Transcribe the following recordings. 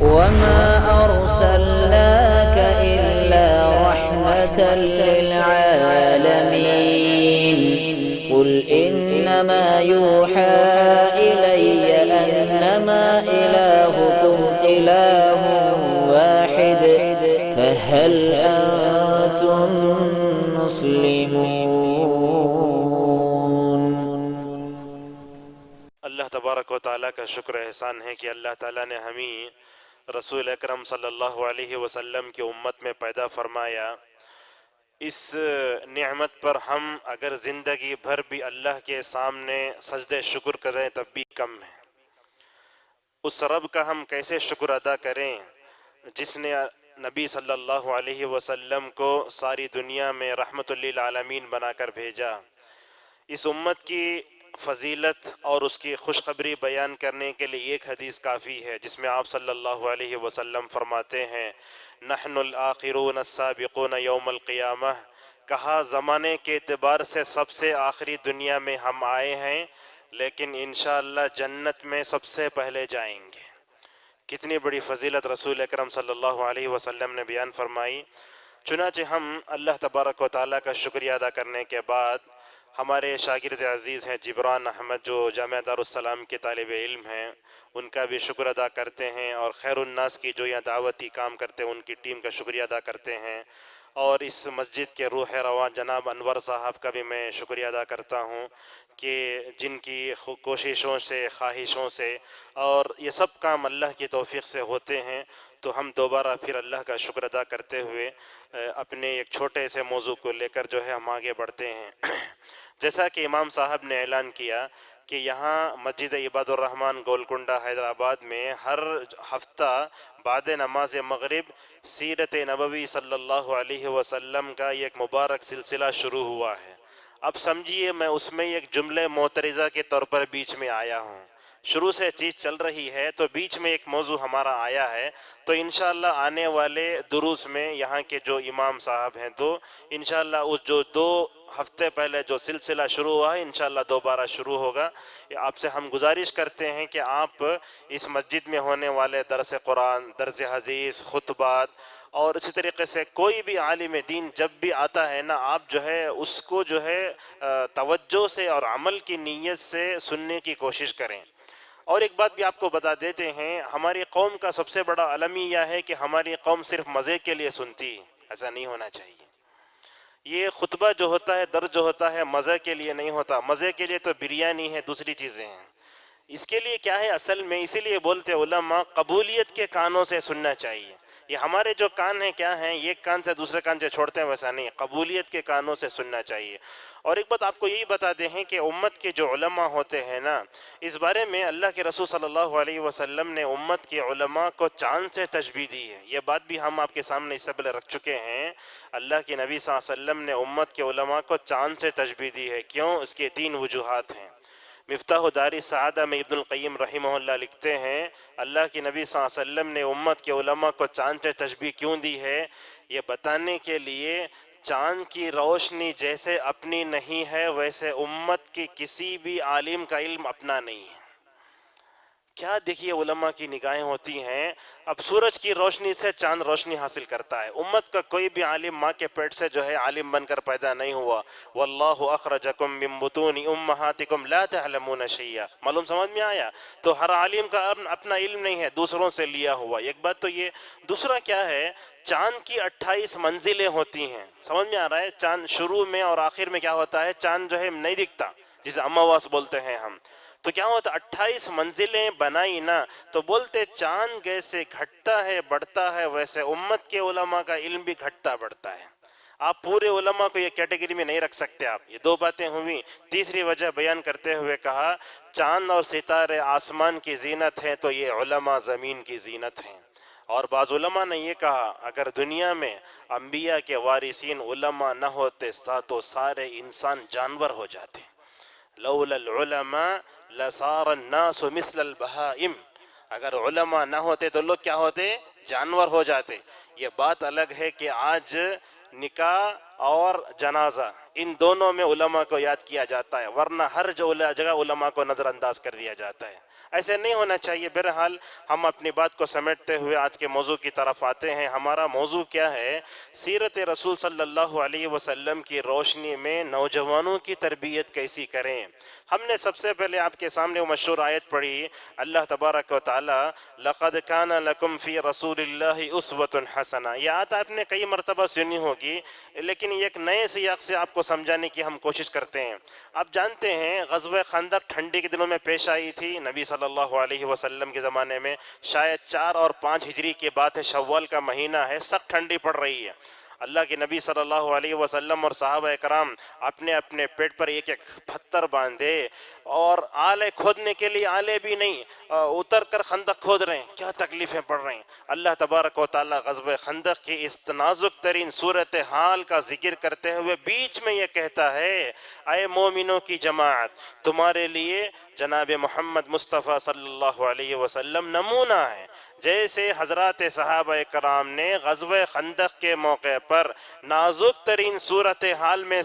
وما أرسلناك إلا رحمة للعالمين قل إنما يوحى إلي أنما إلهكم إله واحد فهل أنتم مسلمون۔ اللہ تبارک و تعالیٰ کا شکر احسان ہے کہ اللہ تعالیٰ نے ہمیں رسول اکرم صلی اللہ علیہ وسلم کی امت میں پیدا فرمایا۔ اس نعمت پر ہم اگر زندگی بھر بھی اللہ کے سامنے سجدہ شکر کریں تب بھی کم ہے۔ اس رب کا ہم کیسے شکر ادا کریں جس نے نبی صلی اللہ علیہ وسلم کو ساری دنیا میں رحمت للعالمین بنا کر بھیجا۔ اس امت کی فضیلت اور اس کی خوشخبری بیان کرنے کے لیے ایک حدیث کافی ہے جس میں آپ صلی اللہ علیہ وسلم فرماتے ہیں نحن الآخرون السابقون یوم القیامہ، کہا زمانے کے اعتبار سے سب سے آخری دنیا میں ہم آئے ہیں لیکن انشاءاللہ جنت میں سب سے پہلے جائیں گے۔ کتنی بڑی فضیلت رسول اکرم صلی اللہ علیہ وسلم نے بیان فرمائی۔ چنانچہ ہم اللہ تبارک و تعالیٰ کا شکریہ ادا کرنے کے بعد ہمارے شاگرد عزیز ہیں جبران احمد جو جامعہ دارالسلام کے طالب علم ہیں، ان کا بھی شکر ادا کرتے ہیں، اور خیر الناس کی جو یہاں دعوتی کام کرتے ہیں ان کی ٹیم کا شکریہ ادا کرتے ہیں، اور اس مسجد کے روح رواں جناب انور صاحب کا بھی میں شکریہ ادا کرتا ہوں کہ جن کی کوششوں سے خواہشوں سے اور یہ سب کام اللہ کی توفیق سے ہوتے ہیں۔ تو ہم دوبارہ پھر اللہ کا شکر ادا کرتے ہوئے اپنے ایک چھوٹے سے موضوع کو لے کر جو ہے ہم آگے بڑھتے ہیں۔ جیسا کہ امام صاحب نے اعلان کیا کہ یہاں مسجد عباد الرحمن گولکنڈہ حیدرآباد میں ہر ہفتہ بعد نماز مغرب سیرت نبوی صلی اللہ علیہ وسلم کا ایک مبارک سلسلہ شروع ہوا ہے۔ اب سمجھیے میں اس میں ایک جملہ معترضہ کے طور پر بیچ میں آیا ہوں۔ شروع سے چیز چل رہی ہے تو بیچ میں ایک موضوع ہمارا آیا ہے، تو انشاءاللہ آنے والے دروس میں یہاں کے جو امام صاحب ہیں تو انشاءاللہ اس جو 2 ہفتے پہلے جو سلسلہ شروع ہوا ہے انشاءاللہ دوبارہ شروع ہوگا۔ آپ سے ہم گزارش کرتے ہیں کہ آپ اس مسجد میں ہونے والے درس قرآن، درس حدیث، خطبات اور اسی طریقے سے کوئی بھی عالم دین جب بھی آتا ہے نا، آپ جو ہے اس کو جو ہے توجہ سے اور عمل کی نیت سے سننے کی کوشش کریں۔ اور ایک بات بھی آپ کو بتا دیتے ہیں، ہماری قوم کا سب سے بڑا المیہ ہے کہ ہماری قوم صرف مزے کے لیے سنتی، ایسا نہیں ہونا چاہیے۔ یہ خطبہ جو ہوتا ہے، درس جو ہوتا ہے مزے کے لیے نہیں ہوتا، مزے کے لیے تو بریانی ہے، دوسری چیزیں ہیں۔ اس کے لیے کیا ہے اصل میں، اسی لیے بولتے علماء قبولیت کے کانوں سے سننا چاہیے۔ یہ ہمارے جو کان ہیں کیا ہیں، ایک کان سے دوسرے کان سے چھوڑتے ہیں، ویسا نہیں، قبولیت کے کانوں سے سننا چاہیے۔ اور ایک بات آپ کو یہی بتاتے ہیں کہ امت کے جو علماء ہوتے ہیں نا، اس بارے میں اللہ کے رسول صلی اللہ علیہ وسلم نے امت کے علماء کو چاند سے تشبیہ دی ہے۔ یہ بات بھی ہم آپ کے سامنے اس سے پہلے رکھ چکے ہیں۔ اللہ کے نبی صلی اللہ علیہ وسلم نے امت کے علماء کو چاند سے تشبیہ دی ہے۔ کیوں؟ اس کے 3 وجوہات ہیں۔ مفتاح دار السعادہ میں ابن القیم رحمہ اللہ لکھتے ہیں اللہ کے نبی صلی اللہ علیہ وسلم نے امت کے علماء کو چاند سے تشبیہ کیوں دی ہے، یہ بتانے کے لیے چاند کی روشنی جیسے اپنی نہیں ہے ویسے امت کی کسی بھی عالم کا علم اپنا نہیں ہے۔ کیا دیکھیے علماء کی نگاہیں ہوتی ہیں، اب سورج کی روشنی سے چاند روشنی حاصل کرتا ہے۔ امت کا کوئی بھی عالم ماں کے پیٹ سے جو ہے عالم بن کر پیدا نہیں ہوا۔ واللہ اخرجکم من بطون امہاتکم لا تعلمون شیئا، معلوم سمجھ میں آیا؟ تو ہر عالم کا اپنا علم نہیں ہے، دوسروں سے لیا ہوا، ایک بات تو یہ۔ دوسرا کیا ہے، چاند کی 28 منزلیں ہوتی ہیں، سمجھ میں آ رہا ہے؟ چاند شروع میں اور آخر میں کیا ہوتا ہے، چاند جو ہے نہیں دکھتا، جسے امواس بولتے ہیں ہم، تو کیا ہوتا 28 منزلیں بنائی نا، تو بولتے چاند جیسے گھٹتا ہے بڑھتا ہے ویسے امت کے علماء کا علم بھی گھٹتا بڑھتا ہے۔ آپ پورے علماء کو یہ کیٹیگری میں نہیں رکھ سکتے آپ۔ یہ 2 باتیں ہوئیں۔ تیسری وجہ بیان کرتے ہوئے کہا چاند اور ستارے آسمان کی زینت ہیں تو یہ علماء زمین کی زینت ہیں۔ اور بعض علماء نے یہ کہا اگر دنیا میں انبیاء کے وارثین علماء نہ ہوتے تو سارے انسان جانور ہو جاتے۔ لولا العلماء لصار الناس مثل البہائم، اگر علماء نہ ہوتے تو لوگ کیا ہوتے، جانور ہو جاتے۔ یہ بات الگ ہے کہ آج نکاح اور جنازہ ان دونوں میں علماء کو یاد کیا جاتا ہے، ورنہ ہر جگہ علماء کو نظر انداز کر دیا جاتا ہے۔ ایسے نہیں ہونا چاہیے۔ بہرحال ہم اپنی بات کو سمیٹتے ہوئے آج کے موضوع کی طرف آتے ہیں۔ ہمارا موضوع کیا ہے؟ سیرت رسول صلی اللہ علیہ وسلم کی روشنی میں نوجوانوں کی تربیت کیسی کریں۔ ہم نے سب سے پہلے آپ کے سامنے وہ مشہور آیت پڑھی، اللہ تبارک و تعالی لقد کان لکم فی رسول اللہ اسوۃ حسنہ۔ یہ آیت آپ نے کئی مرتبہ سنی ہوگی، لیکن ایک نئے سیاق سے آپ کو سمجھانے کی ہم کوشش کرتے ہیں۔ آپ جانتے ہیں غزوہ خندق ٹھنڈی کے دنوں میں پیش آئی تھی نبی صلی اللہ علیہ وسلم کے زمانے میں، شاید 4 اور 5 ہجری کے بعد ہے، شوال کا مہینہ ہے، سخت ٹھنڈی پڑ رہی ہے۔ اللہ کے نبی صلی اللہ علیہ وسلم اور صحابہ کرام اپنے اپنے پیٹ پر ایک ایک پتھر باندھے، اور آلے کھودنے کے لیے آلے بھی نہیں، اتر کر خندق کھود رہے ہیں۔ کیا تکلیفیں پڑ رہی ہیں۔ اللہ تبارک و تعالی غزوہ خندق کی اس نازک ترین صورتحال کا ذکر کرتے ہوئے بیچ میں یہ کہتا ہے، اے مومنوں کی جماعت، تمہارے لیے جناب محمد مصطفیٰ صلی اللہ علیہ وسلم نمونہ ہے۔ جیسے حضرات صحابہ کرام نے غزوہ خندق کے موقع پر نازک ترین صورتحال میں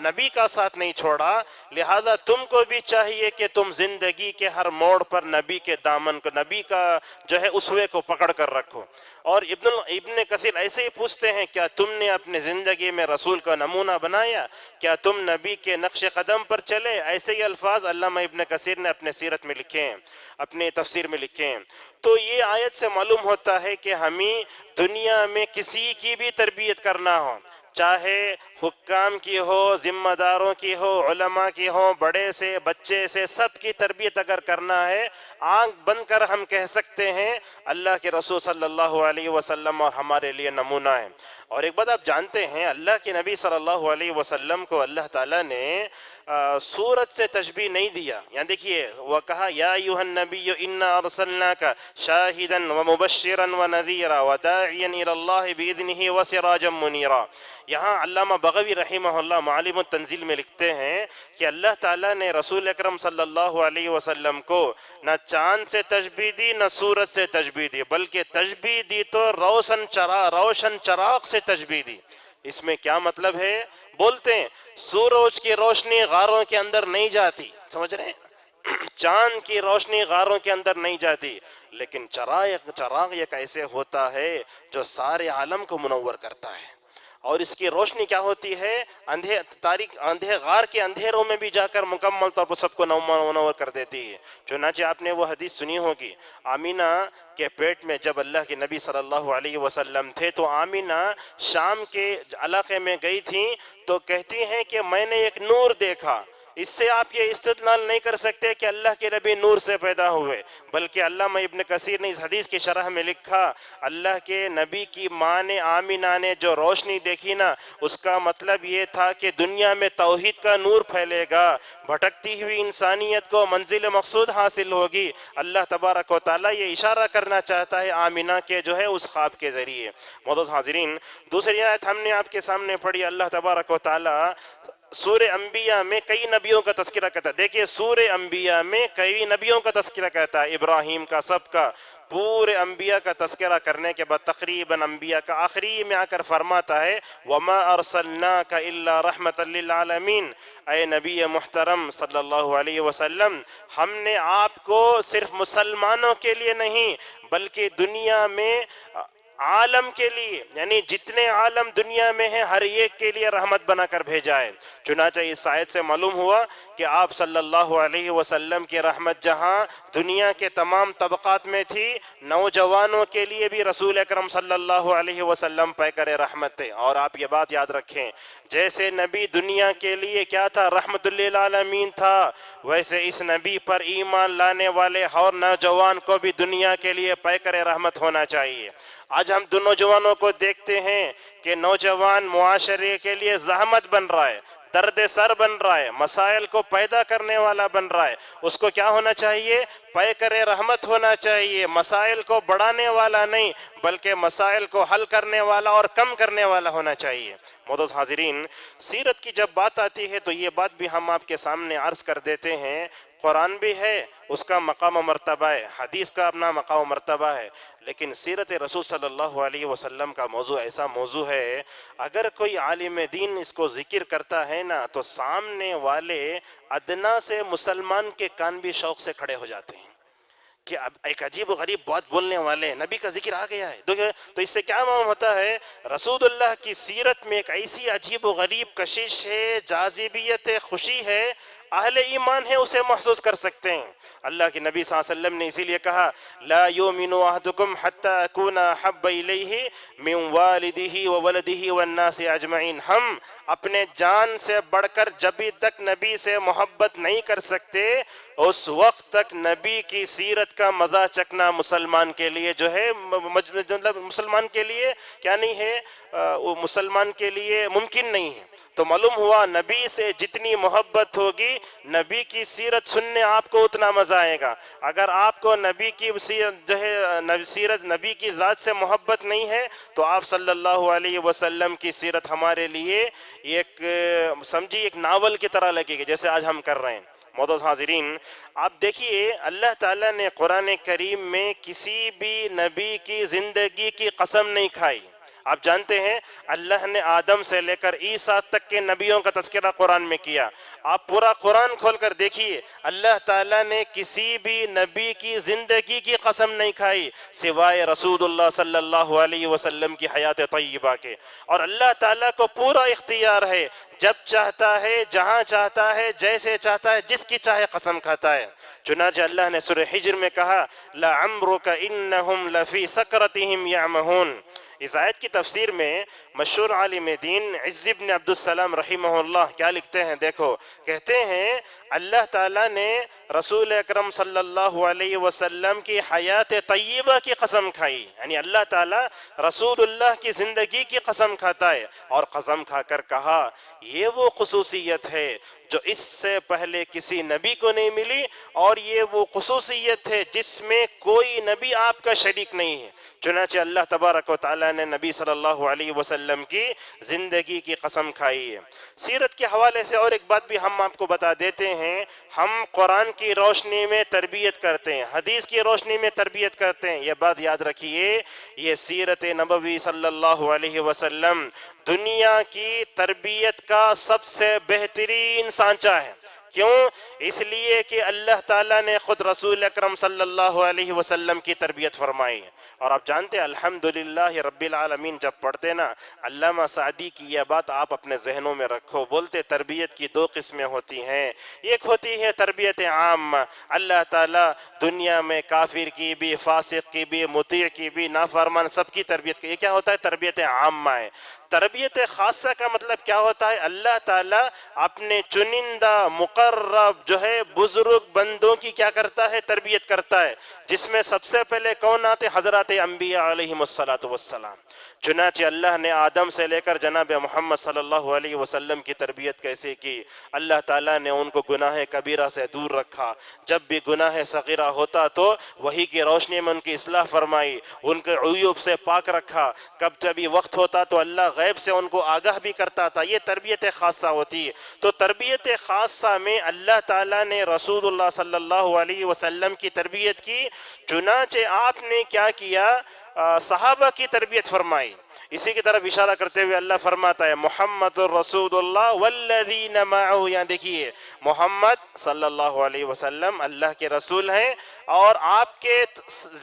نبی کا ساتھ نہیں چھوڑا، لہذا تم کو بھی چاہیے کہ تم زندگی کے ہر موڑ پر نبی کے دامن کو، نبی کا جو ہے اسوے کو پکڑ کر رکھو۔ اور ابن کثیر ایسے ہی پوچھتے ہیں، کیا تم نے اپنی زندگی میں رسول کا نمونہ بنایا؟ کیا تم نبی کے نقش قدم پر چلے؟ ایسے ہی الفاظ علامہ ابن کثیر نے اپنے سیرت میں لکھے ہیں، اپنے تفسیر میں لکھے ہیں۔ تو یہ آیت سے معلوم ہوتا ہے کہ ہمیں دنیا میں کسی کی بھی تربیت کرنا ہو، چاہے حکام کی ہو، ذمہ داروں کی ہو، علماء کی ہو، بڑے سے بچے سے، سب کی تربیت اگر کرنا ہے، آنکھ بند کر ہم کہہ سکتے ہیں اللہ کے رسول صلی اللہ علیہ وسلم ہمارے لیے نمونہ ہے۔ اور ایک بات آپ جانتے ہیں، اللہ کے نبی صلی اللہ علیہ وسلم کو اللہ تعالیٰ نے سورت سے تشبیہ نہیں دیا۔ یہاں دیکھیے، وہ کہا یا ایھا النبی انا ارسلناک شاہدا ومبشرا ونذیرا وداعیا الی اللہ باذنہ وسراجا منیرا۔ یہاں علامہ بغوی رحمہ اللہ معالم التنزیل میں لکھتے ہیں کہ اللہ تعالیٰ نے رسول اکرم صلی اللہ علیہ وسلم کو نہ چاند سے تشبیہ دی، نہ سورج سے تشبیہ دی، بلکہ تشبیہ دی تو روشن چراغ سے تشبیہ دی۔ اس میں کیا مطلب ہے؟ بولتے ہیں سورج کی روشنی غاروں کے اندر نہیں جاتی، سمجھ رہے ہیں؟ چاند کی روشنی غاروں کے اندر نہیں جاتی، لیکن چراغ ایک ایسے ہوتا ہے جو سارے عالم کو منور کرتا ہے، اور اس کی روشنی کیا ہوتی ہے؟ غار کے اندھیروں میں بھی جا کر مکمل طور پر سب کو منور کر دیتی ہے۔ چنانچہ آپ نے وہ حدیث سنی ہوگی، آمینہ کے پیٹ میں جب اللہ کے نبی صلی اللہ علیہ وسلم تھے تو آمینہ شام کے علاقے میں گئی تھیں، تو کہتی ہیں کہ میں نے ایک نور دیکھا۔ اس سے آپ یہ استدلال نہیں کر سکتے کہ اللہ کے نبی نور سے پیدا ہوئے، بلکہ علامہ ابن کثیر نے اس حدیث کی شرح میں لکھا، اللہ کے نبی کی ماں نے آمینہ نے جو روشنی دیکھی نا، اس کا مطلب یہ تھا کہ دنیا میں توحید کا نور پھیلے گا، بھٹکتی ہوئی انسانیت کو منزل مقصود حاصل ہوگی۔ اللہ تبارک و تعالیٰ یہ اشارہ کرنا چاہتا ہے آمینہ کے جو ہے اس خواب کے ذریعے۔ معزز حاضرین، دوسری آیت ہم نے آپ کے سامنے پڑھی، اللہ تبارک و تعالیٰ سورہ انبیاء میں کئی نبیوں کا تذکرہ کرتا ہے۔ دیکھیے سورہ انبیاء میں کئی نبیوں کا تذکرہ کرتا ہے، ابراہیم کا، سب کا، پورے انبیاء کا تذکرہ کرنے کے بعد تقریباً انبیاء کا آخری میں آ کر فرماتا ہے وَمَا أَرْسَلْنَاكَ إِلَّا رَحْمَةً لِلْعَالَمِينَ، اے نبی محترم صلی اللہ علیہ وسلم، ہم نے آپ کو صرف مسلمانوں کے لیے نہیں بلکہ دنیا میں عالم کے لیے، یعنی جتنے عالم دنیا میں ہیں ہر ایک کے لیے رحمت بنا کر بھیجا ہے۔ چنانچہ اس آیت سے معلوم ہوا کہ آپ صلی اللہ علیہ وسلم کی رحمت جہاں دنیا کے تمام طبقات میں تھی، نوجوانوں کے لیے بھی رسول اکرم صلی اللہ علیہ وسلم پیکر رحمت تھے۔ اور آپ یہ بات یاد رکھیں، جیسے نبی دنیا کے لیے کیا تھا؟ رحمت للعالمین تھا، ویسے اس نبی پر ایمان لانے والے اور نوجوان کو بھی دنیا کے لیے پیکر رحمت ہونا چاہیے۔ آج ہم دو نوجوانوں کو دیکھتے ہیں کہ نوجوان معاشرے کے لیے زحمت بن رہا ہے، درد سر بن رہا ہے، مسائل کو پیدا کرنے والا بن رہا ہے۔ اس کو کیا ہونا چاہیے؟ پیکر رحمت ہونا چاہیے، مسائل کو بڑھانے والا نہیں بلکہ مسائل کو حل کرنے والا اور کم کرنے والا ہونا چاہیے۔ معزز حاضرین، سیرت کی جب بات آتی ہے تو یہ بات بھی ہم آپ کے سامنے عرض کر دیتے ہیں، قرآن بھی ہے، اس کا مقام و مرتبہ ہے، حدیث کا اپنا مقام و مرتبہ ہے، لیکن سیرت رسول صلی اللہ علیہ وسلم کا موضوع ایسا موضوع ہے، اگر کوئی عالم دین اس کو ذکر کرتا ہے نا تو سامنے والے ادنا سے مسلمان کے کان بھی شوق سے کھڑے ہو جاتے ہیں۔ کہ اب ایک عجیب و غریب بات بولنے والے ہیں، نبی کا ذکر آ گیا ہے. تو اس سے کیا معلوم ہوتا ہے؟ رسول اللہ کی سیرت میں ایک ایسی عجیب و غریب کشش ہے، جاذبیت ہے، خوشی ہے، اہل ایمان ہے اسے محسوس کر سکتے ہیں. اللہ کے نبی صلی اللہ علیہ وسلم نے اسی لیے کہا لا یؤمن احدکم حتی اکون احب الیہ من والدہ وولدہ والناس اجمعین. ہم اپنے جان سے بڑھ کر جب تک نبی سے محبت نہیں کر سکتے اس وقت تک نبی کی سیرت کا مزہ چکنا مسلمان کے لیے جو ہے مطلب مسلمان کے لیے کیا نہیں ہے، وہ مسلمان کے لیے ممکن نہیں ہے. تو معلوم ہوا نبی سے جتنی محبت ہوگی نبی کی سیرت سننے آپ کو اتنا مزہ آئے گا. اگر آپ کو نبی کی سیرت جو ہے سیرت نبی کی ذات سے محبت نہیں ہے تو آپ صلی اللہ علیہ وسلم کی سیرت ہمارے لیے ایک سمجھی ایک ناول کی طرح لگے گی جیسے آج ہم کر رہے ہیں. معزز حاضرین، آپ دیکھیے اللہ تعالیٰ نے قرآن کریم میں کسی بھی نبی کی زندگی کی قسم نہیں کھائی. آپ جانتے ہیں اللہ نے آدم سے لے کر عیسیٰ تک کے نبیوں کا تذکرہ قرآن میں کیا. آپ پورا قرآن کھول کر دیکھیے اللہ تعالیٰ نے کسی بھی نبی کی زندگی کی قسم نہیں کھائی سوائے رسول اللہ صلی اللہ علیہ وسلم کی حیات طیبہ کے. اور اللہ تعالیٰ کو پورا اختیار ہے، جب چاہتا ہے، جہاں چاہتا ہے، جیسے چاہتا ہے، جس کی چاہے قسم کھاتا ہے. چنانچہ اللہ نے سورہ حجر میں کہا لَعَمْرُكَ إِنَّهُمْ لَفِي سَكْرَتِهِمْ يَعْمَهُونَ. اس آیت کی تفسیر میں مشہور عالم دین عز بن عبد السلام رحمہ اللہ کیا لکھتے ہیں؟ دیکھو، کہتے ہیں اللہ تعالیٰ نے رسول اکرم صلی اللہ علیہ وسلم کی حیات طیبہ کی قسم کھائی. یعنی اللہ تعالیٰ رسول اللہ کی زندگی کی قسم کھاتا ہے اور قسم کھا کر کہا یہ وہ خصوصیت ہے جو اس سے پہلے کسی نبی کو نہیں ملی اور یہ وہ خصوصیت ہے جس میں کوئی نبی آپ کا شریک نہیں ہے. چنانچہ اللہ تبارک و تعالیٰ نے نبی صلی اللہ علیہ وسلم کی زندگی کی قسم کھائی ہے. سیرت کے حوالے سے اور ایک بات بھی ہم آپ کو بتا دیتے ہیں، ہم قرآن کی روشنی میں تربیت کرتے ہیں، حدیث کی روشنی میں تربیت کرتے ہیں. یہ بات یاد رکھیے، یہ سیرت نبوی صلی اللہ علیہ وسلم دنیا کی تربیت کا سب سے بہترین سانچہ ہے. کیوں؟ اس لیے کہ اللہ تعالیٰ نے خود رسول اکرم صلی اللہ علیہ وسلم کی تربیت فرمائی. اور آپ جانتے ہیں الحمدللہ رب العالمین جب پڑھتے نا علامہ سعدی کی یہ بات آپ اپنے ذہنوں میں رکھو. بولتے تربیت کی دو قسمیں ہوتی ہیں، ایک ہوتی ہے تربیت عام، اللہ تعالیٰ دنیا میں کافر کی بھی، فاسق کی بھی، مطیع کی بھی، نافرمان سب کی تربیت کی. یہ کیا ہوتا ہے؟ تربیت عامہ ہے. تربیت خاصہ کا مطلب کیا ہوتا ہے؟ اللہ تعالیٰ اپنے چنندہ مقرب جو ہے بزرگ بندوں کی کیا کرتا ہے؟ تربیت کرتا ہے، جس میں سب سے پہلے کون آتے؟ حضرات انبیاء علیہم السلام. چنانچہ اللہ نے آدم سے لے کر جناب محمد صلی اللہ علیہ وسلم کی تربیت کیسے کی؟ اللہ تعالیٰ نے ان کو گناہ کبیرہ سے دور رکھا. جب بھی گناہ صغیرہ ہوتا تو وحی کی روشنی میں ان کی اصلاح فرمائی، ان کے عیوب سے پاک رکھا. کب جب یہ وقت ہوتا تو اللہ غیب سے ان کو آگاہ بھی کرتا تھا. یہ تربیت خاصہ ہوتی ہے. تو تربیت خاصہ میں اللہ تعالیٰ نے رسول اللہ صلی اللہ علیہ وسلم کی تربیت کی. چنانچہ آپ نے کیا کیا؟ صحابہ کی تربیت فرمائی. اسی کی طرف اشارہ کرتے ہوئے اللہ فرماتا ہے محمد الرسول اللہ والذین معه. یہاں دیکھیے محمد صلی اللہ علیہ وسلم اللہ کے رسول ہیں اور آپ کے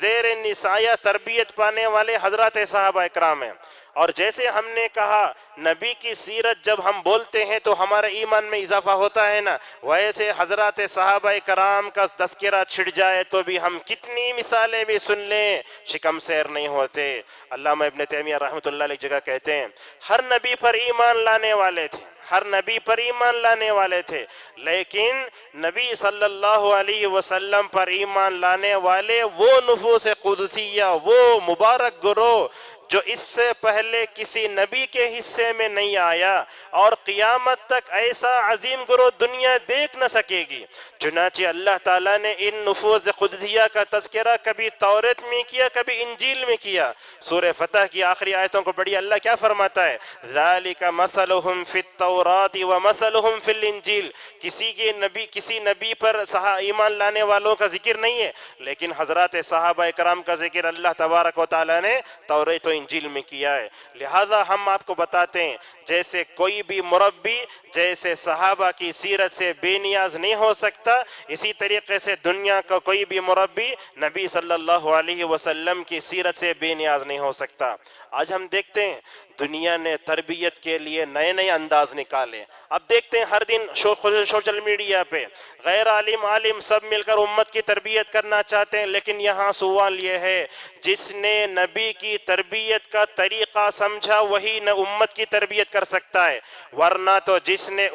زیر نسایہ تربیت پانے والے حضرات صحابہ اکرام ہیں. اور جیسے ہم نے کہا نبی کی سیرت جب ہم بولتے ہیں تو ہمارے ایمان میں اضافہ ہوتا ہے نا، ویسے حضرات صحابہ کرام کا تذکرہ چھڑ جائے تو بھی ہم کتنی مثالیں بھی سن لیں شکم سیر نہیں ہوتے. علامہ ابن تیمیہ رحمۃ اللہ علیہ جگہ کہتے ہیں ہر نبی پر ایمان لانے والے تھے، ہر نبی پر ایمان لانے والے تھے، لیکن نبی صلی اللہ علیہ وسلم پر ایمان لانے والے وہ نفوس قدسیہ، وہ مبارک گروہ جو اس سے پہلے کسی نبی کے حصے میں نہیں آیا اور قیامت تک ایسا عظیم گروہ دنیا دیکھ نہ سکے گی. چنانچہ اللہ تعالیٰ نے ان نفوس قدسیہ کا تذکرہ کبھی توریت میں کیا، کبھی انجیل میں کیا. سورہ فتح کی آخری آیتوں کو پڑھی، اللہ کیا فرماتا ہے؟ ذالک مثلہم فی التوراۃ ومثلہم فی الانجیل. کسی نبی پر ایمان لانے والوں کا ذکر نہیں ہے، لیکن حضرات صحابہ کرام کا ذکر اللہ تبارک و تعالیٰ نے توریت و انجیل میں کیا ہے. لہذا ہم آپ کو بتاتے ہیں جیسے کوئی بھی مربی جیسے صحابہ کی سیرت سے بے نیاز نہیں ہو سکتا، اسی طریقے سے دنیا کا کوئی بھی مربی نبی صلی اللہ علیہ وسلم کی سیرت سے بے نیاز نہیں ہو سکتا. آج ہم دیکھتے ہیں دنیا نے تربیت کے لیے نئے نئے انداز نکالے. اب دیکھتے ہیں ہر دن سوشل میڈیا پہ غیر عالم سب مل کر امت کی تربیت کرنا چاہتے ہیں. لیکن یہاں سوال یہ ہے جس نے نبی کی تربیت کا طریقہ سمجھا وہی نہ امت کی تربیت کر سکتا ہے، ورنہ تو جس نے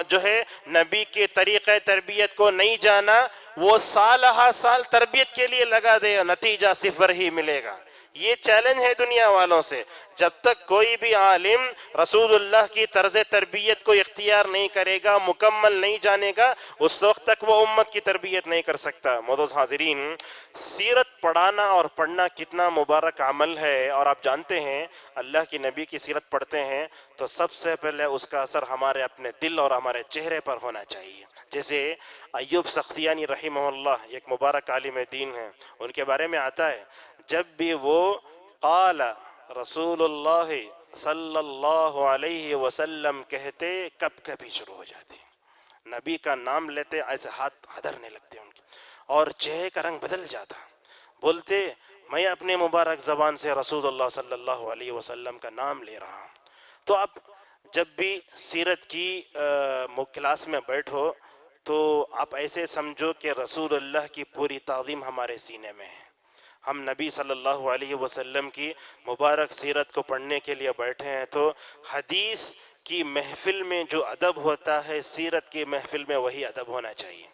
جو ہے نبی کے طریقہ تربیت کو نہیں جانا وہ سال ہا سال تربیت کے لیے لگا دے، نتیجہ صفر ہی ملے گا. یہ چیلنج ہے دنیا والوں سے. جب تک کوئی بھی عالم رسول اللہ کی طرز تربیت کو اختیار نہیں کرے گا، مکمل نہیں جانے گا، اس وقت تک وہ امت کی تربیت نہیں کر سکتا. معزز حاضرین، سیرت پڑھانا اور پڑھنا کتنا مبارک عمل ہے. اور آپ جانتے ہیں اللہ کی نبی کی سیرت پڑھتے ہیں تو سب سے پہلے اس کا اثر ہمارے اپنے دل اور ہمارے چہرے پر ہونا چاہیے. جیسے ایوب سختیانی رحمہ اللہ ایک مبارک عالم دین ہیں، ان کے بارے میں آتا ہے جب بھی وہ قال رسول اللہ صلی اللہ علیہ وسلم کہتے کب کبھی شروع ہو جاتی. نبی کا نام لیتے ایسے ہاتھ ہدرنے لگتے ان کے اور چہرے کا رنگ بدل جاتا. بولتے میں اپنے مبارک زبان سے رسول اللہ صلی اللہ علیہ وسلم کا نام لے رہا ہوں. تو اب جب بھی سیرت کی کلاس میں بیٹھو تو آپ ایسے سمجھو کہ رسول اللہ کی پوری تعظیم ہمارے سینے میں ہے. ہم نبی صلی اللہ علیہ وسلم کی مبارک سیرت کو پڑھنے کے لیے بیٹھے ہیں تو حدیث کی محفل میں جو ادب ہوتا ہے سیرت کی محفل میں وہی ادب ہونا چاہیے.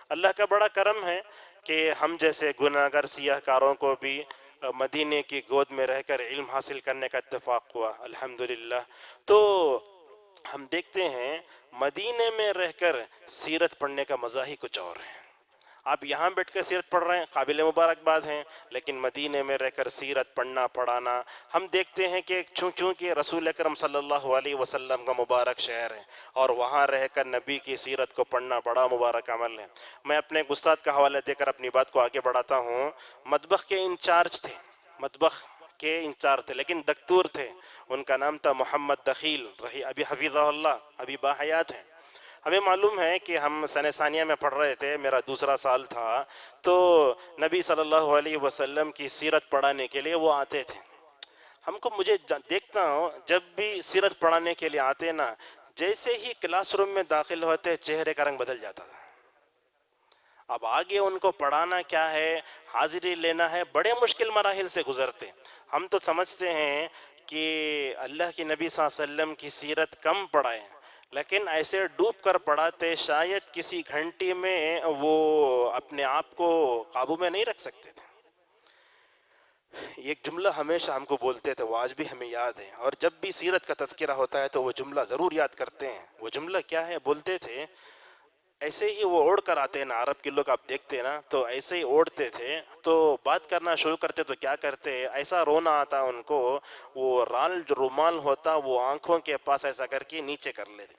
اللہ کا بڑا کرم ہے کہ ہم جیسے گناہگار سیاہ کاروں کو بھی مدینے کی گود میں رہ کر علم حاصل کرنے کا اتفاق ہوا الحمدللہ. تو ہم دیکھتے ہیں مدینے میں رہ کر سیرت پڑھنے کا مزہ ہی کچھ اور ہے. آپ یہاں بیٹھ کر سیرت پڑھ رہے ہیں قابل مبارکباد ہیں، لیکن مدینے میں رہ کر سیرت پڑھنا پڑھانا ہم دیکھتے ہیں کہ چونکہ رسول اکرم صلی اللہ علیہ وسلم کا مبارک شہر ہے اور وہاں رہ کر نبی کی سیرت کو پڑھنا بڑا مبارک عمل ہے. میں اپنے ایک استاد کا حوالہ دے کر اپنی بات کو آگے بڑھاتا ہوں. مطبخ کے انچارج تھے لیکن دکتور تھے. ان کا نام تھا محمد دخیل ابھی حفظہ اللہ، ابھی باحیات ہیں. ہمیں معلوم ہے کہ ہم سنہ ثانیہ میں پڑھ رہے تھے، میرا دوسرا سال تھا، تو نبی صلی اللہ علیہ وسلم کی سیرت پڑھانے کے لیے وہ آتے تھے. مجھے دیکھتا ہوں جب بھی سیرت پڑھانے کے لیے آتے نا، جیسے ہی کلاس روم میں داخل ہوتے چہرے کا رنگ بدل جاتا تھا. اب آگے ان کو پڑھانا کیا ہے، حاضری لینا ہے، بڑے مشکل مراحل سے گزرتے. ہم تو سمجھتے ہیں کہ اللہ کی نبی صلی اللہ علیہ وسلم کی سیرت کم پڑھائیں، لیکن ایسے ڈوب کر پڑھاتے شاید کسی گھنٹی میں وہ اپنے آپ کو قابو میں نہیں رکھ سکتے تھے. ایک جملہ ہمیشہ ہم کو بولتے تھے، وہ آج بھی ہمیں یاد ہے، اور جب بھی سیرت کا تذکرہ ہوتا ہے تو وہ جملہ ضرور یاد کرتے ہیں. وہ جملہ کیا ہے؟ بولتے تھے ایسے ہی وہ اوڑھ کر آتے ہیں نا، عرب کے لوگ آپ دیکھتے ہیں نا تو ایسے ہی اوڑھتے تھے، تو بات کرنا شروع کرتے تو کیا کرتے، ایسا رونا آتا ان کو، وہ جو رومال ہوتا وہ آنکھوں کے پاس ایسا کر کے نیچے کر لیتے.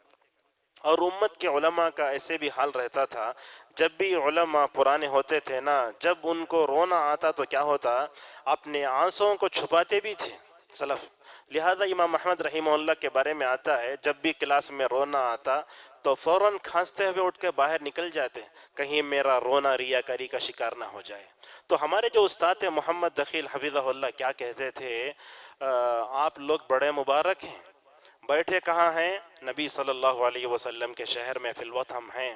اور امت کے علماء کا ایسے بھی حال رہتا تھا، جب بھی علماء پرانے ہوتے تھے نا، جب ان کو رونا آتا تو کیا ہوتا، اپنے آنسوں کو چھپاتے بھی تھے سلف. لہذا امام احمد رحمہ اللہ کے بارے میں آتا ہے جب بھی کلاس میں رونا آتا تو فوراً کھانستے ہوئے اٹھ کے باہر نکل جاتے، کہیں میرا رونا ریاکاری کا شکار نہ ہو جائے. تو ہمارے جو استاد ہیں محمد دخیل حفظہ اللہ کیا کہتے تھے، آپ لوگ بڑے مبارک ہیں، بیٹھے کہاں ہیں؟ نبی صلی اللہ علیہ وسلم کے شہر میں فی الوقت ہم ہیں.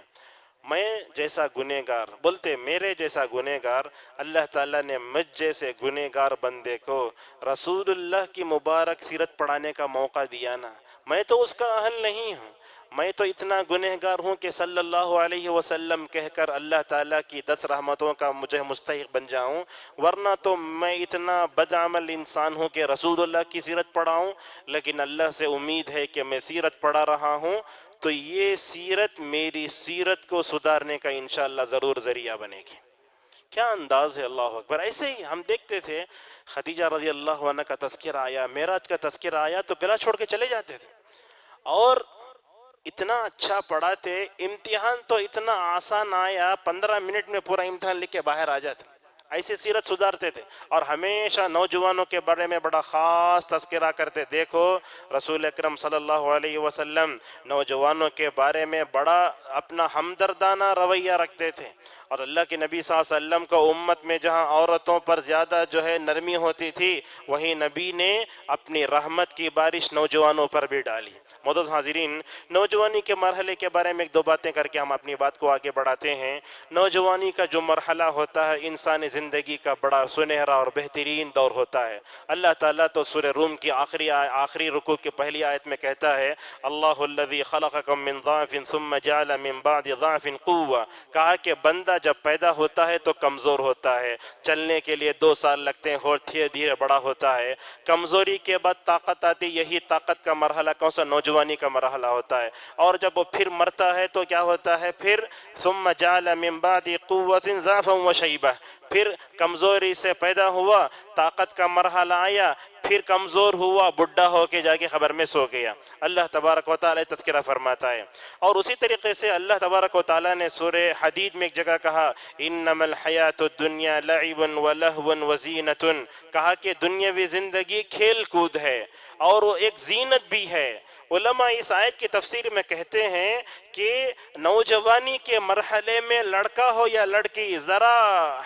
میں جیسا گنہگار، بولتے میرے جیسا گنہگار، اللہ تعالیٰ نے مجھ جیسے گنہگار بندے کو رسول اللہ کی مبارک سیرت پڑھانے کا موقع دیا نا، میں تو اس کا اہل نہیں ہوں. میں تو اتنا گنہگار ہوں کہ صلی اللہ علیہ وسلم کہہ کر اللہ تعالیٰ کی 10 رحمتوں کا مجھے مستحق بن جاؤں، ورنہ تو میں اتنا بدعمل انسان ہوں کہ رسول اللہ کی سیرت پڑھاؤں. لیکن اللہ سے امید ہے کہ میں سیرت پڑھا رہا ہوں تو یہ سیرت میری سیرت کو سدھارنے کا انشاءاللہ ضرور ذریعہ بنے گی. کیا انداز ہے، اللہ اکبر. ایسے ہی ہم دیکھتے تھے خدیجہ رضی اللہ عنہ کا تذکرہ آیا، معراج کا تذکرہ آیا تو گلا چھوڑ کے چلے جاتے تھے. اور اتنا اچھا پڑھاتے، امتحان تو اتنا آسان آیا، 15 منٹ میں پورا امتحان لکھ کے باہر آ جاتے. ایسی سیرت سدھارتے تھے، اور ہمیشہ نوجوانوں کے بارے میں بڑا خاص تذکرہ کرتے. دیکھو رسول اکرم صلی اللہ علیہ وسلم نوجوانوں کے بارے میں بڑا اپنا ہمدردانہ رویہ رکھتے تھے، اور اللہ کے نبی صلی اللہ علیہ وسلم کو امت میں جہاں عورتوں پر زیادہ جو ہے نرمی ہوتی تھی، وہیں نبی نے اپنی رحمت کی بارش نوجوانوں پر بھی ڈالی. معزز حاضرین، نوجوانی کے مرحلے کے بارے میں ایک دو باتیں کر کے ہم اپنی بات کو آگے بڑھاتے ہیں. نوجوانی کا جو مرحلہ ہوتا ہے انسانی زندگی کا بڑا سنہرا اور بہترین دور ہوتا ہے. اللہ تعالیٰ تو سورہ روم کی آخری رکوع کی پہلی آیت میں کہتا ہے اللہ الذی خلقکم من ضعف ثم جعل من بعد ضعف قوة. کہا کہ بندہ جب پیدا ہوتا ہے تو کمزور ہوتا ہے، چلنے کے لیے 2 سال لگتے ہیں اور دھیرے دھیرے بڑا ہوتا ہے. کمزوری کے بعد طاقت آتی، یہی طاقت کا مرحلہ کون سا؟ نوجوانی کا مرحلہ ہوتا ہے. اور جب وہ پھر مرتا ہے تو کیا ہوتا ہے؟ پھر ثم جعل من بعد قوة ضعفا وشیبہ، پھر کمزوری سے پیدا ہوا، طاقت کا مرحلہ آیا، پھر کمزور ہوا، بڈھا ہو کے جا کے قبر میں سو گیا. اللہ تبارک و تعالیٰ تذکرہ فرماتا ہے. اور اسی طریقے سے اللہ تبارک و تعالیٰ نے سورہ حدید میں ایک جگہ کہا انما الحیات الدنیا لعب ولہو وزینۃ. کہا کہ دنیاوی زندگی کھیل کود ہے اور وہ ایک زینت بھی ہے. علماء اس آیت کی تفسیر میں کہتے ہیں کہ نوجوانی کے مرحلے میں لڑکا ہو یا لڑکی ذرا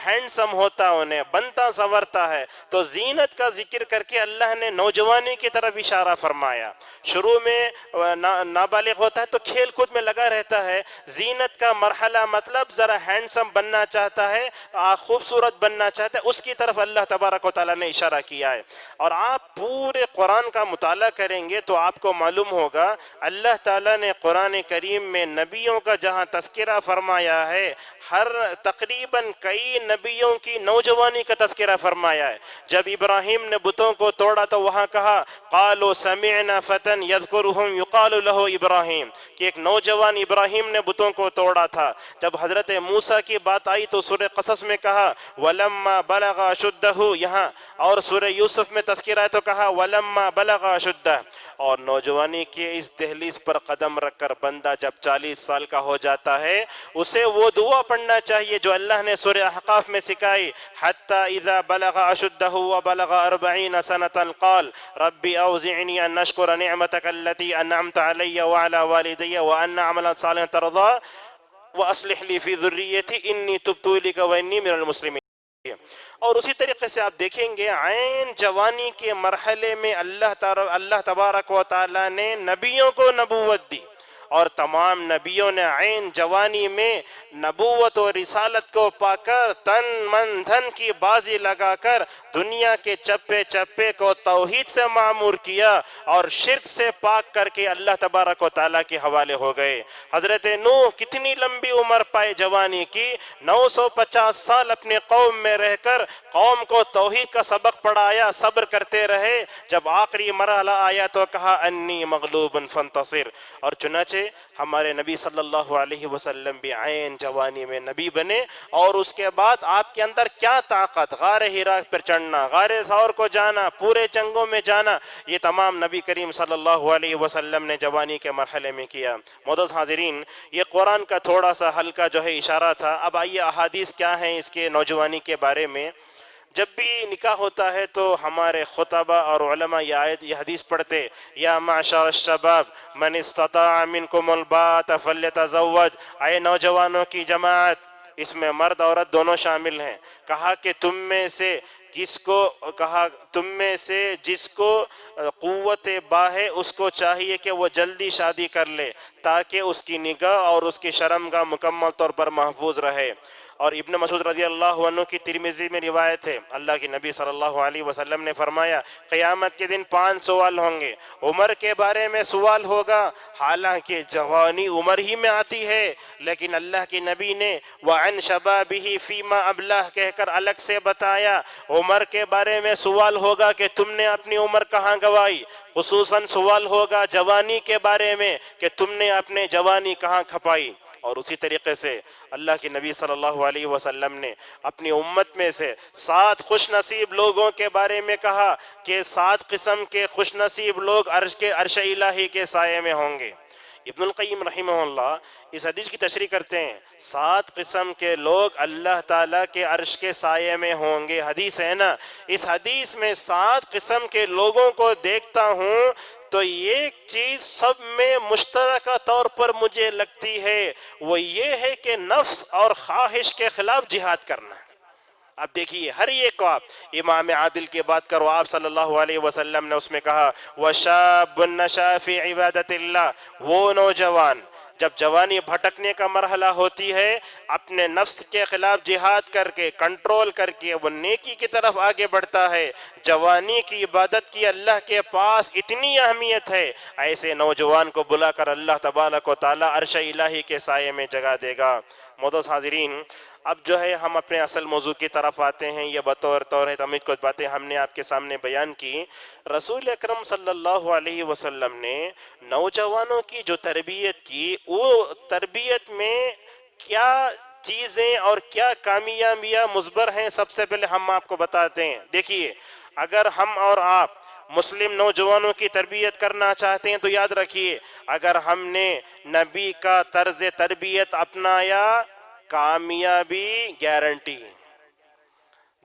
ہینڈسم ہوتا، انہیں بنتا سنورتا ہے، تو زینت کا ذکر کر کے اللہ نے نوجوانی کی طرف اشارہ فرمایا. شروع میں نابالغ ہوتا ہے تو کھیل کود میں لگا رہتا ہے. زینت کا مرحلہ مطلب ذرا ہینڈسم بننا چاہتا ہے، خوبصورت بننا چاہتا ہے، اس کی طرف اللہ تبارک و تعالیٰ نے اشارہ کیا ہے. اور آپ پورے قرآن کا مطالعہ کریں گے تو آپ کو معلوم ہوگا اللہ تعالیٰ نے قرآن کریم میں نبیوں کا جہاں تذکرہ فرمایا ہے، ہر تقریباً کئی نبیوں کی نوجوانی کا تذکرہ فرمایا ہے. جب ابراہیم نے بتوں کو توڑا تو وہاں کہا قالوا سمعنا فتى يذكرهم يقال له ابراہیم، کہ ایک نوجوان ابراہیم نے بتوں کو توڑا تھا. جب حضرت موسیٰ کی بات آئی تو سورہ قصص میں کہا ولما بلغ اشدہ، یہاں اور سورہ یوسف میں تذکرہ ہے تو کہا ولما بلغ اشدہ. اور نوجوانی کے اس دہلیز پر قدم رکھ کر بندہ جب 40 سال کا ہو جاتا ہے، اسے وہ دعا پڑھنا چاہیے جو اللہ نے سورہ احقاف میں سکھائی حتی اذا بلغ اشدہ وبلغ 40 سنة قال رب اوزعنی ان اشکر نعمتک التي انعمت علی وعلى والدی وان اعمل صالحا ترضاه واصلح لی فی ذریتی انی تبت الیک وانی من المسلمین. اور اسی طریقے سے آپ دیکھیں گے عین جوانی کے مرحلے میں اللہ تبارک و تعالیٰ نے نبیوں کو نبوت دی، اور تمام نبیوں نے عین جوانی میں نبوت و رسالت کو پا کر تن من دھن کی بازی لگا کر دنیا کے چپے چپے کو توحید سے معمور کیا اور شرک سے پاک کر کے اللہ تبارک و تعالیٰ کے حوالے ہو گئے. حضرت نوح کتنی لمبی عمر پائے جوانی کی، 950 سال اپنے قوم میں رہ کر قوم کو توحید کا سبق پڑھایا، صبر کرتے رہے. جب آخری مرحلہ آیا تو کہا انی مغلوب فانتصر. اور چنانچہ ہمارے نبی صلی اللہ علیہ وسلم بھی عین جوانی میں نبی بنے، اور اس کے بعد آپ کے اندر کیا طاقت، غار ہرا پر چڑھنا، غار ثور کو جانا، پورے جنگوں میں جانا، یہ تمام نبی کریم صلی اللہ علیہ وسلم نے جوانی کے مرحلے میں کیا. معزز حاضرین، یہ قرآن کا تھوڑا سا ہلکا جو ہے اشارہ تھا. اب آئیے احادیث کیا ہیں اس کے نوجوانی کے بارے میں. جب بھی نکاح ہوتا ہے تو ہمارے خطبہ اور علماء یہ حدیث پڑھتے یا معشر الشباب من استطاع منکم الباءۃ فلیتزوج. اے نوجوانوں کی جماعت، اس میں مرد عورت دونوں شامل ہیں. کہا کہ تم میں سے جس کو قوت با ہے اس کو چاہیے کہ وہ جلدی شادی کر لے تاکہ اس کی نگاہ اور اس کی شرمگاہ مکمل طور پر محفوظ رہے. اور ابن مسعود رضی اللہ عنہ کی ترمذی میں روایت ہے، اللہ کے نبی صلی اللہ علیہ وسلم نے فرمایا قیامت کے دن 5 سوال ہوں گے. عمر کے بارے میں سوال ہوگا، حالانکہ جوانی عمر ہی میں آتی ہے، لیکن اللہ کے نبی نے وعن شبابہ فیما ابلہ کہہ کر الگ سے بتایا. عمر کے بارے میں سوال ہوگا کہ تم نے اپنی عمر کہاں گوائی. خصوصاً سوال ہوگا جوانی کے بارے میں کہ تم نے اپنے جوانی کہاں کھپائی. اور اسی طریقے سے اللہ کے نبی صلی اللہ علیہ وسلم نے اپنی امت میں سے 7 خوش نصیب لوگوں کے بارے میں کہا کہ 7 قسم کے خوش نصیب لوگ عرش الہی کے سائے میں ہوں گے. ابن القیم رحمہ اللہ اس حدیث کی تشریح کرتے ہیں 7 قسم کے لوگ اللہ تعالیٰ کے عرش کے سائے میں ہوں گے. حدیث ہے نا, اس حدیث میں 7 قسم کے لوگوں کو دیکھتا ہوں تو ایک چیز سب میں مشترکہ طور پر مجھے لگتی ہے, وہ یہ ہے کہ نفس اور خواہش کے خلاف جہاد کرنا. اب دیکھیے ہر ایک کو آپ امام عادل کی بات کرو, آپ صلی اللہ علیہ وسلم نے اس میں کہا وَشَابٌ نَشَأَ فِي عِبَادَةِ اللَّهِ, وہ نوجوان جب جوانی بھٹکنے کا مرحلہ ہوتی ہے اپنے نفس کے خلاف جہاد کر کے کنٹرول کر کے وہ نیکی کی طرف آگے بڑھتا ہے. جوانی کی عبادت کی اللہ کے پاس اتنی اہمیت ہے, ایسے نوجوان کو بلا کر اللہ تبارک و تعالی عرش الہی کے سائے میں جگہ دے گا. معزز حاضرین, اب جو ہے ہم اپنے اصل موضوع کی طرف آتے ہیں. یہ بطور تمہید کچھ باتیں ہم نے آپ کے سامنے بیان کی. رسول اکرم صلی اللہ علیہ وسلم نے نوجوانوں کی جو تربیت کی, وہ تربیت میں کیا چیزیں اور کیا کامیابیاں مضمر ہیں, سب سے پہلے ہم آپ کو بتاتے ہیں. دیکھیے اگر ہم اور آپ مسلم نوجوانوں کی تربیت کرنا چاہتے ہیں تو یاد رکھیے, اگر ہم نے نبی کا طرز تربیت اپنایا کامیابی گارنٹی ہے.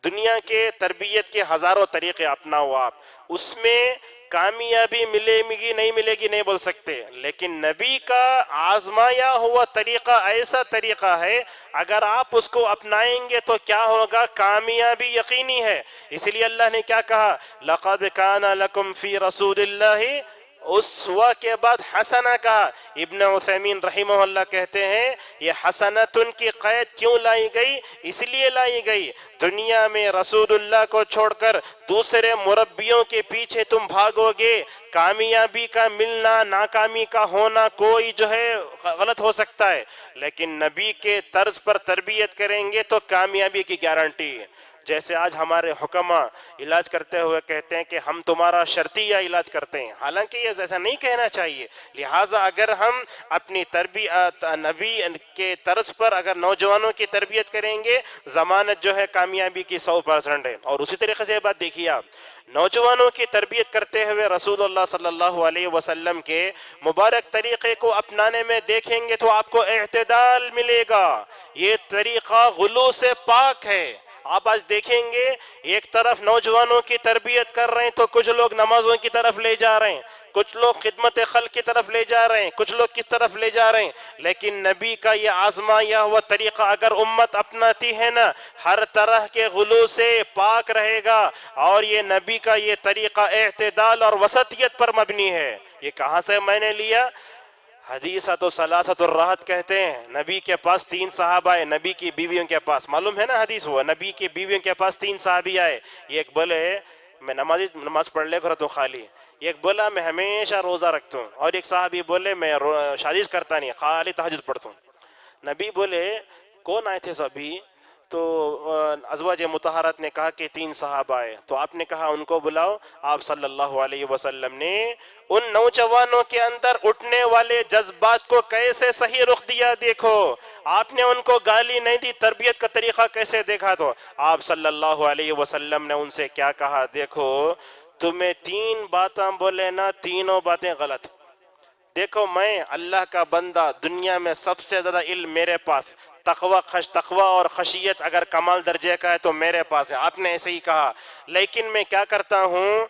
دنیا کے تربیت کے ہزاروں طریقے اپناؤ آپ, اس میں کامیابی ملے گی نہیں ملے گی نہیں بول سکتے, لیکن نبی کا آزمایا ہوا طریقہ ایسا طریقہ ہے اگر آپ اس کو اپنائیں گے تو کیا ہوگا, کامیابی یقینی ہے. اسی لیے اللہ نے کیا کہا, لَقَدْ كَانَ لَكُمْ فِي رَسُولِ اللَّهِ اسوہ کے بعد حسنہ کہا. ابن عثیمین رحمہ اللہ کہتے ہیں یہ حسنتن کی قید کیوں لائی گئی, اس لیے لائی گئی دنیا میں رسول اللہ کو چھوڑ کر دوسرے مربیوں کے پیچھے تم بھاگو گے, کامیابی کا ملنا ناکامی کا ہونا کوئی جو ہے غلط ہو سکتا ہے, لیکن نبی کے طرز پر تربیت کریں گے تو کامیابی کی گارنٹی ہے. جیسے آج ہمارے حکماء علاج کرتے ہوئے کہتے ہیں کہ ہم تمہارا شرطیہ علاج کرتے ہیں, حالانکہ یہ ایسا نہیں کہنا چاہیے. لہٰذا اگر ہم اپنی تربیت نبی کے طرز پر اگر نوجوانوں کی تربیت کریں گے, ضمانت جو ہے کامیابی کی 100% ہے. اور اسی طریقے سے یہ بات دیکھیے آپ, نوجوانوں کی تربیت کرتے ہوئے رسول اللہ صلی اللہ علیہ وسلم کے مبارک طریقے کو اپنانے میں دیکھیں گے تو آپ کو اعتدال ملے گا. یہ طریقہ غلو سے پاک ہے. آپ آج دیکھیں گے ایک طرف نوجوانوں کی تربیت کر رہے ہیں تو کچھ لوگ نمازوں کی طرف لے جا رہے ہیں, کچھ لوگ خدمت خلق کی طرف لے جا رہے ہیں, کچھ لوگ کس طرف لے جا رہے ہیں. لیکن نبی کا یہ آزمایا ہوا طریقہ اگر امت اپناتی ہے نا, ہر طرح کے غلو سے پاک رہے گا. اور یہ نبی کا یہ طریقہ اعتدال اور وسطیت پر مبنی ہے. یہ کہاں سے میں نے لیا, حدیثۃ و ثلاثۃ الراحت کہتے ہیں. نبی کے پاس 3 صحابہ آئے, نبی کی بیویوں کے پاس, معلوم ہے نا حدیث, ہوا نبی کی بیویوں کے پاس 3 صحابی آئے. ایک بولے میں نماز پڑھ لے کر تو خالی, ایک بولا میں ہمیشہ روزہ رکھتا ہوں, اور ایک صحابی بولے میں شادی کرتا نہیں خالی تہجد پڑھتا ہوں. نبی بولے کون آئے تھے سبھی, تو ازواج مطہرات نے کہا کہ 3 صحابہ آئے. تو آپ نے کہا ان کو بلاؤ. آپ صلی اللہ علیہ وسلم نے ان نوجوانوں کے اندر اٹھنے والے جذبات کو کیسے صحیح رخ دیا دیکھو. آپ نے ان کو گالی نہیں دی, تربیت کا طریقہ کیسے دیکھا. تو آپ صلی اللہ علیہ وسلم نے ان سے کیا کہا, دیکھو تمہیں 3 باتیں بولے نا, تینوں باتیں غلط. دیکھو میں اللہ کا بندہ, دنیا میں سب سے زیادہ علم میرے پاس, تقوی اور خشیت اگر کمال درجے کا ہے تو میرے پاس ہے. آپ نے ایسے ہی کہا, لیکن میں کیا کرتا ہوں,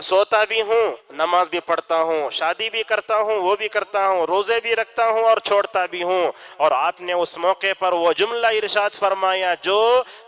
سوتا بھی ہوں, نماز بھی پڑھتا ہوں, شادی بھی کرتا ہوں, وہ بھی کرتا ہوں, روزے بھی رکھتا ہوں اور چھوڑتا بھی ہوں. اور آپ نے اس موقع پر وہ جملہ ارشاد فرمایا جو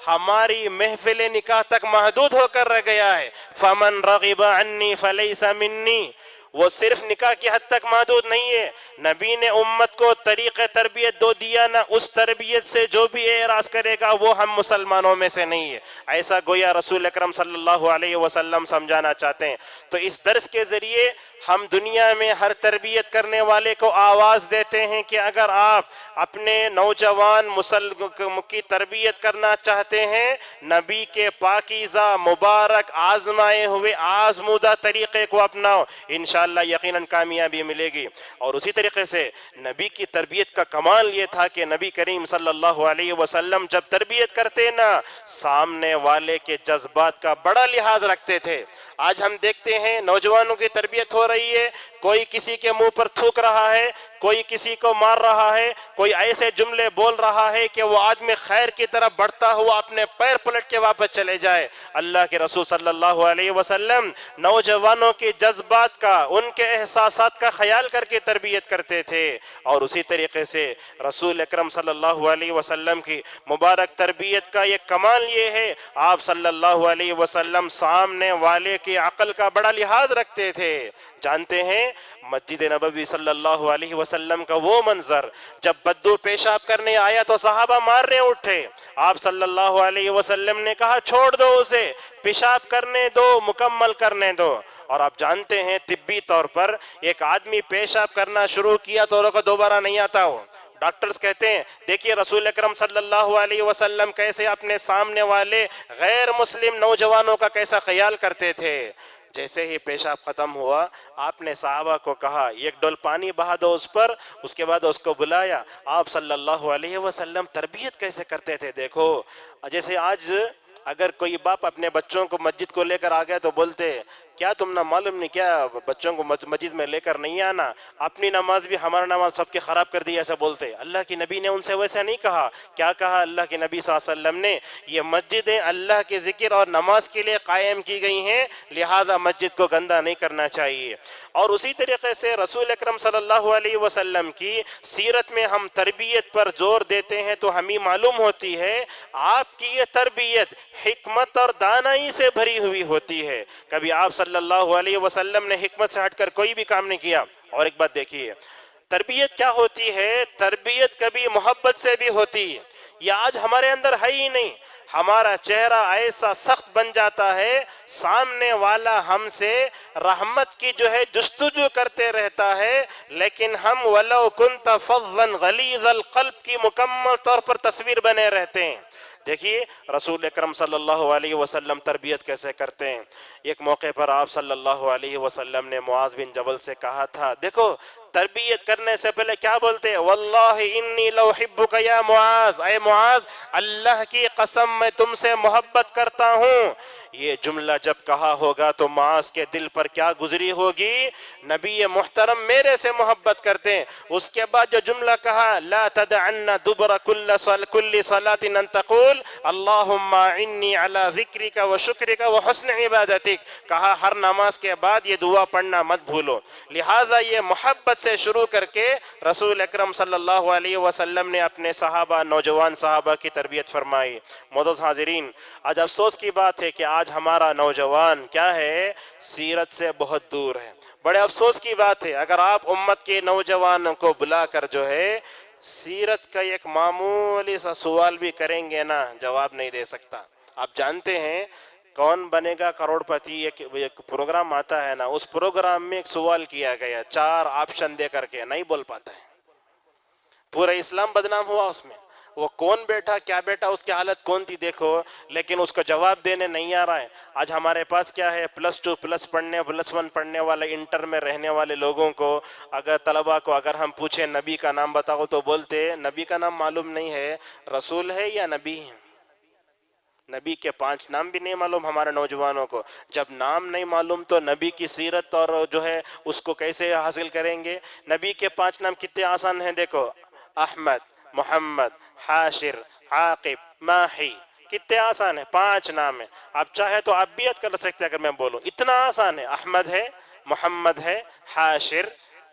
ہماری محفل نکاح تک محدود ہو کر رہ گیا ہے, فمن رغب عنی فلیس منی. وہ صرف نکاح کی حد تک محدود نہیں ہے. نبی نے امت کو طریقہ تربیت دو دیا نا, اس تربیت سے جو بھی اعراض کرے گا وہ ہم مسلمانوں میں سے نہیں ہے. ایسا گویا رسول اکرم صلی اللہ علیہ وسلم سمجھانا چاہتے ہیں. تو اس درس کے ذریعے ہم دنیا میں ہر تربیت کرنے والے کو آواز دیتے ہیں کہ اگر آپ اپنے نوجوان مسلم کی تربیت کرنا چاہتے ہیں, نبی کے پاکیزہ مبارک آزمائے ہوئے آزمودہ طریقے کو اپناؤ. انشاءاللہ انشاءاللہ یقیناً کامیابی ملے گی۔ اور اسی طریقے سے نبی کی تربیت کا کمال یہ تھا کہ نبی کریم صلی اللہ علیہ وسلم جب تربیت کرتے نا سامنے والے کے جذبات کا بڑا لحاظ رکھتے تھے۔ آج ہم دیکھتے ہیں نوجوانوں کی تربیت ہو رہی ہے، کوئی کسی کے منہ پر تھوک رہا ہے، کوئی کسی کو مار رہا ہے، کوئی ایسے جملے بول رہا ہے کہ وہ آدمی خیر کی طرف بڑھتا ہوا اپنے پیر پلٹ کے واپس چلے جائے۔ اللہ کے رسول صلی اللہ علیہ وسلم نوجوانوں کے جذبات کا، ان کے احساسات کا خیال کر کے تربیت کرتے تھے۔ اور اسی طریقے سے رسول اکرم صلی اللہ علیہ وسلم کی مبارک تربیت کا ایک کمال یہ ہے، آپ صلی اللہ علیہ وسلم سامنے والے کی عقل کا بڑا لحاظ رکھتے تھے۔ جانتے ہیں مسجد نبوی صلی اللہ علیہ وسلم کا وہ منظر جب بدو پیشاب کرنے آیا تو صحابہ مارنے اٹھے، آپ صلی اللہ علیہ وسلم نے کہا چھوڑ دو اسے، پیشاب کرنے دو، مکمل کرنے دو۔ اور آپ جانتے ہیں طبی طور پر ایک آدمی پیشاب کرنا شروع کیا تو روکا دوبارہ نہیں آتا ہو۔ ڈاکٹرز کہتے ہیں دیکھیے رسول اکرم صلی اللہ علیہ وسلم کیسے اپنے سامنے والے غیر مسلم نوجوانوں کا کیسا خیال کرتے تھے۔ جیسے ہی پیشاب ختم ہوا آپ نے صحابہ کو کہا ایک ڈول پانی بہا دو اس پر، اس کے بعد اس کو بلایا۔ آپ صلی اللہ علیہ وسلم تربیت کیسے کرتے تھے دیکھو۔ جیسے آج اگر کوئی باپ اپنے بچوں کو مسجد کو لے کر آ گیا تو بولتے کیا تم نہ معلوم نہیں کیا بچوں کو مسجد میں لے کر نہیں آنا، اپنی نماز بھی ہمارا نماز سب کی خراب کر دی، ایسا بولتے۔ اللہ کی نبی نے ان سے ویسا نہیں کہا۔ کیا کہا اللہ کے نبی صلی اللہ علیہ وسلم نے؟ یہ مسجدیں اللہ کے ذکر اور نماز کے لیے قائم کی گئی ہیں، لہذا مسجد کو گندہ نہیں کرنا چاہیے۔ اور اسی طریقے سے رسول اکرم صلی اللہ علیہ وسلم کی سیرت میں ہم تربیت پر زور دیتے ہیں تو ہمیں معلوم ہوتی ہے آپ کی یہ تربیت حکمت اور دانائی سے بھری ہوئی ہوتی ہے۔ کبھی آپ صلی اللہ علیہ وسلم نے حکمت سے ہٹ کر کوئی بھی کام نہیں کیا۔ اور ایک بات دیکھیے تربیت کیا ہوتی ہے، تربیت کبھی محبت سے بھی ہوتی ہے، یہ آج ہمارے اندر ہے ہی نہیں۔ ہمارا چہرہ ایسا سخت بن جاتا ہے سامنے والا ہم سے رحمت کی جو ہے جستجو کرتے رہتا ہے، لیکن ہم وَلَوْ كُنْتَ فَظًّا غَلِيظَ الْقَلْبِ کی مکمل طور پر تصویر بنے رہتے ہیں۔ دیکھیے رسول اکرم صلی اللہ علیہ وسلم تربیت کیسے کرتے ہیں۔ ایک موقع پر آپ صلی اللہ علیہ وسلم نے معاذ بن جبل سے کہا تھا، دیکھو تربیت کرنے سے پہلے کیا بولتے ہیں، واللہ انی لأحبک یا معاذ، اے معاذ اللہ کی قسم میں تم سے محبت کرتا ہوں۔ یہ جملہ جب کہا ہوگا تو معاذ کے دل پر کیا گزری ہوگی، نبی محترم میرے سے محبت کرتے ہیں۔ اس کے بعد جو جملہ کہا لا تدعن دبر کل صلاۃ ان تقول اللہم اعنی علی ذکرک و شکرک و حسن عبادتک، کہا ہر نماز کے بعد یہ دعا پڑھنا مت بھولو۔ لہذا یہ محبت سے شروع کر کے رسول اکرم صلی اللہ علیہ وسلم نے اپنے صحابہ، نوجوان صحابہ کی تربیت فرمائی۔ معزز حاضرین، آج افسوس کی بات ہے کہ آج ہمارا نوجوان کیا ہے، سیرت سے بہت دور ہے۔ بڑے افسوس کی بات ہے، اگر آپ امت کے نوجوانوں کو بلا کر جو ہے سیرت کا ایک معمولی سا سوال بھی کریں گے نا، جواب نہیں دے سکتا۔ آپ جانتے ہیں کون بنے گا کروڑ پتی، ایک پروگرام آتا ہے نا، اس پروگرام میں ایک سوال کیا گیا 4 آپشن دے کر کے، نہیں بول پاتا ہے، پورا اسلام بدنام ہوا اس میں۔ وہ کون بیٹھا کیا بیٹا، اس کی حالت کون تھی دیکھو، لیکن اس کو جواب دینے نہیں آ رہا ہے۔ آج ہمارے پاس کیا ہے، +2 پڑھنے +1 پڑھنے والے، انٹر میں رہنے والے لوگوں کو اگر طلبہ کو اگر ہم پوچھیں نبی کا نام بتاؤ تو بولتے نبی کا نام معلوم نہیں ہے، رسول ہے یا نبی ہے؟ نبی کے 5 نام بھی نہیں معلوم ہمارے نوجوانوں کو۔ جب نام نہیں معلوم تو نبی کی سیرت اور جو ہے اس کو کیسے حاصل کریں گے؟ نبی کے 5 نام کتنے آسان ہیں دیکھو، احمد، محمد، حاشر، عاقب، ماحی، کتنے آسان ہیں، 5 نام ہیں۔ آپ چاہے تو آپ بھی یاد کر سکتے ہیں، اگر میں بولوں اتنا آسان ہے۔ احمد ہے، محمد ہے، حاشر،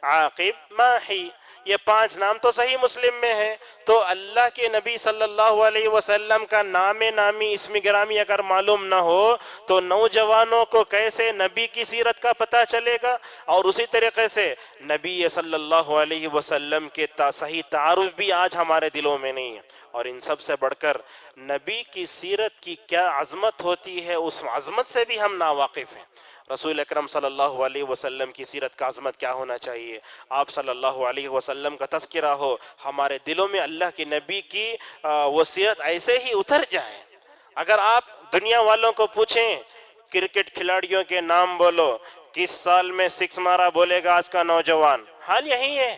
عاقب، ماحی، یہ 5 نام تو صحیح مسلم میں ہے۔ تو اللہ کے نبی صلی اللہ علیہ وسلم کا نام نامی اسم گرامی اگر معلوم نہ ہو تو نوجوانوں کو کیسے نبی کی سیرت کا پتہ چلے گا؟ اور اسی طریقے سے نبی صلی اللہ علیہ وسلم کے صحیح تعارف بھی آج ہمارے دلوں میں نہیں ہے۔ اور ان سب سے بڑھ کر نبی کی سیرت کی کیا عظمت ہوتی ہے، اس عظمت سے بھی ہم ناواقف ہیں۔ رسول اکرم صلی اللہ علیہ وسلم کی سیرت کا عظمت کیا ہونا چاہیے، آپ صلی اللہ علیہ وسلم کا تذکرہ ہو، ہمارے دلوں میں اللہ کے نبی کی وہ سیرت ایسے ہی اتر جائے۔ اگر آپ دنیا والوں کو پوچھیں کرکٹ کھلاڑیوں کے نام بولو، کس سال میں سکس مارا بولے گا آج کا نوجوان؟ حال یہی ہے،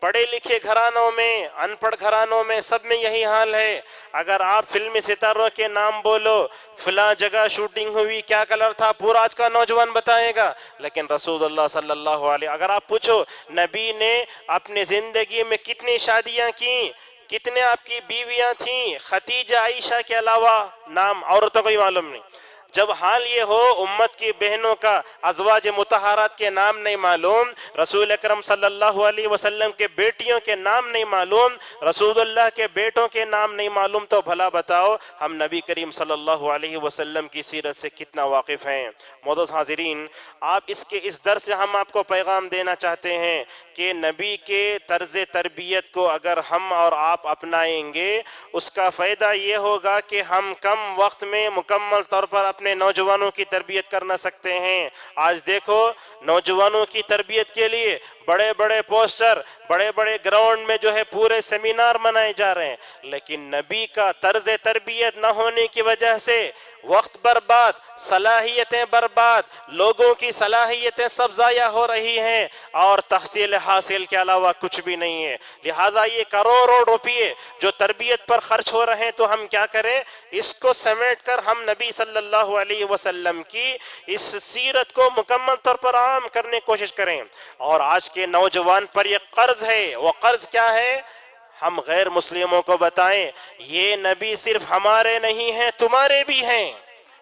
پڑھے لکھے گھرانوں میں، ان پڑھ گھرانوں میں، سب میں یہی حال ہے۔ اگر آپ فلمی ستاروں کے نام بولو، فلاں جگہ شوٹنگ ہوئی، کیا کلر تھا، پورا آج کا نوجوان بتائے گا۔ لیکن رسول اللہ صلی اللہ علیہ، اگر آپ پوچھو نبی نے اپنی زندگی میں کتنی شادیاں کی، کتنے آپ کی بیویاں تھیں، خدیجہ عائشہ کے علاوہ نام عورتوں کو ہی معلوم نہیں۔ جب حال یہ ہو امت کی بہنوں کا ازواج مطہرات کے نام نہیں معلوم، رسول اکرم صلی اللہ علیہ وسلم کے بیٹیوں کے نام نہیں معلوم، رسول اللہ کے بیٹوں کے نام نہیں معلوم، تو بھلا بتاؤ ہم نبی کریم صلی اللہ علیہ وسلم کی سیرت سے کتنا واقف ہیں۔ معزز حاضرین، اس در سے ہم آپ کو پیغام دینا چاہتے ہیں کہ نبی کے طرز تربیت کو اگر ہم اور آپ اپنائیں گے، اس کا فائدہ یہ ہوگا کہ ہم کم وقت میں مکمل طور پر اپنے نوجوانوں کی تربیت کرنا سکتے ہیں۔ آج دیکھو نوجوانوں کی تربیت کے لیے بڑے بڑے پوسٹر، بڑے بڑے گراؤنڈ میں جو ہے پورے سیمینار منائے جا رہے ہیں، لیکن نبی کا طرز تربیت نہ ہونے کی وجہ سے وقت برباد، صلاحیتیں برباد، لوگوں کی صلاحیتیں سب ضائع ہو رہی ہیں، اور تحصیل حاصل کے علاوہ کچھ بھی نہیں ہے۔ لہٰذا یہ کروڑوں روپیے جو تربیت پر خرچ ہو رہے ہیں، تو ہم کیا کریں، اس کو سمیٹ کر ہم نبی صلی اللہ علیہ وسلم کی اس سیرت کو مکمل طور پر عام کرنے کی کوشش کریں۔ اور آج کے نوجوان پر یہ قرض ہے، وہ قرض کیا ہے؟ ہم غیر مسلموں کو بتائیں یہ نبی صرف ہمارے نہیں ہیں، تمہارے بھی ہیں۔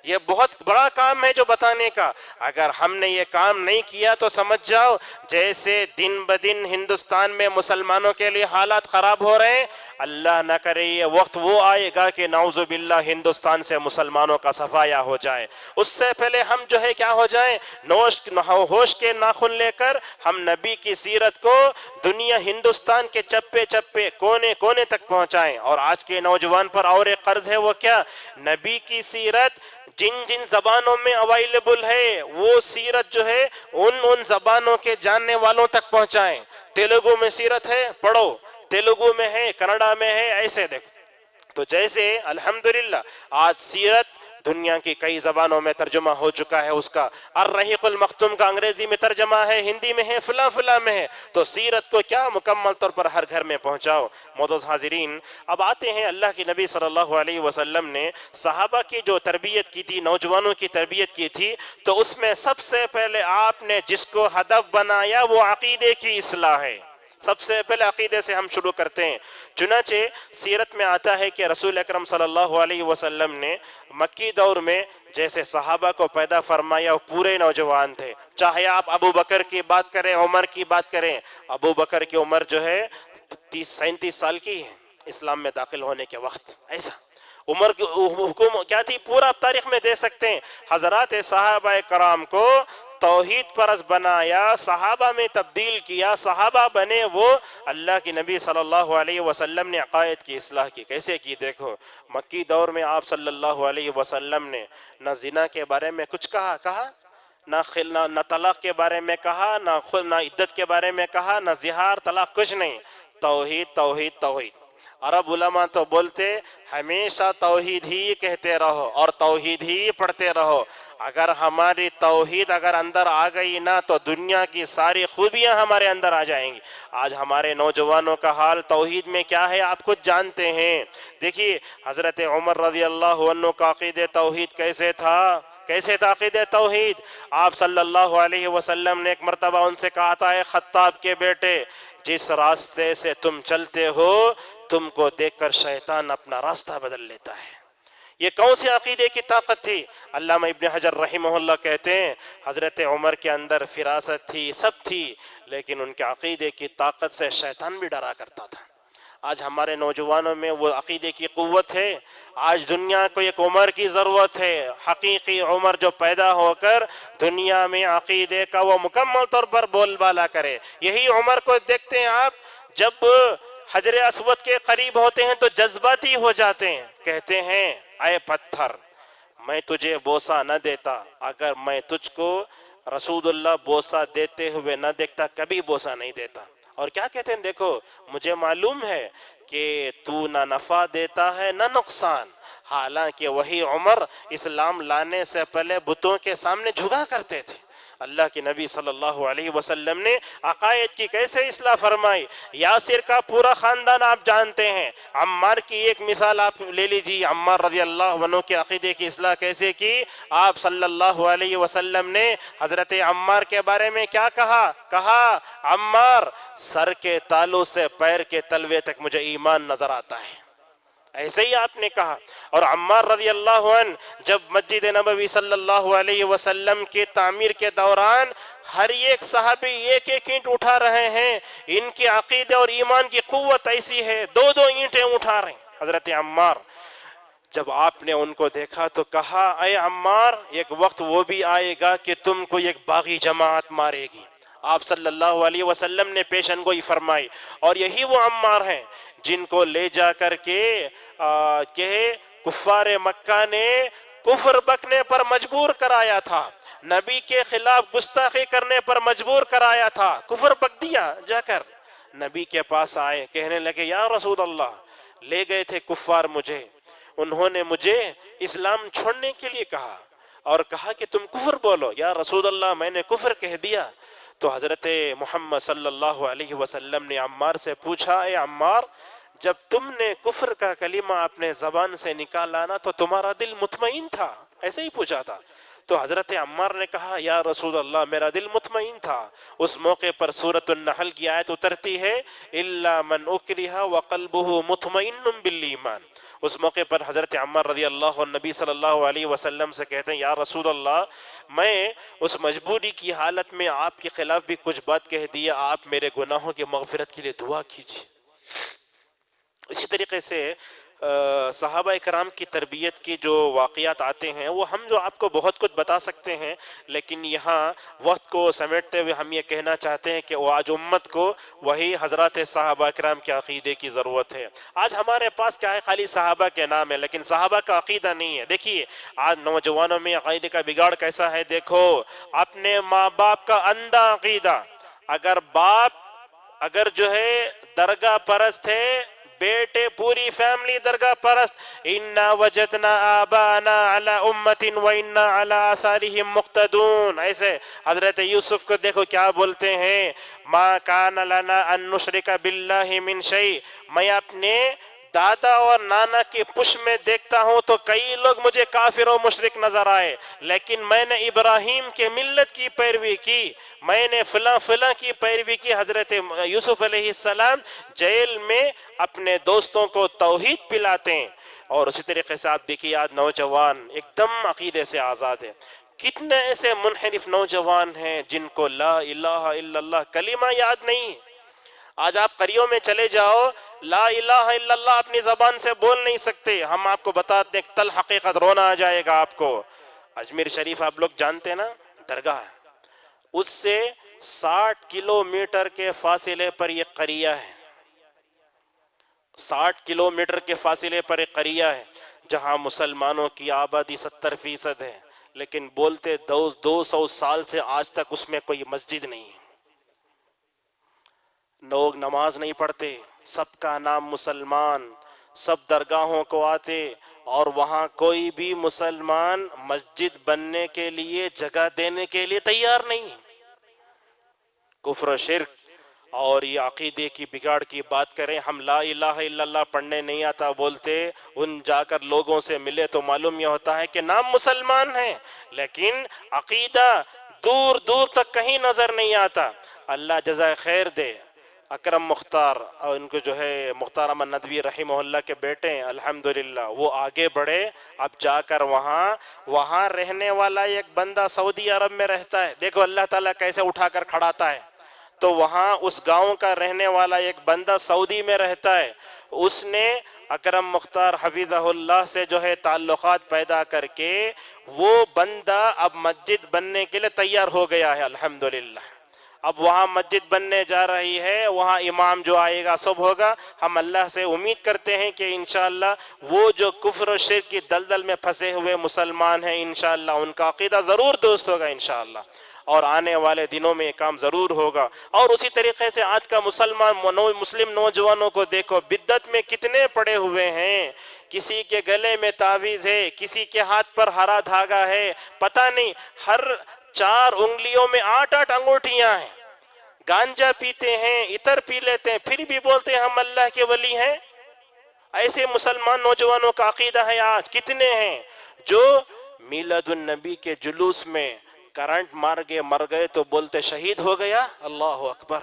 یہ بہت بڑا کام ہے جو بتانے کا۔ اگر ہم نے یہ کام نہیں کیا تو سمجھ جاؤ جیسے دن بدن ہندوستان میں مسلمانوں کے لیے حالات خراب ہو رہے ہیں، اللہ نہ کرے یہ وقت وہ آئے گا کہ نعوذ باللہ ہندوستان سے مسلمانوں کا صفایا ہو جائے۔ اس سے پہلے ہم جو ہے کیا ہو جائیں، ہوش کے ناخن لے کر ہم نبی کی سیرت کو دنیا ہندوستان کے چپے چپے، کونے کونے تک پہنچائیں۔ اور آج کے نوجوان پر اور ایک قرض ہے، وہ کیا؟ نبی کی سیرت جن جن زبانوں میں اویلیبل ہے، وہ سیرت جو ہے ان زبانوں کے جاننے والوں تک پہنچائیں۔ تیلگو میں سیرت ہے، پڑھو، تیلگو میں ہے، کنڑا میں ہے، ایسے دیکھو۔ تو جیسے الحمدللہ آج سیرت دنیا کی کئی زبانوں میں ترجمہ ہو چکا ہے، اس کا الرحیق المختوم کا انگریزی میں ترجمہ ہے، ہندی میں ہے، فلاں فلاں میں ہے، تو سیرت کو کیا مکمل طور پر ہر گھر میں پہنچاؤ۔ معزز حاضرین، اب آتے ہیں اللہ کی نبی صلی اللہ علیہ وسلم نے صحابہ کی جو تربیت کی تھی، نوجوانوں کی تربیت کی تھی، تو اس میں سب سے پہلے آپ نے جس کو ہدف بنایا وہ عقیدے کی اصلاح ہے۔ سب سے پہلے عقیدے سے ہم شروع کرتے ہیں۔ چنانچہ سیرت میں آتا ہے کہ رسول اکرم صلی اللہ علیہ وسلم نے مکی دور میں جیسے صحابہ کو پیدا فرمایا، وہ پورے نوجوان تھے۔ چاہے آپ ابو بکر کی بات کریں، عمر کی بات کریں، ابو بکر کی عمر جو ہے 37 سال کی ہے اسلام میں داخل ہونے کے وقت۔ ایسا عمر کی حکم کیا تھی، پورا تاریخ میں دے سکتے ہیں۔ حضرات صحابہ کرام کو توحید پرست بنایا، صحابہ میں تبدیل کیا، صحابہ بنے وہ۔ اللہ کی نبی صلی اللہ علیہ وسلم نے عقائد کی اصلاح کی، کیسے کی؟ دیکھو مکی دور میں آپ صلی اللہ علیہ وسلم نے نہ زنا کے بارے میں کچھ کہا، نہ طلاق کے بارے میں کہا، نہ عدت کے بارے میں کہا، نہ زہار، طلاق، کچھ نہیں۔ توحید توحید توحید۔ عرب علماء تو بولتے ہمیشہ توحید ہی کہتے رہو اور توحید ہی پڑھتے رہو۔ اگر ہماری توحید اگر اندر آ گئی نا تو دنیا کی ساری خوبیاں ہمارے اندر آ جائیں گی۔ آج ہمارے نوجوانوں کا حال توحید میں کیا ہے آپ کچھ جانتے ہیں؟ دیکھیے حضرت عمر رضی اللہ عنہ کا عقید توحید کیسے تھا؟ کیسے تھا عقید توحید؟ آپ صلی اللہ علیہ وسلم نے ایک مرتبہ ان سے کہا تھا، اے خطاب کے بیٹے، جس راستے سے تم چلتے ہو تم کو دیکھ کر شیطان اپنا راستہ بدل لیتا ہے۔ یہ کون سی عقیدے کی طاقت تھی؟ علامہ ابن حجر رحمہ اللہ کہتے ہیں حضرت عمر کے اندر فراست تھی، سب تھی، لیکن ان کے عقیدے کی طاقت سے شیطان بھی ڈرا کرتا تھا۔ آج ہمارے نوجوانوں میں وہ عقیدے کی قوت ہے۔ آج دنیا کو ایک عمر کی ضرورت ہے، حقیقی عمر جو پیدا ہو کر دنیا میں عقیدے کا وہ مکمل طور پر بول بالا کرے۔ یہی عمر کو دیکھتے ہیں آپ، جب حجر اسود کے قریب ہوتے ہیں تو جذباتی ہو جاتے ہیں، کہتے ہیں اے پتھر میں تجھے بوسہ نہ دیتا اگر میں تجھ کو رسول اللہ بوسہ دیتے ہوئے نہ دیکھتا، کبھی بوسہ نہیں دیتا۔ اور کیا کہتے ہیں، دیکھو مجھے معلوم ہے کہ تو نہ نفع دیتا ہے نہ نقصان، حالانکہ وہی عمر اسلام لانے سے پہلے بتوں کے سامنے جھکا کرتے تھے۔ اللہ کے نبی صلی اللہ علیہ وسلم نے عقائد کی کیسے اصلاح فرمائی۔ یاسر کا پورا خاندان آپ جانتے ہیں، عمار کی ایک مثال آپ لے لیجیے، عمار رضی اللہ عنہ کے عقیدے کی اصلاح کیسے کی۔ آپ صلی اللہ علیہ وسلم نے حضرت عمار کے بارے میں کیا کہا عمار سر کے تالوں سے پیر کے تلوے تک مجھے ایمان نظر آتا ہے، ایسے ہی آپ نے کہا۔ اور عمار رضی اللہ عنہ جب مسجد نبوی صلی اللہ علیہ وسلم کی تعمیر کے دوران ہر ایک صحابی ایک ایک اینٹ اٹھا رہے ہیں، ان کے عقیدے اور ایمان کی قوت ایسی ہے، دو دو اینٹیں اٹھا رہے ہیں حضرت عمار۔ جب آپ نے ان کو دیکھا تو کہا اے عمار ایک وقت وہ بھی آئے گا کہ تم کو ایک باغی جماعت مارے گی۔ آپ صلی اللہ علیہ وسلم نے پیشن گوئی فرمائی، اور یہی وہ عمار ہیں جن کو لے جا کر کے کہ کفار مکہ نے کفر بکنے پر مجبور کرایا تھا، نبی کے خلاف گستاخی کرنے پر مجبور کرایا تھا، کفر بک دیا۔ جا کر نبی کے پاس آئے، کہنے لگے یا رسول اللہ، لے گئے تھے کفار مجھے، انہوں نے مجھے اسلام چھوڑنے کے لیے کہا اور کہا کہ تم کفر بولو۔ یا رسول اللہ میں نے کفر کہہ دیا۔ تو حضرت محمد صلی اللہ علیہ وسلم نے عمار سے پوچھا اے عمار جب تم نے کفر کا کلمہ اپنے زبان سے نکالا نا تو تمہارا دل مطمئن تھا؟ ایسے ہی پوچھا تھا۔ تو حضرت عمار نے کہا یا رسول اللہ میرا دل مطمئن تھا۔ اس موقع پر سورۃ النحل کی آیت اترتی ہے الا من اکرہ وقلبہ مطمئن بالایمان۔ اس موقع پر حضرت عمار رضی اللہ عنہ نبی صلی اللہ علیہ وسلم سے کہتے ہیں یا رسول اللہ میں اس مجبوری کی حالت میں آپ کے خلاف بھی کچھ بات کہہ دیا، آپ میرے گناہوں کی مغفرت کے لیے دعا کیجیے۔ اسی طریقے سے صحابہ کرام کی تربیت کی جو واقعات آتے ہیں وہ ہم جو آپ کو بہت کچھ بتا سکتے ہیں، لیکن یہاں وقت کو سمیٹتے ہوئے ہم یہ کہنا چاہتے ہیں کہ وہ آج امت کو وہی حضرات صحابہ کرام کے عقیدے کی ضرورت ہے۔ آج ہمارے پاس کیا ہے، خالی صحابہ کے نام ہے لیکن صحابہ کا عقیدہ نہیں ہے۔ دیکھیے آج نوجوانوں میں عقیدے کا بگاڑ کیسا ہے، دیکھو اپنے ماں باپ کا اندھا عقیدہ، اگر جو ہے درگاہ پرست ہے، بیٹے پوری فیملی درگاہ پرست، اِنَّا وَجَدْنَا آبَانَا عَلَىٰ أُمَّةٍ وَإِنَّا عَلَىٰ آثَارِهِمْ مُقْتَدُونَ۔ ایسے حضرت یوسف کو دیکھو کیا بولتے ہیں، مَا كَانَ لَنَا أَن نُشْرِكَ بِاللَّهِ مِن شَيْءٍ۔ میں اپنے دادا اور نانا کی پش میں دیکھتا ہوں تو کئی لوگ مجھے کافر و مشرک نظر آئے، لیکن میں نے ابراہیم کے ملت کی پیروی کی، میں نے فلاں کی پیروی کی۔ حضرت یوسف علیہ السلام جیل میں اپنے دوستوں کو توحید پلاتے ہیں۔ اور اسی طریقے سے آپ دیکھیے آج نوجوان ایک دم عقیدے سے آزاد ہے۔ کتنے ایسے منحرف نوجوان ہیں جن کو لا الہ الا اللہ کلمہ یاد نہیں۔ آج آپ قریوں میں چلے جاؤ، لا الہ الا اللہ اپنی زبان سے بول نہیں سکتے۔ ہم آپ کو بتاتے ہیں تل حقیقت رونا آ جائے گا آپ کو۔ اجمیر شریف آپ لوگ جانتے ہیں نا، درگاہ اس سے 60 کلومیٹر کے فاصلے پر یہ قریہ ہے، 60 کلومیٹر کے فاصلے پر ایک قریہ ہے جہاں مسلمانوں کی آبادی 70% ہے، لیکن بولتے 200 سال سے آج تک اس میں کوئی مسجد نہیں ہے، لوگ نماز نہیں پڑھتے، سب کا نام مسلمان، سب درگاہوں کو آتے، اور وہاں کوئی بھی مسلمان مسجد بننے کے لیے جگہ دینے کے لیے تیار نہیں۔ کفر و شرک اور یہ عقیدے کی بگاڑ کی بات کریں، ہم لا الہ الا اللہ پڑھنے نہیں آتا بولتے، ان جا کر لوگوں سے ملے تو معلوم یہ ہوتا ہے کہ نام مسلمان ہیں لیکن عقیدہ دور دور تک کہیں نظر نہیں آتا۔ اللہ جزائے خیر دے اکرم مختار، اور ان کو جو ہے مختار احمد ندوی رحمہ اللہ کے بیٹے ہیں، الحمدللہ وہ آگے بڑھے، اب جا کر وہاں رہنے والا ایک بندہ سعودی عرب میں رہتا ہے، دیکھو اللہ تعالیٰ کیسے اٹھا کر کھڑاتا ہے۔ تو وہاں اس گاؤں کا رہنے والا ایک بندہ سعودی میں رہتا ہے، اس نے اکرم مختار حفظہ اللہ سے جو ہے تعلقات پیدا کر کے وہ بندہ اب مسجد بننے کے لیے تیار ہو گیا ہے، الحمدللہ۔ اب وہاں مسجد بننے جا رہی ہے، وہاں امام جو آئے گا سب ہوگا۔ ہم اللہ سے امید کرتے ہیں کہ انشاءاللہ وہ جو کفر و شرک کی دلدل میں پھنسے ہوئے مسلمان ہیں انشاءاللہ ان کا عقیدہ ضرور درست ہوگا انشاءاللہ۔ اور آنے والے دنوں میں یہ کام ضرور ہوگا۔ اور اسی طریقے سے آج کا مسلم نوجوانوں کو دیکھو، بدعت میں کتنے پڑے ہوئے ہیں، کسی کے گلے میں تعویذ ہے، کسی کے ہاتھ پر ہرا دھاگا ہے، پتہ نہیں، ہر 4 انگلیوں میں 8 انگوٹھیاں ہیں، گانجا پیتے ہیں، عطر پی لیتے ہیں، پھر بھی بولتے ہیں ہم اللہ کے ولی ہیں۔ ایسے مسلمان نوجوانوں کا عقیدہ ہے آج کتنے ہیں جو میلاد النبی کے جلوس میں کرنٹ مر گئے تو بولتے شہید ہو گیا۔ اللہ اکبر۔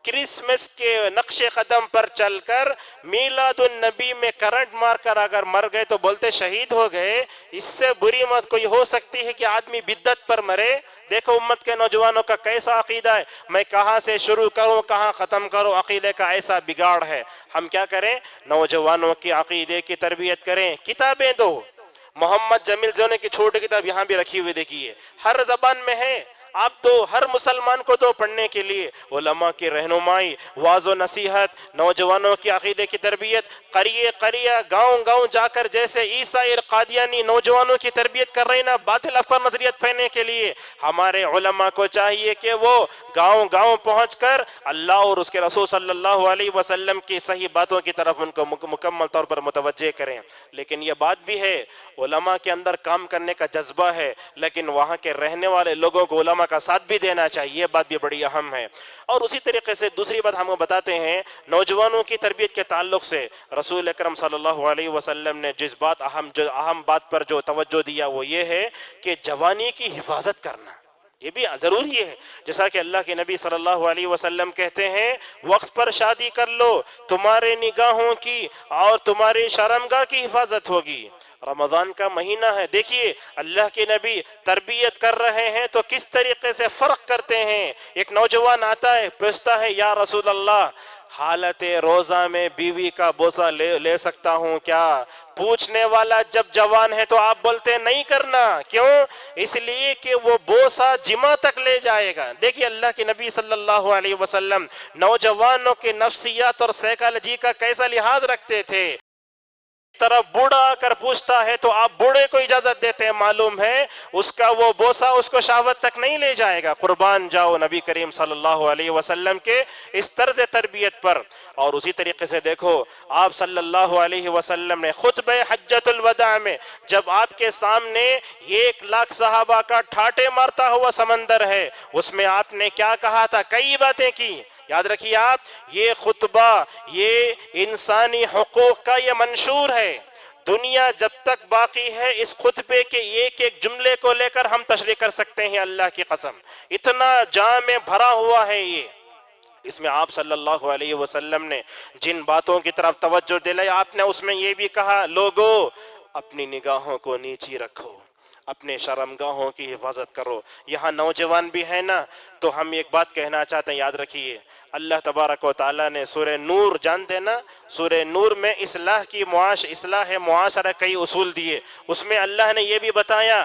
کرسمس کے نقش قدم پر چل کر میلاد النبی میں کرنٹ مار کر اگر مر گئے تو بولتے شہید ہو گئے۔ اس سے بری مت کوئی ہو سکتی ہے کہ آدمی بدعت پر مرے۔ دیکھو امت کے نوجوانوں کا کیسا عقیدہ ہے، میں کہاں سے شروع کروں کہاں ختم کروں، عقیدے کا ایسا بگاڑ ہے۔ ہم کیا کریں؟ نوجوانوں کی عقیدے کی تربیت کریں، کتابیں دو۔ محمد جمیل زونی کی چھوٹی کتاب یہاں بھی رکھی ہوئی دیکھیے، ہر زبان میں ہے، آپ تو ہر مسلمان کو دو پڑھنے کے لیے۔ علماء کی رہنمائی، واعظ و نصیحت، نوجوانوں کی عقیدے کی تربیت، قریہ گاؤں جا کر جیسے عیسائی قادیانی نوجوانوں کی تربیت کر رہے ہیں نا باطل افکار نظریت پھیلنے کے لیے، ہمارے علماء کو چاہیے کہ وہ گاؤں پہنچ کر اللہ اور اس کے رسول صلی اللہ علیہ وسلم کی صحیح باتوں کی طرف ان کو مکمل طور پر متوجہ کریں۔ لیکن یہ بات بھی ہے، علماء کے اندر کام کرنے کا جذبہ ہے، لیکن وہاں کے رہنے والے لوگوں کو علماء کا ساتھ بھی دینا چاہیے، یہ بات بھی بڑی اہم ہے۔ اور اسی طریقے سے دوسری بات ہم کو بتاتے ہیں نوجوانوں کی تربیت کے تعلق سے، رسول اکرم صلی اللہ علیہ وسلم نے جس بات اہم بات پر جو توجہ دیا وہ یہ ہے کہ جوانی کی حفاظت کرنا، یہ بھی ضروری ہے۔ جیسا کہ اللہ کے نبی صلی اللہ علیہ وسلم کہتے ہیں وقت پر شادی کر لو، تمہارے نگاہوں کی اور تمہاری شرمگاہ کی حفاظت ہوگی۔ رمضان کا مہینہ ہے، دیکھیے اللہ کے نبی تربیت کر رہے ہیں تو کس طریقے سے فرق کرتے ہیں۔ ایک نوجوان آتا ہے پوچھتا ہے یا رسول اللہ حالت روزہ میں بیوی کا بوسہ لے سکتا ہوں کیا؟ پوچھنے والا جب جوان ہے تو آپ بولتے نہیں کرنا، کیوں؟ اس لیے کہ وہ بوسہ جمع تک لے جائے گا۔ دیکھیے اللہ کے نبی صلی اللہ علیہ وسلم نوجوانوں کے نفسیات اور سائیکالوجی کا کیسا لحاظ رکھتے تھے۔ طرف بوڑھا آ کر پوچھتا ہے تو آپ بوڑھے کو اجازت دیتے ہیں، معلوم ہے اس کا وہ بوسہ اس کو شہوت تک نہیں لے جائے گا۔ قربان جاؤ نبی کریم صلی اللہ علیہ وسلم کے اس طرز تربیت پر۔ اور اسی طریقے سے دیکھو آپ صلی اللہ علیہ وسلم نے خطبہ حجۃ الوداع میں جب آپ کے سامنے 1,00,000 صحابہ کا ٹھاٹے مارتا ہوا سمندر ہے، اس میں آپ نے کیا کہا تھا؟ کئی باتیں کی، یاد رکھیے آپ، یہ خطبہ یہ انسانی حقوق کا یہ منشور ہے۔ دنیا جب تک باقی ہے اس خطبے کے ایک جملے کو لے کر ہم تشریح کر سکتے ہیں، اللہ کی قسم اتنا جامع بھرا ہوا ہے یہ۔ اس میں آپ صلی اللہ علیہ وسلم نے جن باتوں کی طرف توجہ دلائی، آپ نے اس میں یہ بھی کہا لوگو اپنی نگاہوں کو نیچی رکھو، اپنے شرمگاہوں کی حفاظت کرو۔ یہاں نوجوان بھی ہے نا تو ہم ایک بات کہنا چاہتے ہیں، یاد رکھیے اللہ تبارک و تعالیٰ نے سورہ نور جانتے نا، سورہ نور میں اصلاح معاشرہ کئی اصول دیے، اس میں اللہ نے یہ بھی بتایا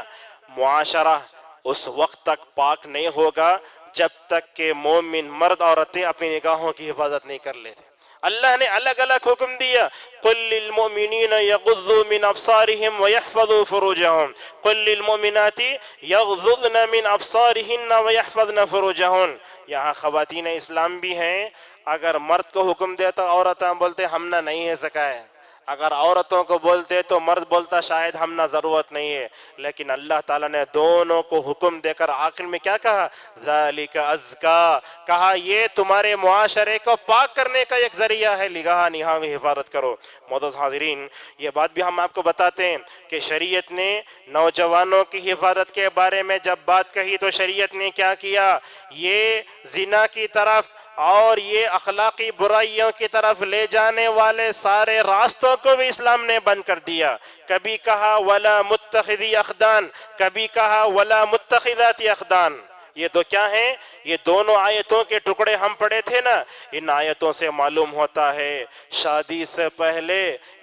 معاشرہ اس وقت تک پاک نہیں ہوگا جب تک کہ مومن مرد عورتیں اپنی نگاہوں کی حفاظت نہیں کر لیتے۔ اللہ نے الگ الگ حکم دیا، قل للمؤمنین یغضوا من ابصارہم ویحفظوا فروجہم، قل للمؤمنات یغضضن من ابصارہن ویحفظن فروجہن۔ یہاں خواتین اسلام بھی ہیں، اگر مرد کو حکم دیتا عورتیں بولتے ہم نہ نہیں ہے سکائے، اگر عورتوں کو بولتے تو مرد بولتا شاید ہم نہ ضرورت نہیں ہے، لیکن اللہ تعالیٰ نے دونوں کو حکم دے کر آخر میں کیا کہا؟ ذالک ازکا، کہا یہ تمہارے معاشرے کو پاک کرنے کا ایک ذریعہ ہے، نگاہ کی حفاظت کرو۔ معزز حاضرین، یہ بات بھی ہم آپ کو بتاتے ہیں کہ شریعت نے نوجوانوں کی حفاظت کے بارے میں جب بات کہی تو شریعت نے کیا کیا؟ یہ زنا کی طرف اور یہ اخلاقی برائیوں کی طرف لے جانے والے سارے راستوں کو بھی اسلام نے بند کر دیا۔ کبھی کہا ولا متخذی اخدان، کبھی کہا ولا متخذات اخدان۔ یہ تو کیا ہیں؟ یہ دونوں آیتوں کے ٹکڑے ہم پڑھے تھے نا، ان آیتوں سے معلوم ہوتا ہے شادی سے پہلے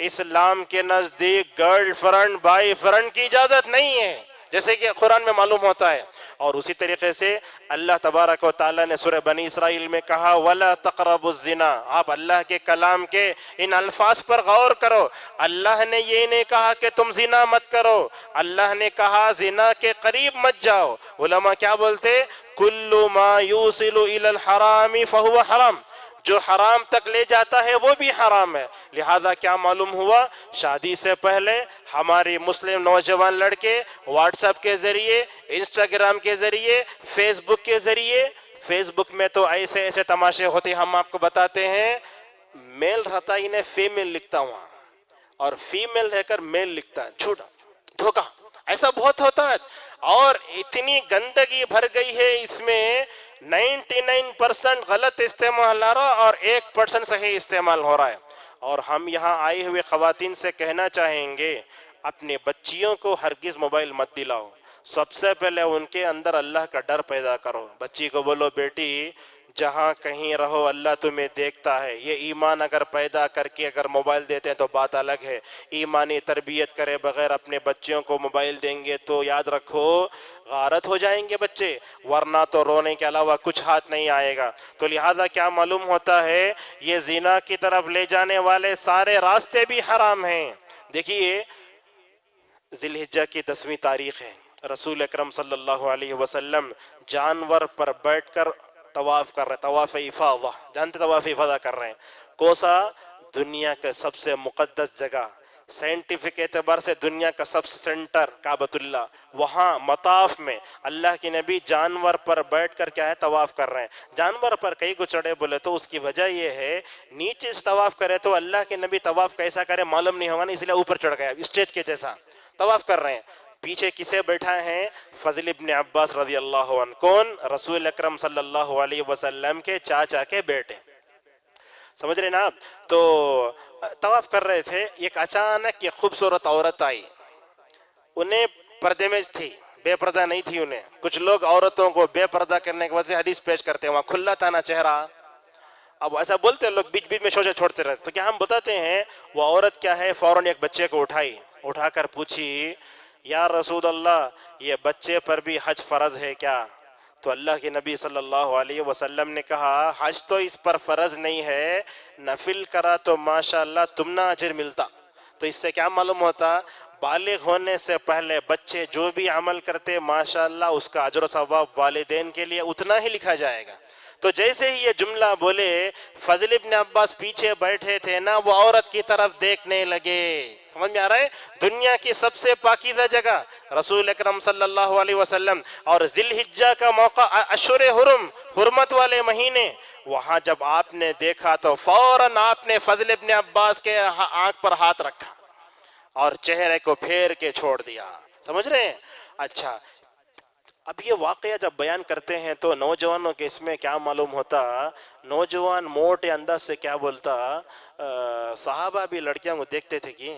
اسلام کے نزدیک گرل فرینڈ بائی فرینڈ کی اجازت نہیں ہے۔ جیسے کہ قرآن میں معلوم ہوتا ہے. اور اسی طریقے سے اللہ تبارک و تعالیٰ نے سورہ بنی اسرائیل میں کہا وَلَا تَقْرَبُوا الزِّنَا. آپ اللہ کے کلام کے ان الفاظ پر غور کرو. اللہ نے یہ نہیں کہا کہ تم زنا مت کرو، اللہ نے کہا زنا کے قریب مت جاؤ. علماء کیا بولتے؟ کل ما یوصل الی الحرام فہو حرام، جو حرام تک لے جاتا ہے وہ بھی حرام ہے. لہذا کیا معلوم ہوا؟ شادی سے پہلے ہماری مسلم نوجوان لڑکے واٹس ایپ کے ذریعے، انسٹاگرام کے ذریعے، فیس بک کے ذریعے، فیس بک میں تو ایسے ایسے تماشے ہوتے ہم آپ کو بتاتے ہیں. میل رہتا ہی نے فیمیل لکھتا ہوں اور فیمیل رہ کر میل لکھتا ہے. جھوٹا، دھوکہ، ایسا بہت ہوتا ہے. اور اتنی گندگی بھر گئی ہے اس میں، 99% غلط استعمال آ رہا اور 1% صحیح استعمال ہو رہا ہے. اور ہم یہاں آئے ہوئے خواتین سے کہنا چاہیں گے اپنے بچیوں کو ہرگز موبائل مت دلاؤ. سب سے پہلے ان کے اندر اللہ کا ڈر پیدا کرو. بچی کو بولو بیٹی جہاں کہیں رہو اللہ تمہیں دیکھتا ہے. یہ ایمان اگر پیدا کر کے اگر موبائل دیتے ہیں تو بات الگ ہے. ایمانی تربیت کرے بغیر اپنے بچوں کو موبائل دیں گے تو یاد رکھو غارت ہو جائیں گے بچے، ورنہ تو رونے کے علاوہ کچھ ہاتھ نہیں آئے گا. تو لہذا کیا معلوم ہوتا ہے؟ یہ زنا کی طرف لے جانے والے سارے راستے بھی حرام ہیں. دیکھیے ذی الحجہ کی 10ویں تاریخ ہے. رسول اکرم صلی اللہ علیہ وسلم جانور پر بیٹھ کر طواف کر رہے، طواف افاضہ، جانتے طواف افاضہ کر رہے ہیں. کوسا دنیا کا سب سے مقدس جگہ، سائنٹیفک اعتبار سے دنیا کا سب سے سینٹر کعبۃ اللہ، وہاں مطاف میں اللہ کے نبی جانور پر بیٹھ کر کیا ہے طواف کر رہے ہیں. جانور پر کئی کو چڑھے بولے تو اس کی وجہ یہ ہے نیچے سے طواف کرے تو اللہ کے نبی طواف کیسا کرے معلوم نہیں ہوگا نا، اس لیے اوپر چڑھ گیا اسٹیج کے جیسا طواف کر رہے ہیں. پیچھے کسے بیٹھا ہے؟ فضل ابن عباس رضی اللہ عنہ. کون؟ رسول اکرم صلی اللہ علیہ وسلم کے چاچا کے بیٹے. سمجھ رہے نا آپ؟ تو طواف کر رہے تھے، ایک اچانک ایک خوبصورت عورت آئی. انہیں پردے میں تھی، بے پردہ نہیں تھی. انہیں کچھ لوگ عورتوں کو بے پردہ کرنے کی وجہ سے حدیث پیش کرتے ہیں، وہاں کھلا تھا نا چہرہ. اب ایسا بولتے ہیں لوگ، بیچ بیچ میں شوشے چھوڑتے رہتے. تو کیا ہم بتاتے ہیں وہ عورت کیا ہے، فوراً ایک بچے کو اٹھا کر پوچھی یا رسول اللہ یہ بچے پر بھی حج فرض ہے کیا؟ تو اللہ کے نبی صلی اللہ علیہ وسلم نے کہا حج تو اس پر فرض نہیں ہے، نفل کرا تو ماشاءاللہ تمنا اجر ملتا. تو اس سے کیا معلوم ہوتا؟ بالغ ہونے سے پہلے بچے جو بھی عمل کرتے ماشاءاللہ اس کا اجر و ثواب والدین کے لیے اتنا ہی لکھا جائے گا. تو جیسے ہی یہ جملہ بولے فضل ابن عباس پیچھے بیٹھے تھے نا، وہ عورت کی طرف دیکھنے لگے. سمجھ میں آ رہا ہے؟ دنیا کی سب سے پاکیزہ جگہ رسول اکرم صلی اللہ علیہ وسلم، اور ذی الحجہ کا موقع، اشہر حرم، حرمت والے مہینے، وہاں جب آپ نے دیکھا تو فوراً آپ نے فضل ابن عباس کے آنکھ پر ہاتھ رکھا اور چہرے کو پھیر کے چھوڑ دیا. سمجھ رہے ہیں؟ اچھا، اب یہ واقعہ جب بیان کرتے ہیں تو نوجوانوں کے اس میں کیا معلوم ہوتا؟ نوجوان موٹے انداز سے کیا بولتا؟ صحابہ بھی لڑکیاں کو دیکھتے تھے کہ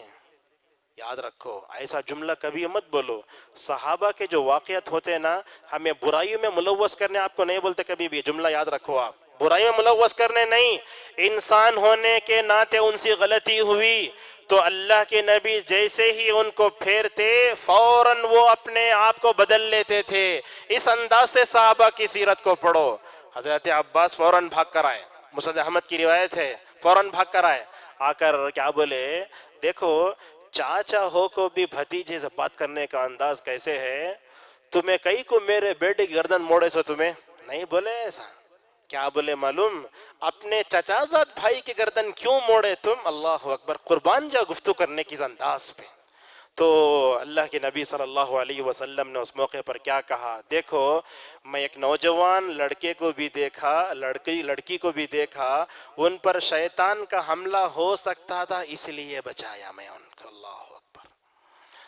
یاد رکھو ایسا جملہ کبھی مت بولو. صحابہ کے جو واقعات ہوتے ہیں نا، ہمیں برائیوں میں ملوث کرنے آپ کو نہیں بولتے کبھی بھی. جملہ یاد رکھو آپ، برائیوں میں ملوث کرنے نہیں. انسان ہونے کے ناطے ان سے غلطی ہوئی تو اللہ کے نبی جیسے ہی ان کو پھیرتے فوراً وہ اپنے آپ کو بدل لیتے تھے. اس انداز سے صحابہ کی سیرت کو پڑھو. حضرت عباس فوراً بھاگ کر آئے، مسند احمد کی روایت ہے، فوراً بھاگ کر آ کر کیا بولے؟ دیکھو چاچا ہو کو بھی بھتیجے سے بات کرنے کا انداز کیسے ہے. تمہیں کئی کو میرے بیٹے کی گردن موڑے سے تمہیں نہیں بولے ایسا. کیا بولے معلوم؟ اپنے چچازاد بھائی کی گردن کیوں موڑے تم؟ اللہ اکبر، قربان جا گفتگو کرنے کی انداز پہ. تو اللہ کے نبی صلی اللہ علیہ وسلم نے اس موقع پر کیا کہا؟ دیکھو میں ایک نوجوان لڑکے کو بھی دیکھا، لڑکی کو بھی دیکھا، ان پر شیطان کا حملہ ہو سکتا تھا اس لیے بچایا میں ان کو. اللہ اکبر.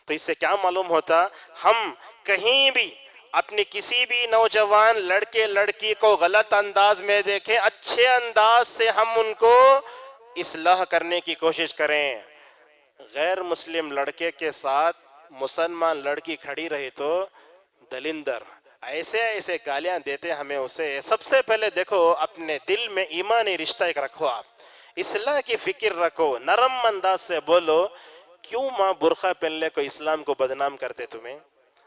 تو اس سے کیا معلوم ہوتا؟ ہم کہیں بھی اپنے کسی بھی نوجوان لڑکے لڑکی کو غلط انداز میں دیکھیں، اچھے انداز سے ہم ان کو اصلاح کرنے کی کوشش کریں. غیر مسلم لڑکے کے ساتھ مسلمان لڑکی کھڑی رہی تو دلندر ایسے ایسے گالیاں دیتے ہمیں اسے. سب سے پہلے دیکھو اپنے دل میں ایمانی رشتہ ایک رکھو، آپ اصلاح کی فکر رکھو، نرم انداز سے بولو. کیوں ماں برقع پہننے کو اسلام کو بدنام کرتے تمہیں؟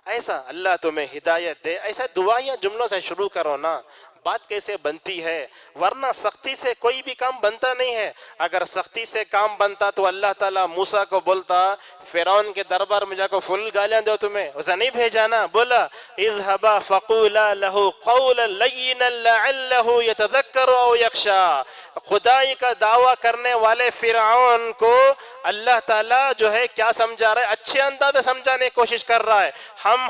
ایسا اللہ تمہیں ہدایت دے، ایسا دعائیں جملوں سے شروع کرو نا، بات کیسے بنتی ہے؟ ورنہ سختی سے کوئی بھی کام بنتا نہیں ہے۔ اگر سختی سے کام بنتا تو اللہ تعالیٰ موسیٰ کو بولتا فرعون کے دربار میں جا کو فل گالیاں دو، تمہیں اسے نہیں بھیجا نا، بولا اذهبا فقولا له قولا لینا لعلہ یتذکر او یخشی۔ خدائی کا دعویٰ کرنے والے فرعون کو اللہ تعالیٰ جو ہے کیا سمجھا رہا ہے؟ اچھے انداز میں سمجھانے کی کوشش کر رہا ہے۔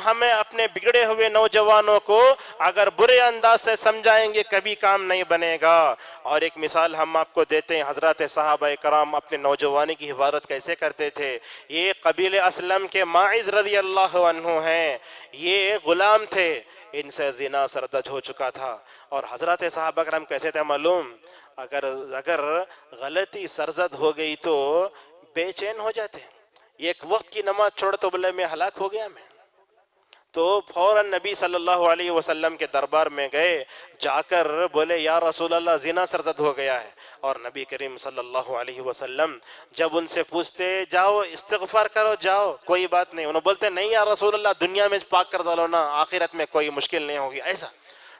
ہمیں اپنے بگڑے ہوئے نوجوانوں کو اگر برے انداز سے سمجھائیں گے کبھی کام نہیں بنے گا۔ اور ایک مثال ہم آپ کو دیتے ہیں، حضرات صحابہ کرام اپنے نوجوانی کی حفاظت کیسے کرتے تھے۔ یہ قبیل اسلم کے ماعز رضی اللہ عنہ ہیں، یہ غلام تھے، ان سے زنا سرزد ہو چکا تھا۔ اور حضرات صحابہ کرام کیسے تھے معلوم؟ اگر غلطی سرزد ہو گئی تو بے چین ہو جاتے، ایک وقت کی نماز چھوڑ تو بولے میں ہلاک ہو گیا، میں تو فوراً نبی صلی اللہ علیہ وسلم کے دربار میں گئے، جا کر بولے یا رسول اللہ زنا سرزد ہو گیا ہے۔ اور نبی کریم صلی اللہ علیہ وسلم جب ان سے پوچھتے جاؤ استغفار کرو جاؤ کوئی بات نہیں، انہوں بولتے نہیں یا رسول اللہ دنیا میں پاک کر ڈالو نا، آخرت میں کوئی مشکل نہیں ہوگی ایسا۔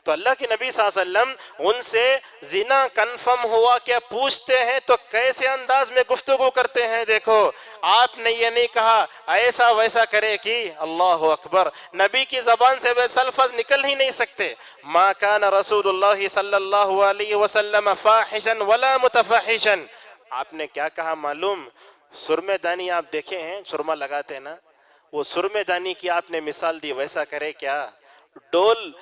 تو اللہ کے نبی صلی اللہ علیہ وسلم ان سے زنا کنفرم ہوا کیا پوچھتے ہیں تو کیسے انداز میں گفتگو کرتے ہیں۔ دیکھو آپ نے یہ نہیں کہا ایسا ویسا کرے کہ اللہ اکبر، نبی کی زبان سے ویسے الفاظ نکل ہی نہیں سکتے۔ ما کان رسول اللہ صلی اللہ علیہ وسلم فاحشا ولا متفحشا۔ آپ نے کیا کہا معلوم؟ سرمے دانی آپ دیکھے ہیں، سرما لگاتے ہیں نا، وہ سرمے دانی کی آپ نے مثال دی، ویسا کرے کیا؟ ڈول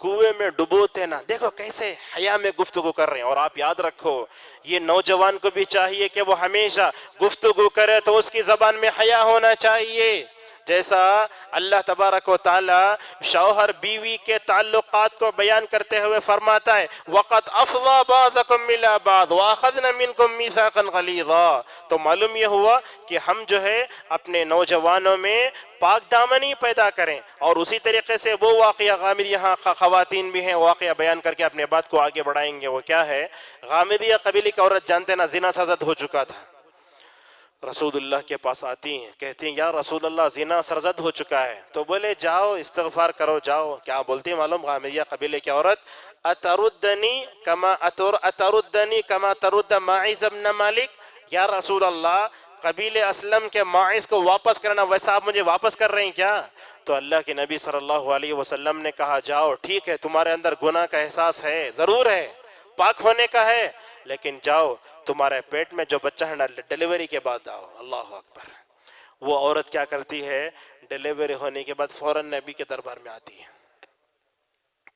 کنویں میں ڈبوتے نا، دیکھو کیسے حیا میں گفتگو کر رہے ہیں۔ اور آپ یاد رکھو یہ نوجوان کو بھی چاہیے کہ وہ ہمیشہ گفتگو کرے تو اس کی زبان میں حیا ہونا چاہیے، جیسا اللہ تبارک و تعالی شوہر بیوی کے تعلقات کو بیان کرتے ہوئے فرماتا ہے وَقَدْ أَفْضَى بَعْضَكُمْ إِلَىٰ بَعْضٍ وَأَخَذْنَ مِنْكُمْ مِيثَاقًا غَلِيظًا۔ تو معلوم یہ ہوا کہ ہم جو ہے اپنے نوجوانوں میں پاک دامنی پیدا کریں، اور اسی طریقے سے وہ واقعہ غامدیہ، یہاں خواتین بھی ہیں، واقعہ بیان کر کے اپنے بات کو آگے بڑھائیں گے۔ وہ کیا ہے؟ غامدیہ قبیلے کی عورت جانتے نا زنا سرزد ہو چکا تھا، رسول اللہ کے پاس آتی ہیں، کہتی ہیں یا رسول اللہ زنا سرزد ہو چکا ہے۔ تو بولے جاؤ استغفار کرو جاؤ۔ کیا بولتی ہے معلوم؟ غامدیہ قبیلے کی عورت اتردنی کما ترد ماعز بن مالک، یا رسول اللہ قبیل اسلم کے ماعز کو واپس کرنا ویسا آپ مجھے واپس کر رہے ہیں کیا؟ تو اللہ کے نبی صلی اللہ علیہ وسلم نے کہا جاؤ ٹھیک ہے، تمہارے اندر گناہ کا احساس ہے، ضرور ہے، پاک ہونے کا ہے، لیکن جاؤ تمہارے پیٹ میں جو بچہ ہے ڈیلیوری کے بعد آؤ۔ اللہ اکبر۔ وہ عورت کیا کرتی ہے؟ ڈیلیوری ہونے کے بعد فوراً نبی کے دربار میں آتی ہے۔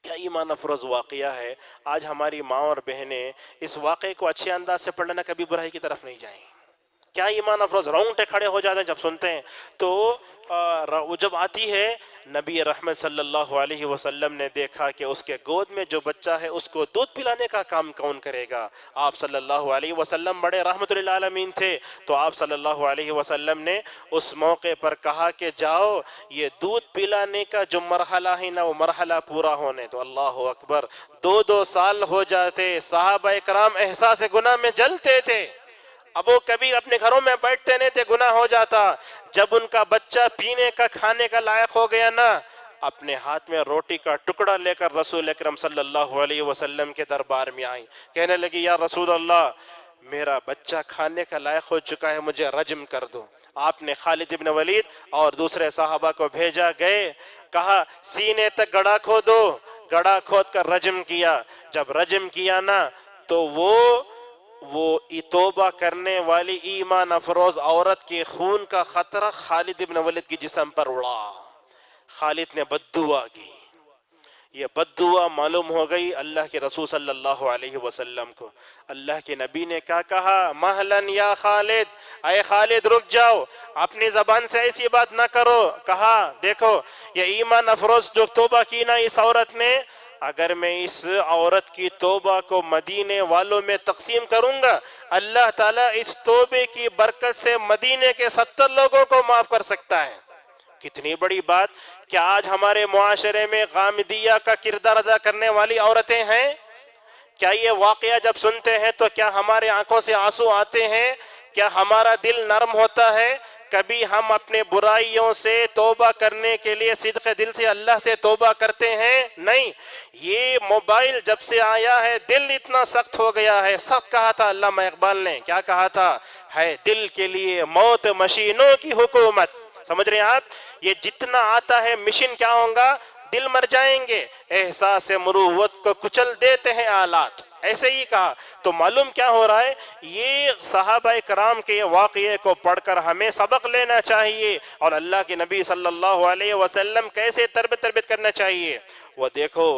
کیا ایمان افروز واقعہ ہے۔ آج ہماری ماں اور بہنیں اس واقعے کو اچھے انداز سے پڑھنا، کبھی برائی کی طرف نہیں جائیں۔ کیا ایمان افروز، رونگٹے کھڑے ہو جاتے ہیں جب سنتے ہیں۔ تو وہ جب آتی ہے، نبی رحمت صلی اللہ علیہ وسلم نے دیکھا کہ اس کے گود میں جو بچہ ہے اس کو دودھ پلانے کا کام کون کرے گا؟ آپ صلی اللہ علیہ وسلم بڑے رحمت للعالمین تھے، تو آپ صلی اللہ علیہ وسلم نے اس موقع پر کہا کہ جاؤ یہ دودھ پلانے کا جو مرحلہ ہے نا وہ مرحلہ پورا ہونے تو۔ اللہ اکبر۔ 2 سال ہو جاتے، صحابہ کرام احساس گناہ میں جلتے تھے، اب وہ کبھی اپنے گھروں میں بیٹھتے نہیں تھے، گناہ ہو جاتا۔ جب ان کا بچہ پینے کا کھانے کا لائق ہو گیا نا، اپنے ہاتھ میں روٹی کا ٹکڑا لے کر رسول اکرم صلی اللہ علیہ وسلم کے دربار میں آئی، کہنے لگی یا رسول اللہ میرا بچہ کھانے کا لائق ہو چکا ہے، مجھے رجم کر دو۔ آپ نے خالد ابن ولید اور دوسرے صحابہ کو بھیجا، گئے، کہا سینے تک گڑھا کھودو، گڑھا کھود کر رجم کیا۔ جب رجم کیا نا تو وہ توبہ کرنے والی ایمان افروز عورت کے خون کا خطرہ خالد ابن ولید کی جسم پر اڑا۔ خالد نے بد دعا کی، یہ بد دعا معلوم ہو گئی اللہ کے رسول صلی اللہ علیہ وسلم کو۔ اللہ کے نبی نے کیا کہا؟ مہلن یا خالد، اے خالد رک جاؤ، اپنی زبان سے ایسی بات نہ کرو۔ کہا دیکھو یہ ایمان افروز جو توبہ کی نا اس عورت نے، اگر میں اس عورت کی توبہ کو مدینے والوں میں تقسیم کروں گا، اللہ تعالیٰ اس توبے کی برکت سے مدینے کے 70 لوگوں کو معاف کر سکتا ہے۔ کتنی بڑی بات! کیا آج ہمارے معاشرے میں غامدیہ کا کردار ادا کرنے والی عورتیں ہیں؟ کیا یہ واقعہ جب سنتے ہیں تو کیا ہمارے آنکھوں سے آنسو آتے ہیں؟ کیا ہمارا دل نرم ہوتا ہے؟ کبھی ہم اپنے برائیوں سے توبہ کرنے کے لیے صدق دل سے اللہ سے توبہ کرتے ہیں؟ نہیں. یہ موبائل جب سے آیا ہے دل اتنا سخت ہو گیا ہے. سخت کہا تھا علامہ اقبال نے، کیا کہا تھا؟ ہے دل کے لیے موت مشینوں کی حکومت. سمجھ رہے ہیں آپ؟ یہ جتنا آتا ہے مشین کیا ہوں گا؟ دل مر جائیں گے. احساس مروت کو کچل دیتے ہیں آلات. ایسے ہی کہا. تو معلوم کیا ہو رہا ہے؟ یہ صحابہ کرام کے واقعے کو پڑھ کر ہمیں سبق لینا چاہیے، اور اللہ کے نبی صلی اللہ علیہ وسلم کیسے تربیت کرنا چاہیے. وہ دیکھو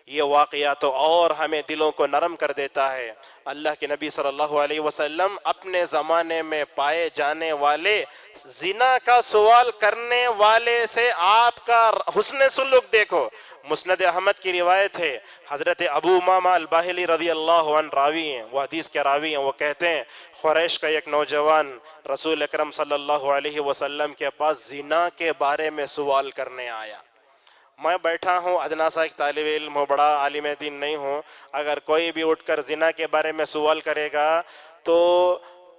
یہ واقعہ تو اور ہمیں دلوں کو نرم کر دیتا ہے. اللہ کے نبی صلی اللہ علیہ وسلم اپنے زمانے میں پائے جانے والے زنا کا سوال کرنے والے سے آپ کا حسن سلوک دیکھو. مسند احمد کی روایت ہے، حضرت ابو امامہ الباہلی رضی اللہ عنہ راوی ہیں، وہ حدیث کے راوی ہیں. وہ کہتے ہیں قریش کا ایک نوجوان رسول اکرم صلی اللہ علیہ وسلم کے پاس زنا کے بارے میں سوال کرنے آیا. میں بیٹھا ہوں ادنا سا ایک طالب علم ہوں، بڑا عالم دین نہیں ہوں. اگر کوئی بھی اٹھ کر زنا کے بارے میں سوال کرے گا تو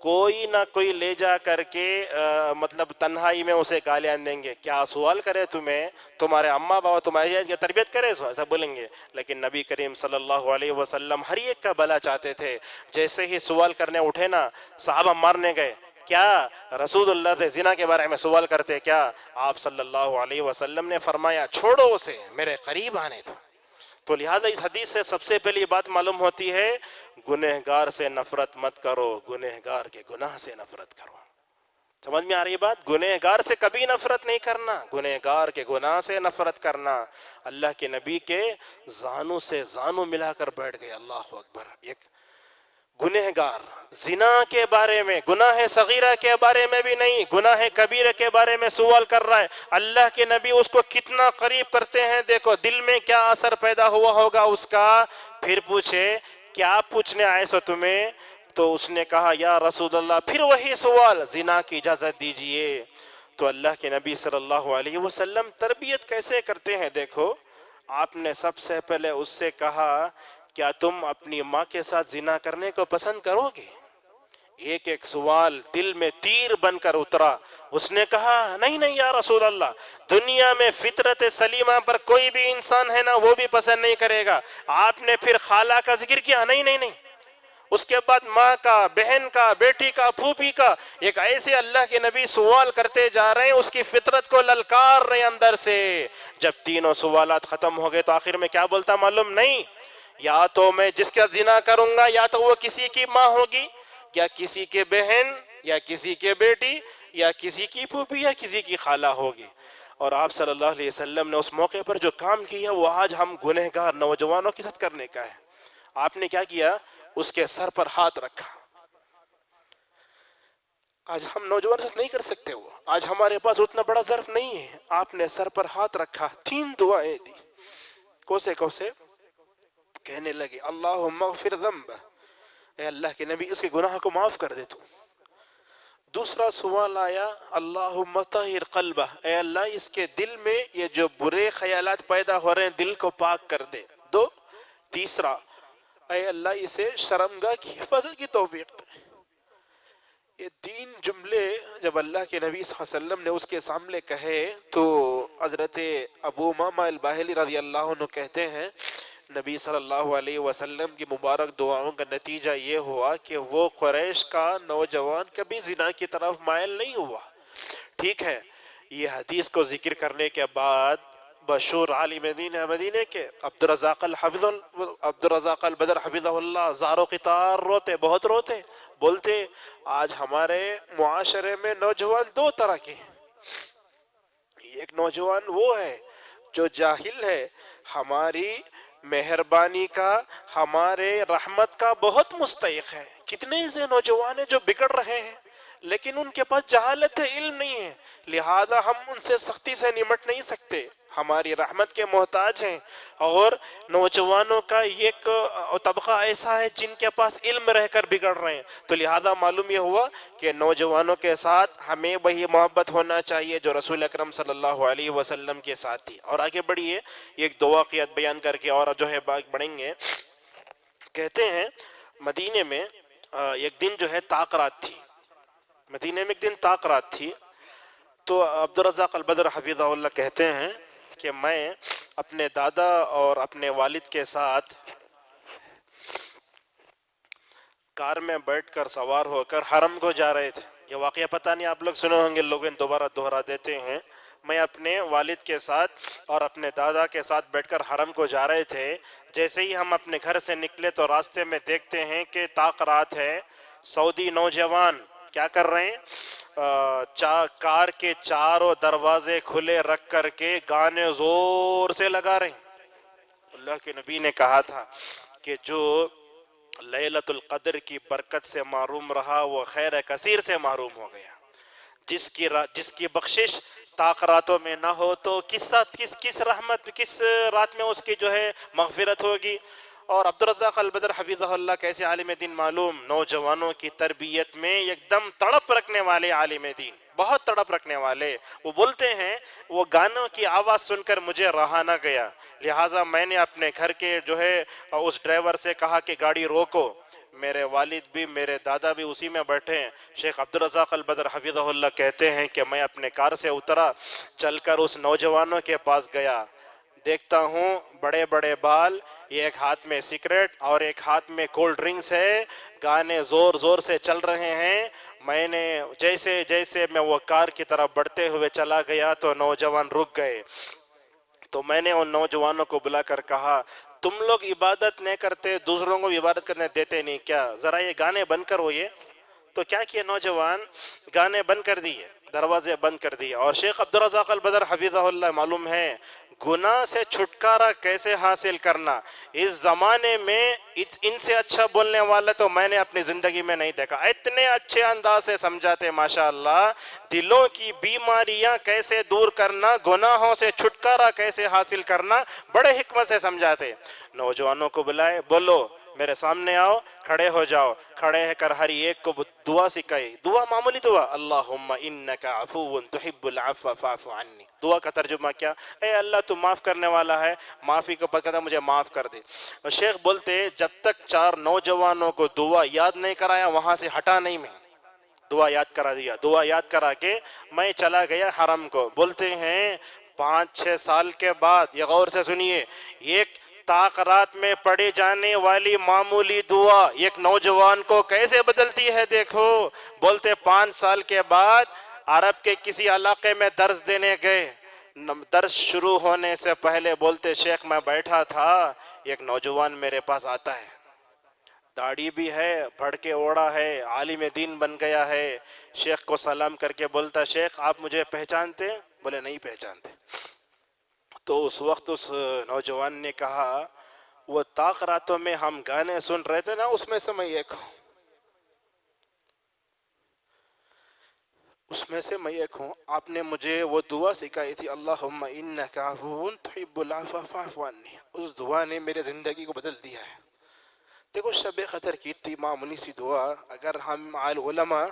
کوئی نہ کوئی لے جا کر کے مطلب تنہائی میں اسے گالیاں دیں گے. کیا سوال کرے تمہیں؟ تمہارے اماں بابا تمہاری تربیت کرے سو، ایسا بولیں گے. لیکن نبی کریم صلی اللہ علیہ وسلم ہر ایک کا بھلا چاہتے تھے. جیسے ہی سوال کرنے اٹھے نا، صحابہ مارنے گئے. کیا رسول اللہ سے زنا کے بارے میں سوال کرتے کیا؟ آپ صلی اللہ علیہ وسلم نے فرمایا چھوڑو اسے، میرے قریب آنے دو. تو لہٰذا اس حدیث سے سب سے پہلی بات معلوم ہوتی ہے، گنہگار سے نفرت مت کرو، گنہگار کے گناہ سے نفرت کرو. سمجھ میں آ رہی بات؟ گنہگار سے کبھی نفرت نہیں کرنا، گنہگار کے گناہ سے نفرت کرنا. اللہ کے نبی کے زانوں سے زانوں ملا کر بیٹھ گئے. اللہ اکبر. ایک گنہگار زنا کے بارے میں، گناہ صغیرہ کے بارے میں بھی نہیں، گناہ کبیرہ کے بارے میں سوال کر رہا ہے. اللہ کے نبی اس کو کتنا قریب کرتے ہیں، دیکھو دل میں کیا اثر پیدا ہوا ہوگا اس کا. پھر پوچھے کیا پوچھنے آئے سو تمہیں؟ تو اس نے کہا یا رسول اللہ، پھر وہی سوال، زنا کی اجازت دیجئے. تو اللہ کے نبی صلی اللہ علیہ وسلم تربیت کیسے کرتے ہیں دیکھو. آپ نے سب سے پہلے اس سے کہا کیا تم اپنی ماں کے ساتھ زنا کرنے کو پسند کرو گے؟ ایک ایک سوال دل میں تیر بن کر اترا. اس نے کہا نہیں نہیں یا رسول اللہ، دنیا میں فطرت سلیمہ پر کوئی بھی انسان ہے نا وہ بھی پسند نہیں کرے گا. آپ نے پھر خالہ کا ذکر کیا، نہیں نہیں نہیں. اس کے بعد ماں کا، بہن کا، بیٹی کا، پھوپھی کا. ایک ایسے اللہ کے نبی سوال کرتے جا رہے ہیں، اس کی فطرت کو للکار رہے ہیں اندر سے. جب تینوں سوالات ختم ہو گئے تو آخر میں کیا بولتا معلوم؟ نہیں، یا تو میں جس کا زنا کروں گا یا تو وہ کسی کی ماں ہوگی، یا کسی کے بہن، یا کسی کے بیٹی، یا کسی کی پھوپھی، یا کسی کی خالہ ہوگی. اور آپ صلی اللہ علیہ وسلم نے اس موقع پر جو کام کیا وہ آج ہم گنہگار نوجوانوں کے ساتھ کرنے کا ہے. آپ نے کیا کیا؟ اس کے سر پر ہاتھ رکھا. آج ہم نوجوان ساتھ نہیں کر سکتے، وہ آج ہمارے پاس اتنا بڑا ظرف نہیں ہے. آپ نے سر پر ہاتھ رکھا، 3 دعائیں دی. کوسے کوسے کہنے لگے اللہم اغفر ذنب، اے اللہ کے نبی اس کے گناہ کو معاف کر دے تو. دوسرا سوال آیا اللہم طہر قلبہ، اے اللہ اس کے دل میں یہ جو برے خیالات پیدا ہو رہے ہیں دل کو پاک کر دے. 2. تیسرا اے اللہ اسے شرمگاہ کی حفاظت کی توفیق دے. یہ 3 جملے جب اللہ کے نبی صلی اللہ علیہ وسلم نے اس کے سامنے کہے تو حضرت ابو امامہ الباہلی رضی اللہ عنہ کہتے ہیں نبی صلی اللہ علیہ وسلم کی مبارک دعاؤں کا نتیجہ یہ ہوا کہ وہ قریش کا نوجوان کبھی زنا کی طرف مائل نہیں ہوا. ٹھیک ہے، یہ حدیث کو ذکر کرنے کے بعد مشہور عالم دین مدینے کے عبدالرزاق البدر حفظہ اللہ زار و قطار روتے، بہت روتے، بولتے آج ہمارے معاشرے میں نوجوان 2 طرح کے ہیں. ایک نوجوان وہ ہے جو جاہل ہے، ہماری مہربانی کا، ہمارے رحمت کا بہت مستحق ہے. کتنے ایسے نوجوان ہیں جو بگڑ رہے ہیں لیکن ان کے پاس جہالت ہے، علم نہیں ہے، لہذا ہم ان سے سختی سے نمٹ نہیں سکتے، ہماری رحمت کے محتاج ہیں. اور نوجوانوں کا ایک طبقہ ایسا ہے جن کے پاس علم رہ کر بگڑ رہے ہیں. تو لہذا معلوم یہ ہوا کہ نوجوانوں کے ساتھ ہمیں وہی محبت ہونا چاہیے جو رسول اکرم صلی اللہ علیہ وسلم کے ساتھ تھی. اور آگے بڑھیے، ایک 2 واقعات بیان کر کے اور جو ہے بڑھیں گے. کہتے ہیں مدینے میں ایک دن جو ہے طاق رات تھی. مدینے میں ایک دن طاق رات تھی. تو عبدالرزاق البدر حفظہ اللہ کہتے ہیں کہ میں اپنے دادا اور اپنے والد کے ساتھ کار میں بیٹھ کر سوار ہو کر حرم کو جا رہے تھے. یہ واقعہ پتہ نہیں آپ لوگ سنے ہوں گے، لوگ دوبارہ دوہرا دیتے ہیں. میں اپنے والد کے ساتھ اور اپنے دادا کے ساتھ بیٹھ کر حرم کو جا رہے تھے. جیسے ہی ہم اپنے گھر سے نکلے تو راستے میں دیکھتے ہیں کہ طاق رات ہے. سعودی نوجوان کیا کر رہے ہیں؟ کار کے چاروں دروازے کھلے رکھ کر کے گانے زور سے لگا رہے ہیں. اللہ کے نبی نے کہا تھا کہ جو لیلۃ القدر کی برکت سے محروم رہا وہ خیر کثیر سے محروم ہو گیا. جس کی بخشش طاق راتوں میں نہ ہو تو کس رحمت کس رات میں اس کی جو ہے مغفرت ہوگی. اور عبدالرزاق البدر حفظہ اللہ کیسے عالم دین معلوم، نوجوانوں کی تربیت میں ایک دم تڑپ رکھنے والے عالم دین، بہت تڑپ رکھنے والے. وہ بولتے ہیں وہ گانوں کی آواز سن کر مجھے رہا نہ گیا، لہٰذا میں نے اپنے گھر کے جو ہے اس ڈرائیور سے کہا کہ گاڑی روکو. میرے والد بھی میرے دادا بھی اسی میں بیٹھے ہیں. شیخ عبدالرزاق البدر حفظہ اللہ کہتے ہیں کہ میں اپنے کار سے اترا، چل کر اس نوجوانوں کے پاس گیا. دیکھتا ہوں بڑے بڑے بال، ایک ہاتھ میں سگریٹ اور ایک ہاتھ میں کولڈ ڈرنکس ہے، گانے زور زور سے چل رہے ہیں. میں نے جیسے میں وہ کار کی طرف بڑھتے ہوئے چلا گیا تو نوجوان رک گئے. تو میں نے ان نوجوانوں کو بلا کر کہا تم لوگ عبادت نہیں کرتے، دوسروں کو بھی عبادت کرنے دیتے نہیں کیا؟ ذرا یہ گانے بند کرو. یہ تو کیا کیا نوجوان؟ گانے بند کر دیے، دروازے بند کر دیے. اور شیخ عبدالرزاق البدر حفظہ اللہ معلوم ہے گناہ سے چھٹکارا کیسے حاصل کرنا. اس زمانے میں ان سے اچھا بولنے والا تو میں نے اپنی زندگی میں نہیں دیکھا. اتنے اچھے انداز سے سمجھاتے ماشاءاللہ، دلوں کی بیماریاں کیسے دور کرنا، گناہوں سے چھٹکارا کیسے حاصل کرنا، بڑے حکمت سے سمجھاتے. نوجوانوں کو بلائے، بولو میرے سامنے آؤ، کھڑے ہو جاؤ. کھڑے کر ہر ایک کو دعا سکھائی. دعا معمولی دعا، اللہم انک عفو تحب العفو فاعف عنی. دعا کا ترجمہ کیا؟ اے اللہ تو معاف کرنے والا ہے، معافی کو پکڑا مجھے معاف کر دے. اور شیخ بولتے جب تک 4 نوجوانوں کو دعا یاد نہیں کرایا وہاں سے ہٹا نہیں. میں دعا یاد کرا دیا. دعا یاد کرا کے میں چلا گیا حرم کو. بولتے ہیں 5-6 سال کے بعد، یہ غور سے سنیے، ایک طاق رات میں پڑھی جانے والی معمولی دعا ایک نوجوان کو کیسے بدلتی ہے دیکھو. بولتے 5 سال کے بعد عرب کے کسی علاقے میں درس دینے گئے. درس شروع ہونے سے پہلے بولتے شیخ میں بیٹھا تھا، ایک نوجوان میرے پاس آتا ہے، داڑھی بھی ہے، بڑھ کے اوڑا ہے، عالم دین بن گیا ہے. شیخ کو سلام کر کے بولتا شیخ آپ مجھے پہچانتے؟ بولے نہیں پہچانتے. تو اس وقت اس نوجوان نے کہا وہ طاق راتوں میں ہم گانے سن رہے تھے نا، اس میں سے میں ایک ہوں، اس میں سے میں ایک ہوں. آپ نے مجھے وہ دعا سکھائی تھی اللہم انک عفو تحب العفو فاعف عنی. اس دعا نے میرے زندگی کو بدل دیا ہے. دیکھو شب قدر کی اتنی معمولی سی دعا، اگر ہم علماء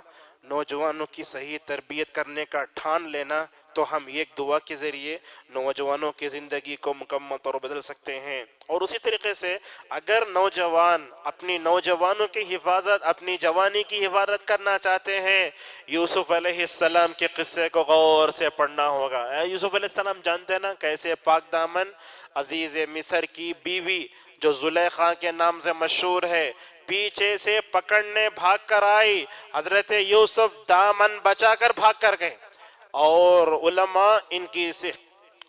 نوجوانوں کی صحیح تربیت کرنے کا ٹھان لینا تو ہم ایک دعا کے ذریعے نوجوانوں کی زندگی کو مکمل طور پر بدل سکتے ہیں. اور اسی طریقے سے اگر نوجوان اپنی نوجوانوں کی حفاظت، اپنی جوانی کی حفاظت کرنا چاہتے ہیں، یوسف علیہ السلام کے قصے کو غور سے پڑھنا ہوگا. یوسف علیہ السلام جانتے ہیں نا کیسے پاک دامن عزیز مصر کی بیوی جو زلیخا کے نام سے مشہور ہے پیچھے سے پکڑنے بھاگ کر آئی. حضرت یوسف دامن بچا کر بھاگ کر گئے. اور علماء ان کی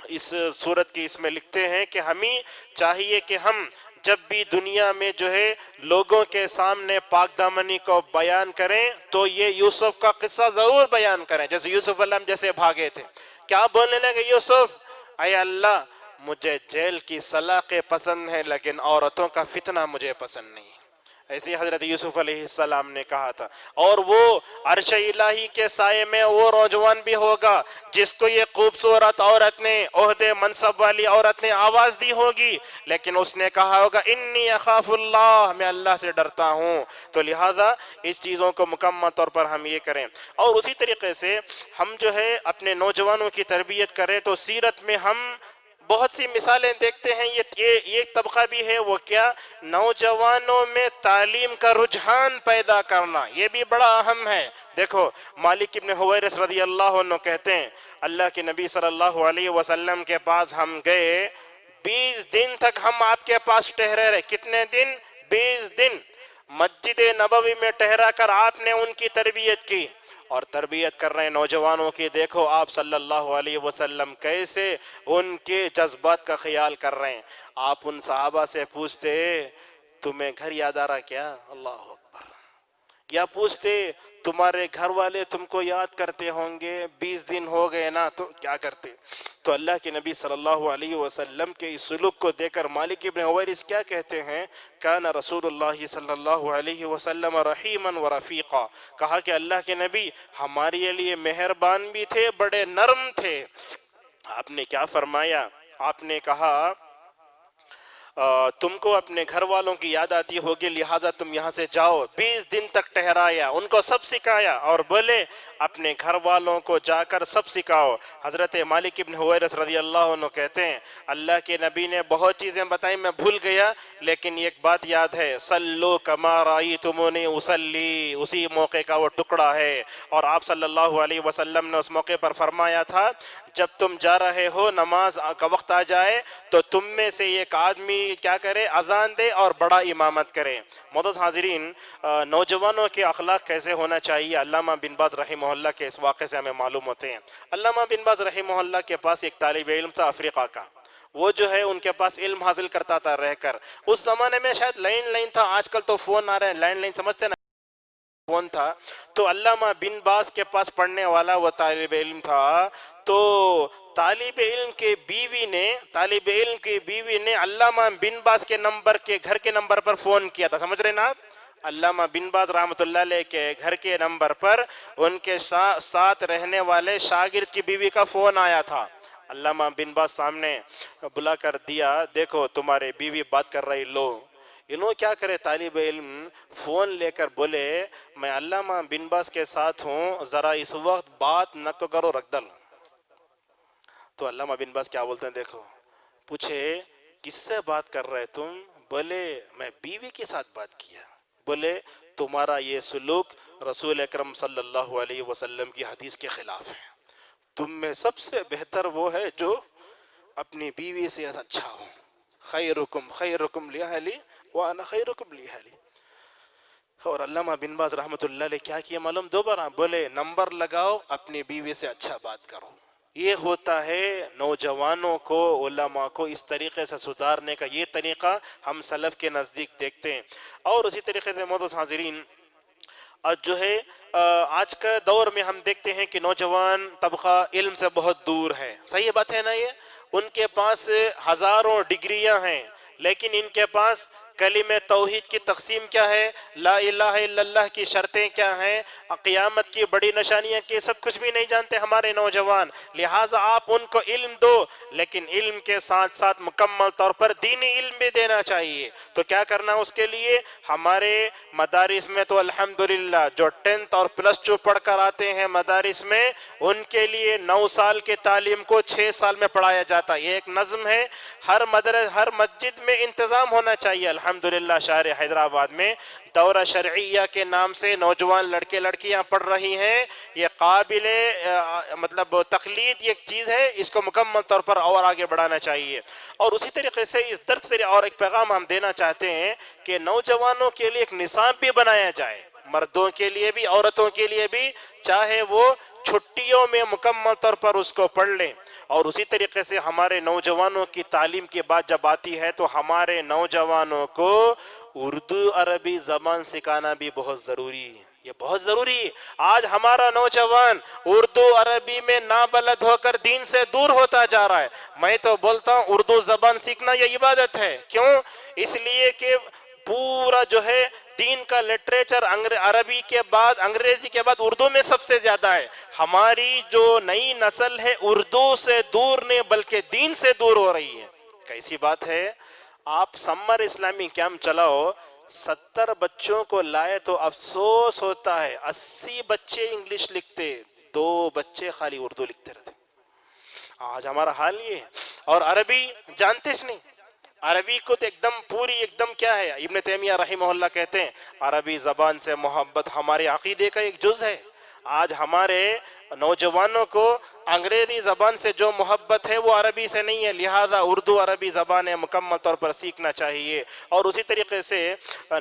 اس صورت کی اس میں لکھتے ہیں کہ ہمیں چاہیے کہ ہم جب بھی دنیا میں جو ہے لوگوں کے سامنے پاک دامنی کو بیان کریں تو یہ یوسف کا قصہ ضرور بیان کریں. جیسے یوسف علیہ السلام جیسے بھاگے تھے، کیا بولنے لگے یوسف؟ اے اللہ مجھے جیل کی سلاخیں پسند ہیں لیکن عورتوں کا فتنہ مجھے پسند نہیں. ایسے حضرت یوسف علیہ السلام نے کہا تھا. اور وہ عرش الہی کے سائے میں وہ نوجوان بھی ہوگا جس کو یہ خوبصورت عورت نے، عہدے منصب والی عورت نے آواز دی ہوگی، لیکن اس نے کہا ہوگا انی اخاف اللہ، میں اللہ سے ڈرتا ہوں. تو لہذا اس چیزوں کو مکمل طور پر ہم یہ کریں. اور اسی طریقے سے ہم جو ہے اپنے نوجوانوں کی تربیت کریں تو سیرت میں ہم بہت سی مثالیں دیکھتے ہیں. یہ ایک طبقہ بھی ہے، وہ کیا؟ نوجوانوں میں تعلیم کا رجحان پیدا کرنا، یہ بھی بڑا اہم ہے. دیکھو مالک ابن حویرث رضی اللہ عنہ کہتے ہیں اللہ کے نبی صلی اللہ علیہ وسلم کے پاس ہم گئے، 20 دن تک ہم آپ کے پاس ٹھہرے رہے. کتنے دن؟ 20 دن. مسجد نبوی میں ٹھہرا کر آپ نے ان کی تربیت کی، اور تربیت کر رہے ہیں نوجوانوں کی. دیکھو آپ صلی اللہ علیہ وسلم کیسے ان کے جذبات کا خیال کر رہے ہیں. آپ ان صحابہ سے پوچھتے تمہیں گھر یاد آ رہا کیا؟ اللہ اکبر. یا پوچھتے تمہارے گھر والے تم کو یاد کرتے ہوں گے، 20 دن ہو گئے نا، تو کیا کرتے؟ تو اللہ کے نبی صلی اللہ علیہ وسلم کے اس سلوک کو دیکھ کر مالک ابن حویرث کیا کہتے ہیں؟ کان رسول اللہ صلی اللہ علیہ وسلم رحیما و رفیقا. کہا کہ اللہ کے نبی ہمارے لیے مہربان بھی تھے، بڑے نرم تھے. آپ نے کیا فرمایا؟ آپ نے کہا تم کو اپنے گھر والوں کی یاد آتی ہوگی، لہٰذا تم یہاں سے جاؤ. 20 دن تک ٹھہرایا، ان کو سب سکھایا، اور بولے اپنے گھر والوں کو جا کر سب سکھاؤ. حضرت مالک ابن حویرث رضی اللہ عنہ کہتے ہیں اللہ کے نبی نے بہت چیزیں بتائیں، میں بھول گیا، لیکن ایک بات یاد ہے، سلو کما رأیتمونی اصلی. اسی موقع کا وہ ٹکڑا ہے. اور آپ صلی اللہ علیہ وسلم نے اس موقع پر فرمایا تھا جب تم جا رہے ہو نماز کا وقت آ جائے تو تم میں سے ایک آدمی کیا کرے؟ اذان دے اور بڑا امامت کرے. معزز حاضرین، نوجوانوں کے اخلاق کیسے ہونا چاہیے علامہ بن باز رحمہ اللہ کے اس واقعے سے ہمیں معلوم ہوتے ہیں. علامہ بن باز رحمہ اللہ کے پاس ایک طالب علم تھا افریقہ کا. وہ جو ہے ان کے پاس علم حاصل کرتا تھا رہ کر. اس زمانے میں شاید لینڈ لائن تھا، آج کل تو فون آ رہے ہیں، لینڈ لائن سمجھتے نا فون تھا. تو علامہ بن باز کے پاس پڑھنے والا وہ طالب علم تھا. تو طالب علم کی بیوی نے علامہ بن باز کے نمبر کے گھر کے نمبر پر فون کیا تھا. سمجھ رہے نا آپ؟ علامہ بن باز رحمۃ اللہ علیہ کے گھر کے نمبر پر ان کے ساتھ رہنے والے شاگرد کی بیوی کا فون آیا تھا. علامہ بن باز سامنے بلا کر دیا، دیکھو تمہارے بیوی بات کر رہی. لو انہوں کیا کرے؟ طالب علم فون لے کر بولے میں علامہ بن باز کے ساتھ ہوں، ذرا اس وقت بات نہ تو کرو، رکھ ڈل. تو علامہ بن باز کیا بولتے ہیں دیکھو. پوچھے کس سے بات کر رہے تم؟ بولے میں بیوی کے ساتھ بات کیا. بولے تمہارا یہ سلوک رسول اکرم صلی اللہ علیہ وسلم کی حدیث کے خلاف ہے. تم میں سب سے بہتر وہ ہے جو اپنی بیوی سے اچھا ہو. خیرکم لأہلی وانا خیرکم لأہلی. اور علامہ بن باز رحمۃ اللہ علیہ کیا کیا معلوم؟ دوبارہ بولے نمبر لگاؤ، اپنی بیوی سے اچھا بات کرو. یہ ہوتا ہے نوجوانوں کو، علماء کو اس طریقے سے سدھارنے کا. یہ طریقہ ہم سلف کے نزدیک دیکھتے ہیں. اور اسی طریقے سے معزز حاضرین، جو ہے آج کا دور میں ہم دیکھتے ہیں کہ نوجوان طبقہ علم سے بہت دور ہے. صحیح بات ہے نا؟ یہ ان کے پاس ہزاروں ڈگریاں ہیں، لیکن ان کے پاس کلمہ توحید کی تقسیم کیا ہے، لا الہ الا اللہ کی شرطیں کیا ہیں، قیامت کی بڑی نشانیاں کی سب کچھ بھی نہیں جانتے ہمارے نوجوان. لہٰذا آپ ان کو علم دو، لیکن علم کے ساتھ ساتھ مکمل طور پر دینی علم بھی دینا چاہیے. تو کیا کرنا اس کے لیے؟ ہمارے مدارس میں تو الحمدللہ جو 10th اور +2 پڑھ کر آتے ہیں مدارس میں، ان کے لیے 9 سال کے تعلیم کو 6 سال میں پڑھایا جاتا ہے. یہ ایک نظم ہے، ہر مسجد میں انتظام ہونا چاہیے. الحمدللہ شہر حیدرآباد میں دورہ شرعیہ کے نام سے نوجوان لڑکے لڑکیاں پڑھ رہی ہیں. یہ قابل مطلب تقلید یہ چیز ہے، اس کو مکمل طور پر اور آگے بڑھانا چاہیے. اور اسی طریقے سے اس درس سے اور ایک پیغام ہم دینا چاہتے ہیں کہ نوجوانوں کے لیے ایک نصاب بھی بنایا جائے، مردوں کے لیے بھی عورتوں کے لیے بھی، چاہے وہ چھٹیوں میں مکمل طور پر اس کو پڑھ لیں. اور اسی طریقے سے ہمارے نوجوانوں کی تعلیم کی بات جب آتی ہے تو ہمارے نوجوانوں کو اردو عربی زبان سکھانا بھی بہت ضروری ہے. یہ بہت ضروری ہے. آج ہمارا نوجوان اردو عربی میں نابلد ہو کر دین سے دور ہوتا جا رہا ہے. میں تو بولتا ہوں اردو زبان سیکھنا یہ عبادت ہے. کیوں؟ اس لیے کہ پورا جو ہے دین کا لٹریچر عربی کے بعد، انگریزی کے بعد اردو میں سب سے زیادہ ہے. ہماری جو نئی نسل ہے اردو سے دور نہیں بلکہ دین سے دور ہو رہی ہے. کیسی بات ہے؟ آپ سمر اسلامی کیمپ چلاؤ، 70 بچوں کو لائے تو افسوس ہوتا ہے 80 بچے انگلش لکھتے، 2 بچے خالی اردو لکھتے رہتے. آج ہمارا حال یہ ہے. اور عربی جانتے نہیں. عربی کو تو ایک دم پوری ایک دم کیا ہے. ابن تیمیہ رحمہ اللہ کہتے ہیں عربی زبان سے محبت ہمارے عقیدے کا ایک جز ہے. آج ہمارے نوجوانوں کو انگریزی زبان سے جو محبت ہے وہ عربی سے نہیں ہے، لہذا اردو عربی زبان ہے مکمل طور پر سیکھنا چاہیے. اور اسی طریقے سے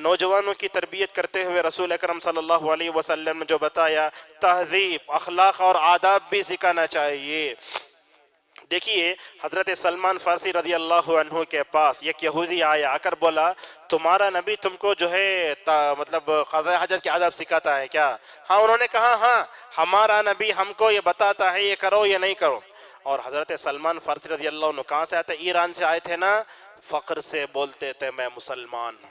نوجوانوں کی تربیت کرتے ہوئے رسول اکرم صلی اللہ علیہ وسلم نے جو بتایا تہذیب، اخلاق اور آداب بھی سکھانا چاہیے. دیکھیے حضرت سلمان فارسی رضی اللہ عنہ کے پاس ایک یہودی آیا، آ کر بولا تمہارا نبی تم کو جو ہے مطلب قضاء حاجت کے آداب سکھاتا ہے کیا؟ ہاں. انہوں نے کہا ہاں ہمارا نبی ہم کو یہ بتاتا ہے یہ کرو یہ نہیں کرو. اور حضرت سلمان فارسی رضی اللہ عنہ کہاں سے آئے تھے؟ ایران سے آئے تھے نا. فخر سے بولتے تھے میں مسلمان ہوں.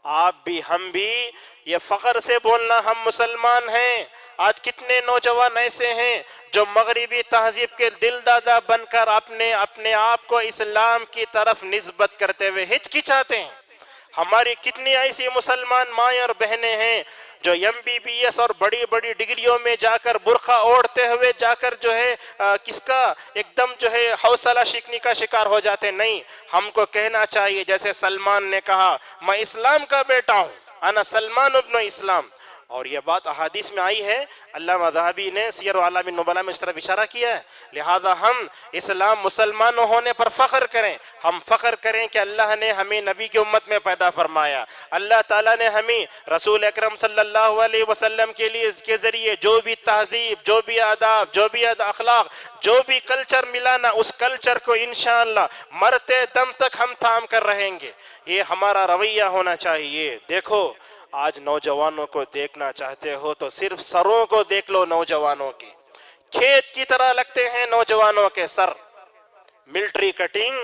آپ بھی ہم بھی یہ فخر سے بولنا ہم مسلمان ہیں. آج کتنے نوجوان ایسے ہیں جو مغربی تہذیب کے دل دادا بن کر اپنے آپ کو اسلام کی طرف نسبت کرتے ہوئے ہچکچاتے ہیں. ہماری کتنی ایسی مسلمان مائیں اور بہنیں ہیں جو MBBS اور بڑی بڑی ڈگریوں میں جا کر برقع اوڑھتے ہوئے جا کر جو ہے کس کا ایک دم جو ہے حوصلہ شکنی کا شکار ہو جاتے. نہیں، ہم کو کہنا چاہیے جیسے سلمان نے کہا میں اسلام کا بیٹا ہوں، انا سلمان ابن اسلام. اور یہ بات احادیث میں آئی ہے، علامہ ذہبی نے سیر اعلام النبلاء میں اس طرف اشارہ کیا ہے. لہذا ہم اسلام مسلمان ہونے پر فخر کریں. ہم فخر کریں کہ اللہ نے ہمیں نبی کی امت میں پیدا فرمایا. اللہ تعالیٰ نے ہمیں رسول اکرم صلی اللہ علیہ وسلم کے لیے اس کے ذریعے جو بھی تہذیب، جو بھی آداب، جو بھی اخلاق، جو بھی کلچر ملا نا، اس کلچر کو انشاءاللہ مرتے دم تک ہم تھام کر رہیں گے. یہ ہمارا رویہ ہونا چاہیے. دیکھو آج نوجوانوں کو دیکھنا چاہتے ہو تو صرف سروں کو دیکھ لو. نوجوانوں کے کھیت کی طرح لگتے ہیں نوجوانوں کے سر. ملٹری کٹنگ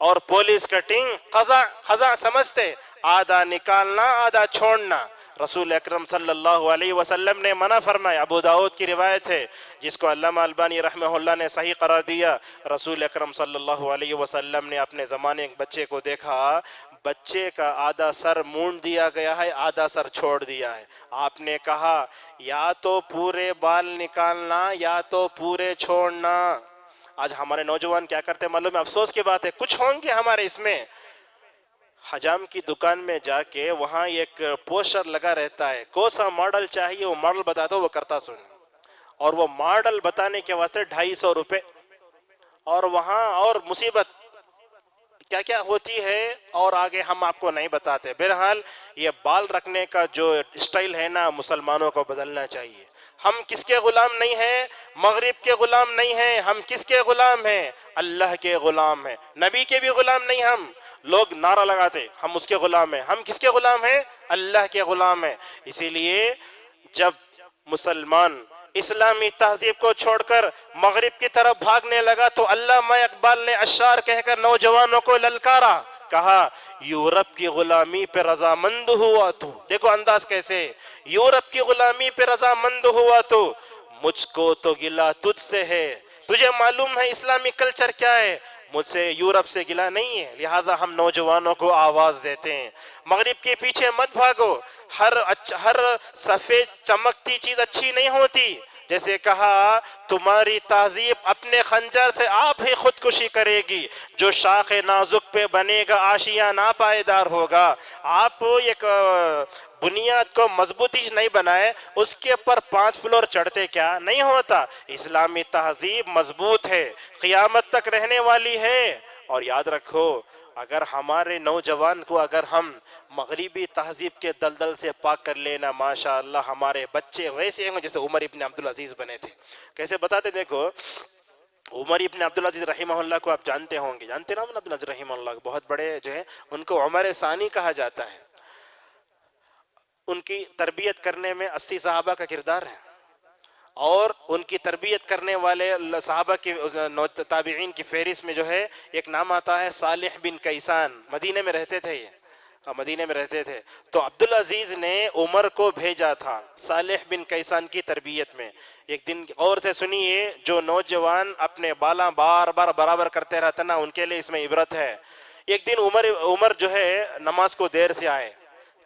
اور پولیس کٹنگ خزاں سمجھتے، آدھا نکالنا آدھا چھوڑنا. رسول اکرم صلی اللہ علیہ وسلم نے منع فرمایا. ابو داؤد کی روایت ہے جس کو علامہ البانی رحمہ اللہ نے صحیح قرار دیا. رسول اکرم صلی اللہ علیہ وسلم نے اپنے زمانے ایک بچے کو دیکھا، بچے کا آدھا سر مونڈ دیا گیا ہے، آدھا سر چھوڑ دیا ہے. آپ نے کہا یا تو پورے بال نکالنا یا تو پورے چھوڑنا. آج ہمارے نوجوان کیا کرتے ہیں معلوم ہے؟ افسوس کی بات ہے، کچھ ہوں گے ہمارے اس میں. حجام کی دکان میں جا کے وہاں ایک پوسٹر لگا رہتا ہے، کون سا ماڈل چاہیے وہ ماڈل بتاتا وہ کرتا سن. اور وہ ماڈل بتانے کے واسطے 250 روپے. اور وہاں اور مصیبت کیا کیا ہوتی ہے اور آگے ہم آپ کو نہیں بتاتے. بہرحال یہ بال رکھنے کا جو اسٹائل ہے نا مسلمانوں کو بدلنا چاہیے. ہم کس کے غلام نہیں ہیں؟ مغرب کے غلام نہیں ہیں. ہم کس کے غلام ہیں؟ اللہ کے غلام ہیں. نبی کے بھی غلام نہیں. ہم لوگ نعرہ لگاتے ہم اس کے غلام ہیں. ہم کس کے غلام ہیں؟ اللہ کے غلام ہیں. اسی لیے جب مسلمان اسلامی تہذیب کو چھوڑ کر مغرب کی طرف بھاگنے لگا تو علامہ اقبال نے اشعار کہہ کر نوجوانوں کو للکارا. کہا یورپ کی غلامی پہ رضامند ہوا تو، دیکھو انداز کیسے، یورپ کی غلامی پہ رضامند ہوا تو مجھ کو تو گلہ تجھ سے ہے. تجھے معلوم ہے اسلامی کلچر کیا ہے؟ مجھ سے یورپ سے گلہ نہیں ہے. لہذا ہم نوجوانوں کو آواز دیتے ہیں مغرب کے پیچھے مت بھاگو. ہر سفید چمکتی چیز اچھی نہیں ہوتی. جیسے کہا تمہاری تہذیب اپنے خنجر سے آپ ہی خودکشی کرے گی. جو شاخ نازک پہ بنے گا آشیاں ناپائیدار ہوگا. آپ ایک بنیاد کو مضبوطی نہیں بنائے اس کے پر 5 فلور چڑھتے کیا نہیں ہوتا. اسلامی تہذیب مضبوط ہے، قیامت تک رہنے والی ہے. اور یاد رکھو اگر ہمارے نوجوان کو اگر ہم مغربی تہذیب کے دلدل سے پاک کر لینا، ماشاءاللہ ہمارے بچے ویسے ہیں جیسے عمر ابن عبدالعزیز بنے تھے. کیسے بتاتے؟ دیکھو عمر ابن عبدالعزیز رحمہ اللہ کو آپ جانتے ہوں گے، جانتے نا عمر ابن عبدالعزیز رحمہ اللہ، بہت بڑے جو ہیں ان کو عمر ثانی کہا جاتا ہے. ان کی تربیت کرنے میں 80 صحابہ کا کردار ہے. اور ان کی تربیت کرنے والے صحابہ کی تابعین کی فہرست میں جو ہے ایک نام آتا ہے صالح بن کیسان. مدینے میں رہتے تھے یہ، مدینے میں رہتے تھے. تو عبدالعزیز نے عمر کو بھیجا تھا صالح بن کیسان کی تربیت میں. ایک دن غور سے سنیے، جو نوجوان اپنے بالا بار بار برابر کرتے رہتے نا ان کے لیے اس میں عبرت ہے. ایک دن عمر جو ہے نماز کو دیر سے آئے.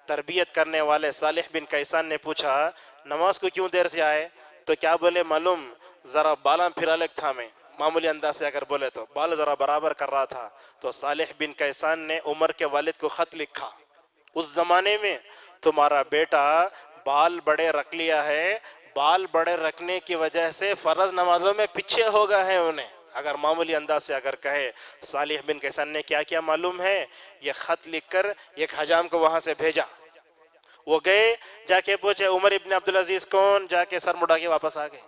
تربیت کرنے والے صالح بن کیسان نے پوچھا نماز کو کیوں دیر سے آئے؟ تو کیا بولے معلوم؟ ذرا بالا پھرالک تھا میں معمولی انداز سے اگر بولے تو بال ذرا برابر کر رہا تھا، تو صالح بن کیسان نے عمر کے والد کو خط لکھا، اس زمانے میں تمہارا بیٹا بال بڑے رکھ لیا ہے، بال بڑے رکھنے کی وجہ سے فرض نمازوں میں پیچھے ہو گئے ہیں انہیں. اگر معمولی انداز سے اگر کہے صالح بن کیسان نے کیا کیا معلوم ہے، یہ خط لکھ کر ایک حجام کو وہاں سے بھیجا، وہ گئے جا کے پوچھے عمر ابن عبدالعزیز کون، جا کے سر مڑا کے واپس آ گئے.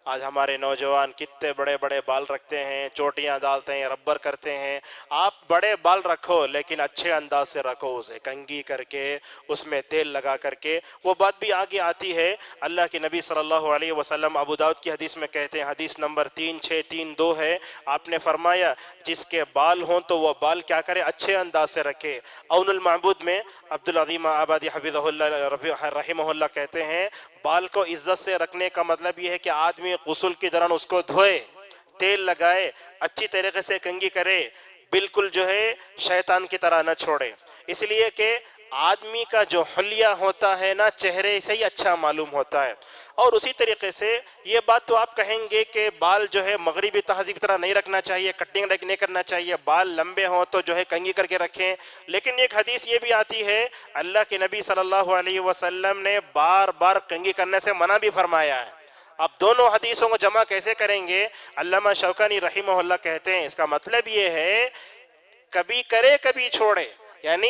آج ہمارے نوجوان کتنے بڑے بڑے بال رکھتے ہیں، چوٹیاں ڈالتے ہیں، ربر کرتے ہیں. آپ بڑے بال رکھو لیکن اچھے انداز سے رکھو، اسے کنگھی کر کے اس میں تیل لگا کر کے. وہ بات بھی آگے آتی ہے، اللہ کے نبی صلی اللہ علیہ وسلم ابو داؤد کی حدیث میں کہتے ہیں، حدیث نمبر 3632 ہے، آپ نے فرمایا جس کے بال ہوں تو وہ بال کیا کرے، اچھے انداز سے رکھے. اون المعبود میں عبدالعظیم آبادی حفظہ اللہ رحمہ اللہ کہتے ہیں بال کو عزت سے رکھنے کا مطلب یہ ہے کہ آدمی غسل کے دوران اس کو دھوئے، تیل لگائے، اچھی طریقے سے کنگھی کرے، بالکل جو ہے شیطان کی طرح نہ چھوڑے. اس لیے کہ آدمی کا جو حلیہ ہوتا ہے نا چہرے سے ہی اچھا معلوم ہوتا ہے. اور اسی طریقے سے یہ بات تو آپ کہیں گے کہ بال جو ہے مغربی تہذیب کی طرح نہیں رکھنا چاہیے، کٹنگ نہیں کرنا چاہیے، بال لمبے ہوں تو جو ہے کنگھی کر کے رکھیں. لیکن ایک حدیث یہ بھی آتی ہے اللہ کے نبی صلی اللہ علیہ وسلم نے بار بار کنگھی کرنے سے منع بھی فرمایا ہے. اب دونوں حدیثوں کو جمع کیسے کریں گے؟ علامہ شوکانی رحمہ اللہ کہتے ہیں اس کا مطلب یہ ہے کبھی کرے کبھی چھوڑے، یعنی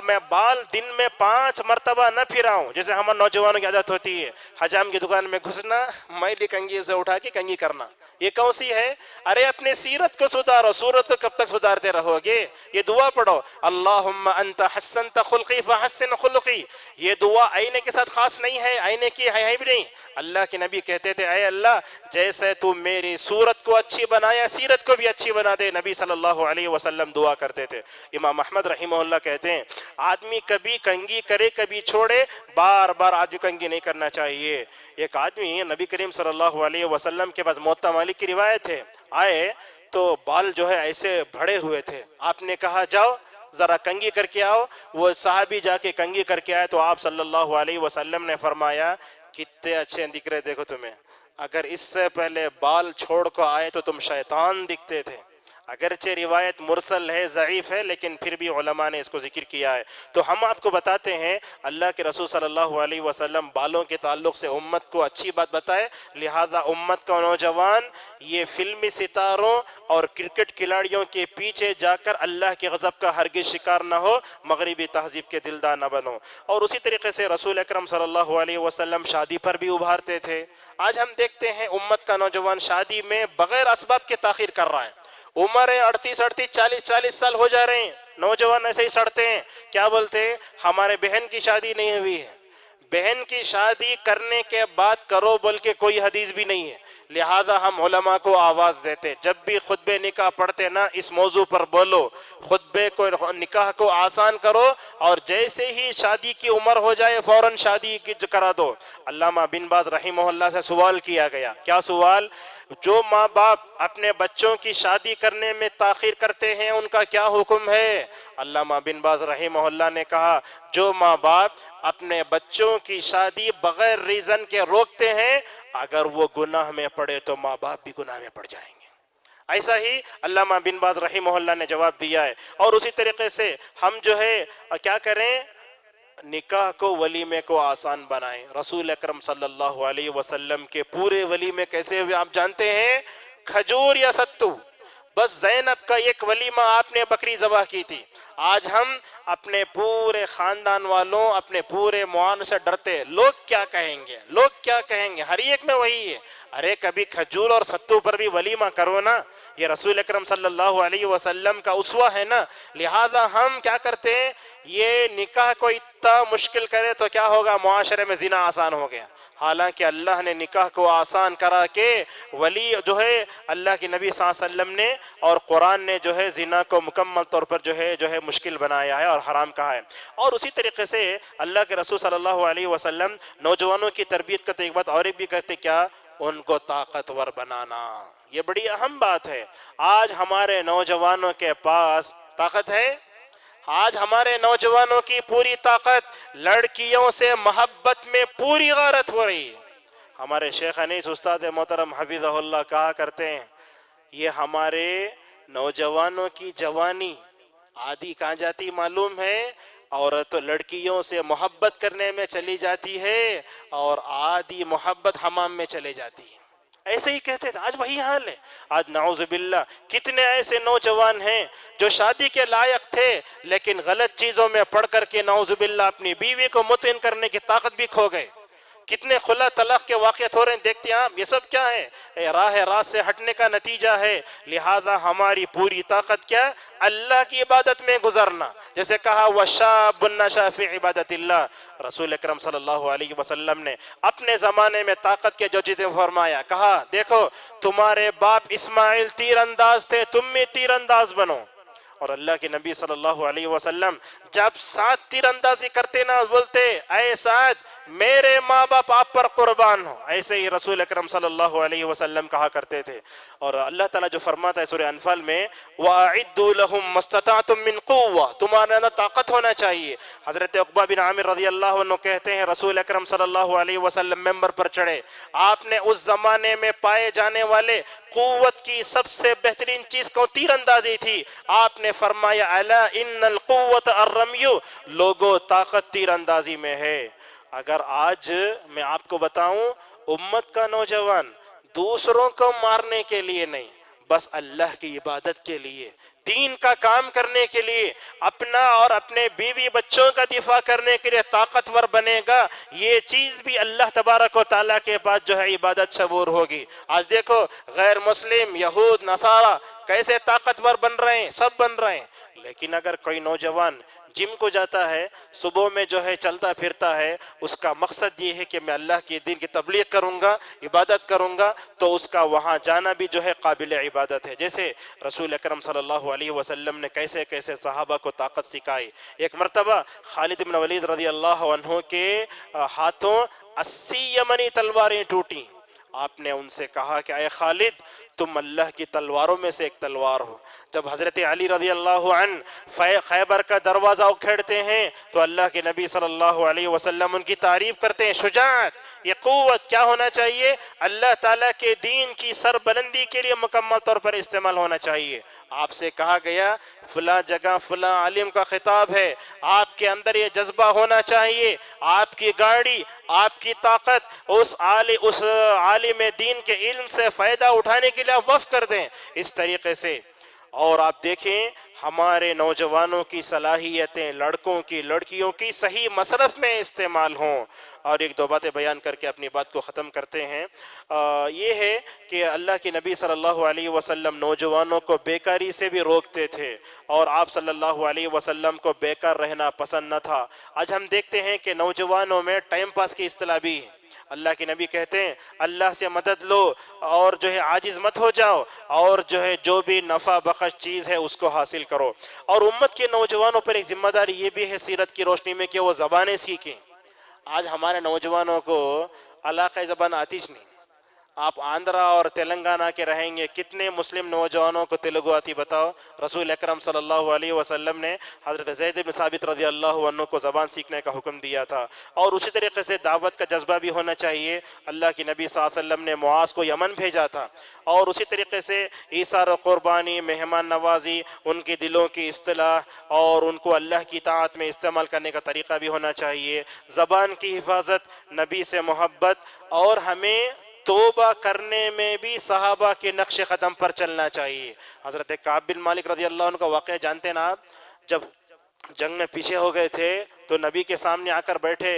میں بال دن میں 5 مرتبہ نہ پھراؤں، جیسے ہمارے نوجوانوں کی عادت ہوتی ہے حجام کی دکان میں گھسنا، میلی کنگھی سے اٹھا کے کنگھی کرنا. یہ کون سی ہے؟ ارے اپنے سیرت کو سدھارو، صورت کو کب تک سدھارتے رہو گے؟ یہ دعا پڑھو، اللہم انت حسنت خلقی فحسن خلقی. یہ دعا آئینے کے ساتھ خاص نہیں ہے، آئینے کی ہے بھی نہیں. اللہ کے نبی کہتے تھے اے اللہ جیسے تو میری صورت کو اچھی بنایا سیرت کو بھی اچھی بنا دے. نبی صلی اللہ علیہ وسلم دعا کرتے تھے. امام احمد رحمہ اللہ کہتے ہیں آدمی کبھی کنگھی کرے کبھی چھوڑے، بار بار آدمی کنگھی نہیں کرنا چاہیے. ایک آدمی نبی کریم صلی اللہ علیہ وسلم کے پاس موطا مالک کی روایت ہے، آئے تو بال جو ہے ایسے بڑے ہوئے تھے. آپ نے کہا جاؤ ذرا کنگھی کر کے آؤ. وہ صحابی جا کے کنگھی کر کے آئے تو آپ صلی اللہ علیہ وسلم نے فرمایا کتنے اچھے دکھ رہے دیکھو تمہیں، اگر اس سے پہلے بال چھوڑ کو آئے تو تم شیطان دکھتے تھے. اگرچہ روایت مرسل ہے، ضعیف ہے، لیکن پھر بھی علماء نے اس کو ذکر کیا ہے. تو ہم آپ کو بتاتے ہیں اللہ کے رسول صلی اللہ علیہ وسلم بالوں کے تعلق سے امت کو اچھی بات بتائے، لہذا امت کا نوجوان یہ فلمی ستاروں اور کرکٹ کھلاڑیوں کے پیچھے جا کر اللہ کے غضب کا ہرگز شکار نہ ہو، مغربی تہذیب کے دلدار نہ بنو. اور اسی طریقے سے رسول اکرم صلی اللہ علیہ وسلم شادی پر بھی ابھارتے تھے. آج ہم دیکھتے ہیں امت کا نوجوان شادی میں بغیر اسباب کے تاخیر کر رہا ہے. عمر 38 40 سال ہو جا رہے ہیں، نوجوان ایسے ہی سڑتے ہیں. کیا بولتے ہیں ہمارے بہن کی شادی نہیں ہوئی ہے. بہن کی شادی کرنے کے بعد کرو بول کے کوئی حدیث بھی نہیں ہے. لہذا ہم علماء کو آواز دیتے جب بھی خطبے نکاح پڑھتے نا اس موضوع پر بولو، خطبے کو نکاح کو آسان کرو، اور جیسے ہی شادی کی عمر ہو جائے فوراً شادی کرا دو. علامہ بن باز رحمہ اللہ سے سوال کیا گیا، کیا سوال؟ جو ماں باپ اپنے بچوں کی شادی کرنے میں تاخیر کرتے ہیں ان کا کیا حکم ہے؟ علامہ بن باز رحمہ اللہ نے کہا جو ماں باپ اپنے بچوں کی شادی بغیر ریزن کے روکتے ہیں اگر وہ گناہ میں پڑے تو ماں باپ بھی گناہ میں پڑ جائیں گے. ایسا ہی علامہ بن باز رحمہ اللہ نے جواب دیا ہے. اور اسی طریقے سے ہم جو ہے کیا کریں، نکاح کو ولیمے کو آسان بنائیں. رسول اکرم صلی اللہ علیہ وسلم کے پورے ولیمے کیسے ہوئے آپ جانتے ہیں؟ کھجور یا ستو. بس زینب کا ایک ولیمہ آپ نے بکری ذبح کی تھی. آج ہم اپنے پورے خاندان والوں اپنے پورے معان سے ڈرتے، لوگ کیا کہیں گے، لوگ کیا کہیں گے، ہر ایک میں وہی ہے. ارے کبھی کھجور اور ستو پر بھی ولیمہ کرو نا، یہ رسول اکرم صلی اللہ علیہ وسلم کا اسوہ ہے نا. لہذا ہم کیا کرتے ہیں، یہ نکاح کو اتنا مشکل کرے تو کیا ہوگا، معاشرے میں زنا آسان ہو گیا. حالانکہ اللہ نے نکاح کو آسان کرا کے ولی جو ہے اللہ کے نبی صلی اللہ علیہ وسلم نے اور قرآن نے جو ہے زنا کو مکمل طور پر جو ہے مشکل بنایا ہے اور حرام کہا ہے. اور اسی طریقے سے اللہ کے رسول صلی اللہ علیہ وسلم نوجوانوں کی تربیت کا تو ایک بات اور بھی کرتے، کیا؟ ان کو طاقتور بنانا. یہ بڑی اہم بات ہے. آج ہمارے نوجوانوں کے پاس طاقت ہے. آج ہمارے نوجوانوں کی پوری طاقت لڑکیوں سے محبت میں پوری غارت ہو رہی ہے. ہمارے شیخ انیس استاد محترم حفظہ اللہ کہا کرتے ہیں یہ ہمارے نوجوانوں کی جوانی آدھی کہاں جاتی معلوم ہے؟ عورت لڑکیوں سے محبت کرنے میں چلی جاتی ہے اور آدھی محبت حمام میں چلے جاتی ہے. ایسے ہی کہتے تھے، آج وہی حال ہے. آج نعوذ باللہ کتنے ایسے نوجوان ہیں جو شادی کے لائق تھے لیکن غلط چیزوں میں پڑھ کر کے نعوذ باللہ اپنی بیوی کو مطمئن کرنے کی طاقت بھی کھو گئے. کتنے خلا طلاق کے واقعات ہو رہے ہیں، دیکھتے ہیں آپ. یہ سب کیا ہے؟ راہ راست سے ہٹنے کا نتیجہ ہے. لہذا ہماری پوری طاقت کیا؟ اللہ کی عبادت میں گزرنا. جیسے کہا وَشَابٌ نَشَأَ فِي عِبَادَةِ اللَّهِ، رسول اکرم صلی اللہ علیہ وسلم نے اپنے زمانے میں طاقت کے جو چیزیں فرمایا، کہا دیکھو تمہارے باپ اسماعیل تیر انداز تھے، تم بھی تیر انداز بنو. اور اللہ کے نبی صلی اللہ علیہ وسلم جب سعد تیر اندازی کرتے نا بولتے اے سعد میرے ماں باپ آپ پر قربان ہو. ایسے ہی رسول اکرم صلی اللہ علیہ وسلم کہا کرتے تھے. اور اللہ تعالیٰ جو فرماتا ہے سورہ انفال میں وَأَعِدُّوا لَهُم مَّا اسْتَطَعْتُم مِّن قُوَّةٍ، تمہارے اندر طاقت ہونا چاہیے. حضرت عقبہ بن عامر رضی اللہ عنہ کہتے ہیں رسول اکرم صلی اللہ علیہ وسلم ممبر پر چڑھے، آپ نے اس زمانے میں پائے جانے والے قوت کی سب سے بہترین چیز کو تیر اندازی تھی. آپ نے فرمایا الا ان القوت الرمی، لوگو طاقت تیر اندازی میں ہے. اگر آج میں آپ کو بتاؤں امت کا نوجوان دوسروں کو مارنے کے لیے نہیں، بس اللہ کی عبادت کے لیے، دین کا کام کرنے کے لیے، اپنا اور اپنے بیوی بچوں کا دفاع کرنے کے لیے طاقتور بنے گا، یہ چیز بھی اللہ تبارک و تعالیٰ کے پاس جو ہے عبادت شبور ہوگی. آج دیکھو غیر مسلم یہود نصارہ کیسے طاقتور بن رہے ہیں، سب بن رہے ہیں. لیکن اگر کوئی نوجوان جم کو جاتا ہے، صبح میں جو ہے چلتا پھرتا ہے، اس کا مقصد یہ ہے کہ میں اللہ کے دین کی تبلیغ کروں گا، عبادت کروں گا، تو اس کا وہاں جانا بھی جو ہے قابل عبادت ہے. جیسے رسول اکرم صلی اللہ علیہ وسلم نے کیسے کیسے صحابہ کو طاقت سکھائی. ایک مرتبہ خالد بن ولید رضی اللہ عنہ کے ہاتھوں 80 یمنی تلواریں ٹوٹیں. آپ نے ان سے کہا کہ اے خالد تم اللہ کی تلواروں میں سے ایک تلوار ہو. جب حضرت علی رضی اللہ عنہ خیبر کا دروازہ اکھیڑتے ہیں تو اللہ کے نبی صلی اللہ علیہ وسلم ان کی تعریف کرتے ہیں. شجاعت، یہ قوت کیا ہونا چاہیے؟ اللہ تعالیٰ کے دین کی سربلندی کے لیے مکمل طور پر استعمال ہونا چاہیے. آپ سے کہا گیا فلاں جگہ فلاں عالم کا خطاب ہے، آپ کے اندر یہ جذبہ ہونا چاہیے. آپ کی گاڑی، آپ کی طاقت اس عالم دین کے علم سے فائدہ اٹھانے کے لیے آپ وقف کر دیں. اس طریقے سے اور آپ دیکھیں ہمارے نوجوانوں کی صلاحیتیں لڑکوں کی لڑکیوں کی صحیح مصرف میں استعمال ہوں. اور ایک دو باتیں بیان کر کے اپنی بات کو ختم کرتے ہیں. یہ ہے کہ اللہ کے نبی صلی اللہ علیہ وسلم نوجوانوں کو بیکاری سے بھی روکتے تھے اور آپ صلی اللہ علیہ وسلم کو بیکار رہنا پسند نہ تھا. آج ہم دیکھتے ہیں کہ نوجوانوں میں ٹائم پاس کی اصطلاح بھی ہے. اللہ کے نبی کہتے ہیں اللہ سے مدد لو اور جو ہے عاجز مت ہو جاؤ اور جو ہے جو بھی نفع بخش چیز ہے اس کو حاصل کرو. اور امت کے نوجوانوں پر ایک ذمہ داری یہ بھی ہے سیرت کی روشنی میں کہ وہ زبانیں سیکھیں. آج ہمارے نوجوانوں کو علاقائی زبان آتیش نہیں. آپ آندھرا اور تلنگانہ کے رہیں گے، کتنے مسلم نوجوانوں کو تیلگو آتی بتاؤ؟ رسول اکرم صلی اللہ علیہ وسلم نے حضرت زید بن ثابت رضی اللہ عنہ کو زبان سیکھنے کا حکم دیا تھا. اور اسی طریقے سے دعوت کا جذبہ بھی ہونا چاہیے. اللہ کے نبی صلی اللہ علیہ وسلم نے معاذ کو یمن بھیجا تھا. اور اسی طریقے سے ایثار و قربانی، مہمان نوازی، ان کے دلوں کی اصطلاح اور ان کو اللہ کی طاعت میں استعمال کرنے کا طریقہ بھی ہونا چاہیے. زبان کی حفاظت، نبی سے محبت، اور ہمیں توبہ کرنے میں بھی صحابہ کے نقش قدم پر چلنا چاہیے. حضرت کعب بن مالک رضی اللہ عنہ کا واقعہ جانتے ہیں نا آپ؟ جب جنگ میں پیچھے ہو گئے تھے تو نبی کے سامنے آ کر بیٹھے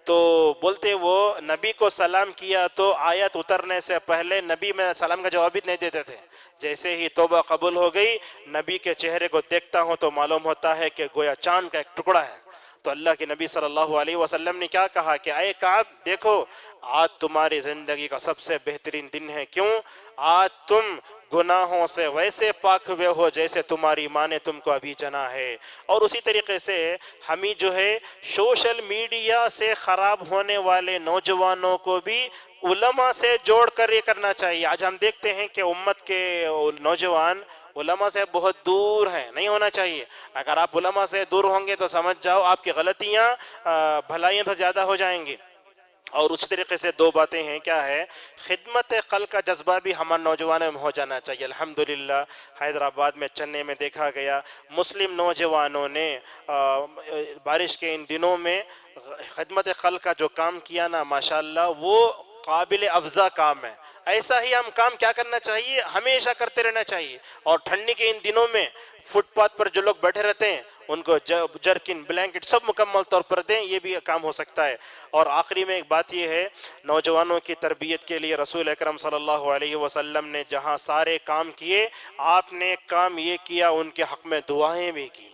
تو بولتے وہ نبی کو سلام کیا تو آیت اترنے سے پہلے نبی میں سلام کا جواب بھی نہیں دیتے تھے. جیسے ہی توبہ قبول ہو گئی نبی کے چہرے کو دیکھتا ہوں تو معلوم ہوتا ہے کہ گویا چاند کا ایک ٹکڑا ہے. تو اللہ کے نبی صلی اللہ علیہ وسلم نے کیا کہا کہ اے کعب دیکھو آج تمہاری زندگی کا سب سے بہترین دن ہے. کیوں؟ آج تم گناہوں سے ویسے پاک ہوئے ہو جیسے تمہاری ماں نے تم کو ابھی جنا ہے. اور اسی طریقے سے ہمیں جو ہے سوشل میڈیا سے خراب ہونے والے نوجوانوں کو بھی علماء سے جوڑ کر یہ کرنا چاہیے. آج ہم دیکھتے ہیں کہ امت کے نوجوان علماء سے بہت دور ہیں، نہیں ہونا چاہیے. اگر آپ علماء سے دور ہوں گے تو سمجھ جاؤ آپ کی غلطیاں بھلائیاں تو زیادہ ہو جائیں گی. اور اسی طریقے سے دو باتیں ہیں، کیا ہے، خدمت خلق کا جذبہ بھی ہمارے نوجوانوں میں ہو جانا چاہیے۔ الحمدللہ حیدرآباد میں چنئی میں دیکھا گیا مسلم نوجوانوں نے بارش کے ان دنوں میں خدمت خلق کا جو کام کیا نا، ماشاءاللہ وہ قابل افضا کام ہے۔ ایسا ہی ہم کام کیا کرنا چاہیے، ہمیشہ کرتے رہنا چاہیے۔ اور ٹھنڈی کے ان دنوں میں فٹ پاتھ پر جو لوگ بیٹھے رہتے ہیں ان کو جرکن بلینکٹ سب مکمل طور پر دیں، یہ بھی کام ہو سکتا ہے۔ اور آخری میں ایک بات یہ ہے، نوجوانوں کی تربیت کے لیے رسول اکرم صلی اللہ علیہ وسلم نے جہاں سارے کام کیے، آپ نے ایک کام یہ کیا، ان کے حق میں دعائیں بھی کی۔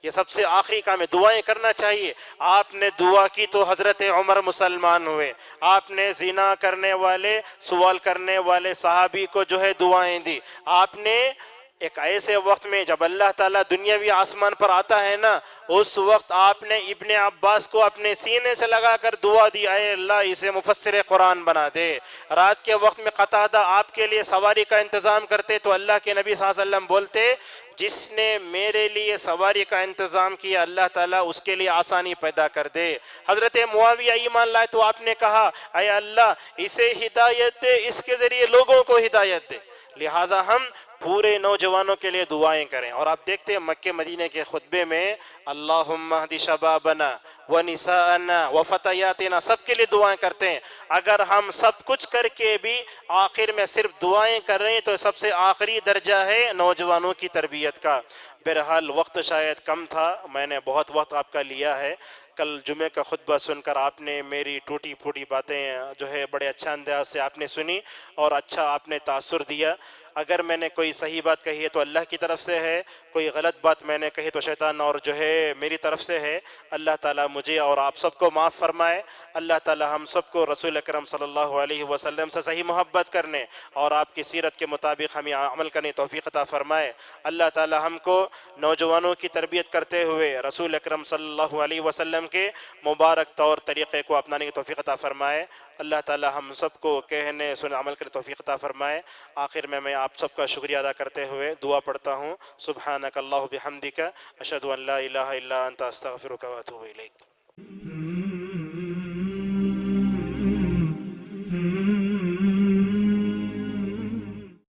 یہ سب سے آخری کام ہے، دعائیں کرنا چاہیے۔ آپ نے دعا کی تو حضرت عمر مسلمان ہوئے، آپ نے زنا کرنے والے، سوال کرنے والے صحابی کو جو ہے دعائیں دی، آپ نے ایک ایسے وقت میں جب اللہ تعالیٰ دنیاوی آسمان پر آتا ہے نا، اس وقت آپ نے ابن عباس کو اپنے سینے سے لگا کر دعا دی، اے اللہ اسے مفسر قرآن بنا دے۔ رات کے وقت میں قتادہ آپ کے لیے سواری کا انتظام کرتے تو اللہ کے نبی صلی اللہ علیہ وسلم بولتے، جس نے میرے لیے سواری کا انتظام کیا اللہ تعالیٰ اس کے لیے آسانی پیدا کر دے۔ حضرت معاویہ ایمان لائے تو آپ نے کہا، اے اللہ اسے ہدایت دے، اس کے ذریعے لوگوں کو ہدایت دے۔ لہذا ہم پورے نوجوانوں کے لیے دعائیں کریں۔ اور آپ دیکھتے ہیں مکہ مدینہ کے خطبے میں اللہم اہد شبابنا ونساءنا وفتیاتنا، سب کے لیے دعائیں کرتے ہیں۔ اگر ہم سب کچھ کر کے بھی آخر میں صرف دعائیں کر رہے ہیں تو سب سے آخری درجہ ہے نوجوانوں کی تربیت کا۔ بہرحال وقت شاید کم تھا، میں نے بہت وقت آپ کا لیا ہے۔ کل جمعے کا خطبہ سن کر آپ نے میری ٹوٹی پھوٹی باتیں جو ہے بڑے اچھا انداز سے آپ نے سنی اور اچھا آپ نے تاثر دیا۔ اگر میں نے کوئی صحیح بات کہی ہے تو اللہ کی طرف سے ہے، کوئی غلط بات میں نے کہی تو شیطان اور جو ہے میری طرف سے ہے۔ اللہ تعالیٰ مجھے اور آپ سب کو معاف فرمائے۔ اللہ تعالیٰ ہم سب کو رسول اکرم صلی اللہ علیہ وسلم سے صحیح محبت کرنے اور آپ کی سیرت کے مطابق ہمیں عمل کرنے توفیق عطا فرمائے۔ اللہ تعالیٰ ہم کو نوجوانوں کی تربیت کرتے ہوئے رسول اکرم صلی اللہ علیہ وسلم کے مبارک طور طریقے کو اپنانے کی توفیق عطا فرمائے۔ اللہ تعالیٰ ہم سب کو کہنے سنے عمل کرنے توفیق عطا فرمائے۔ آخر میں آپ سب کا شکریہ ادا کرتے ہوئے دعا پڑھتا ہوں، سبحانک اللہ بحمدک، اشہد ان لا الہ الا انت استغفرک واتوب الیک۔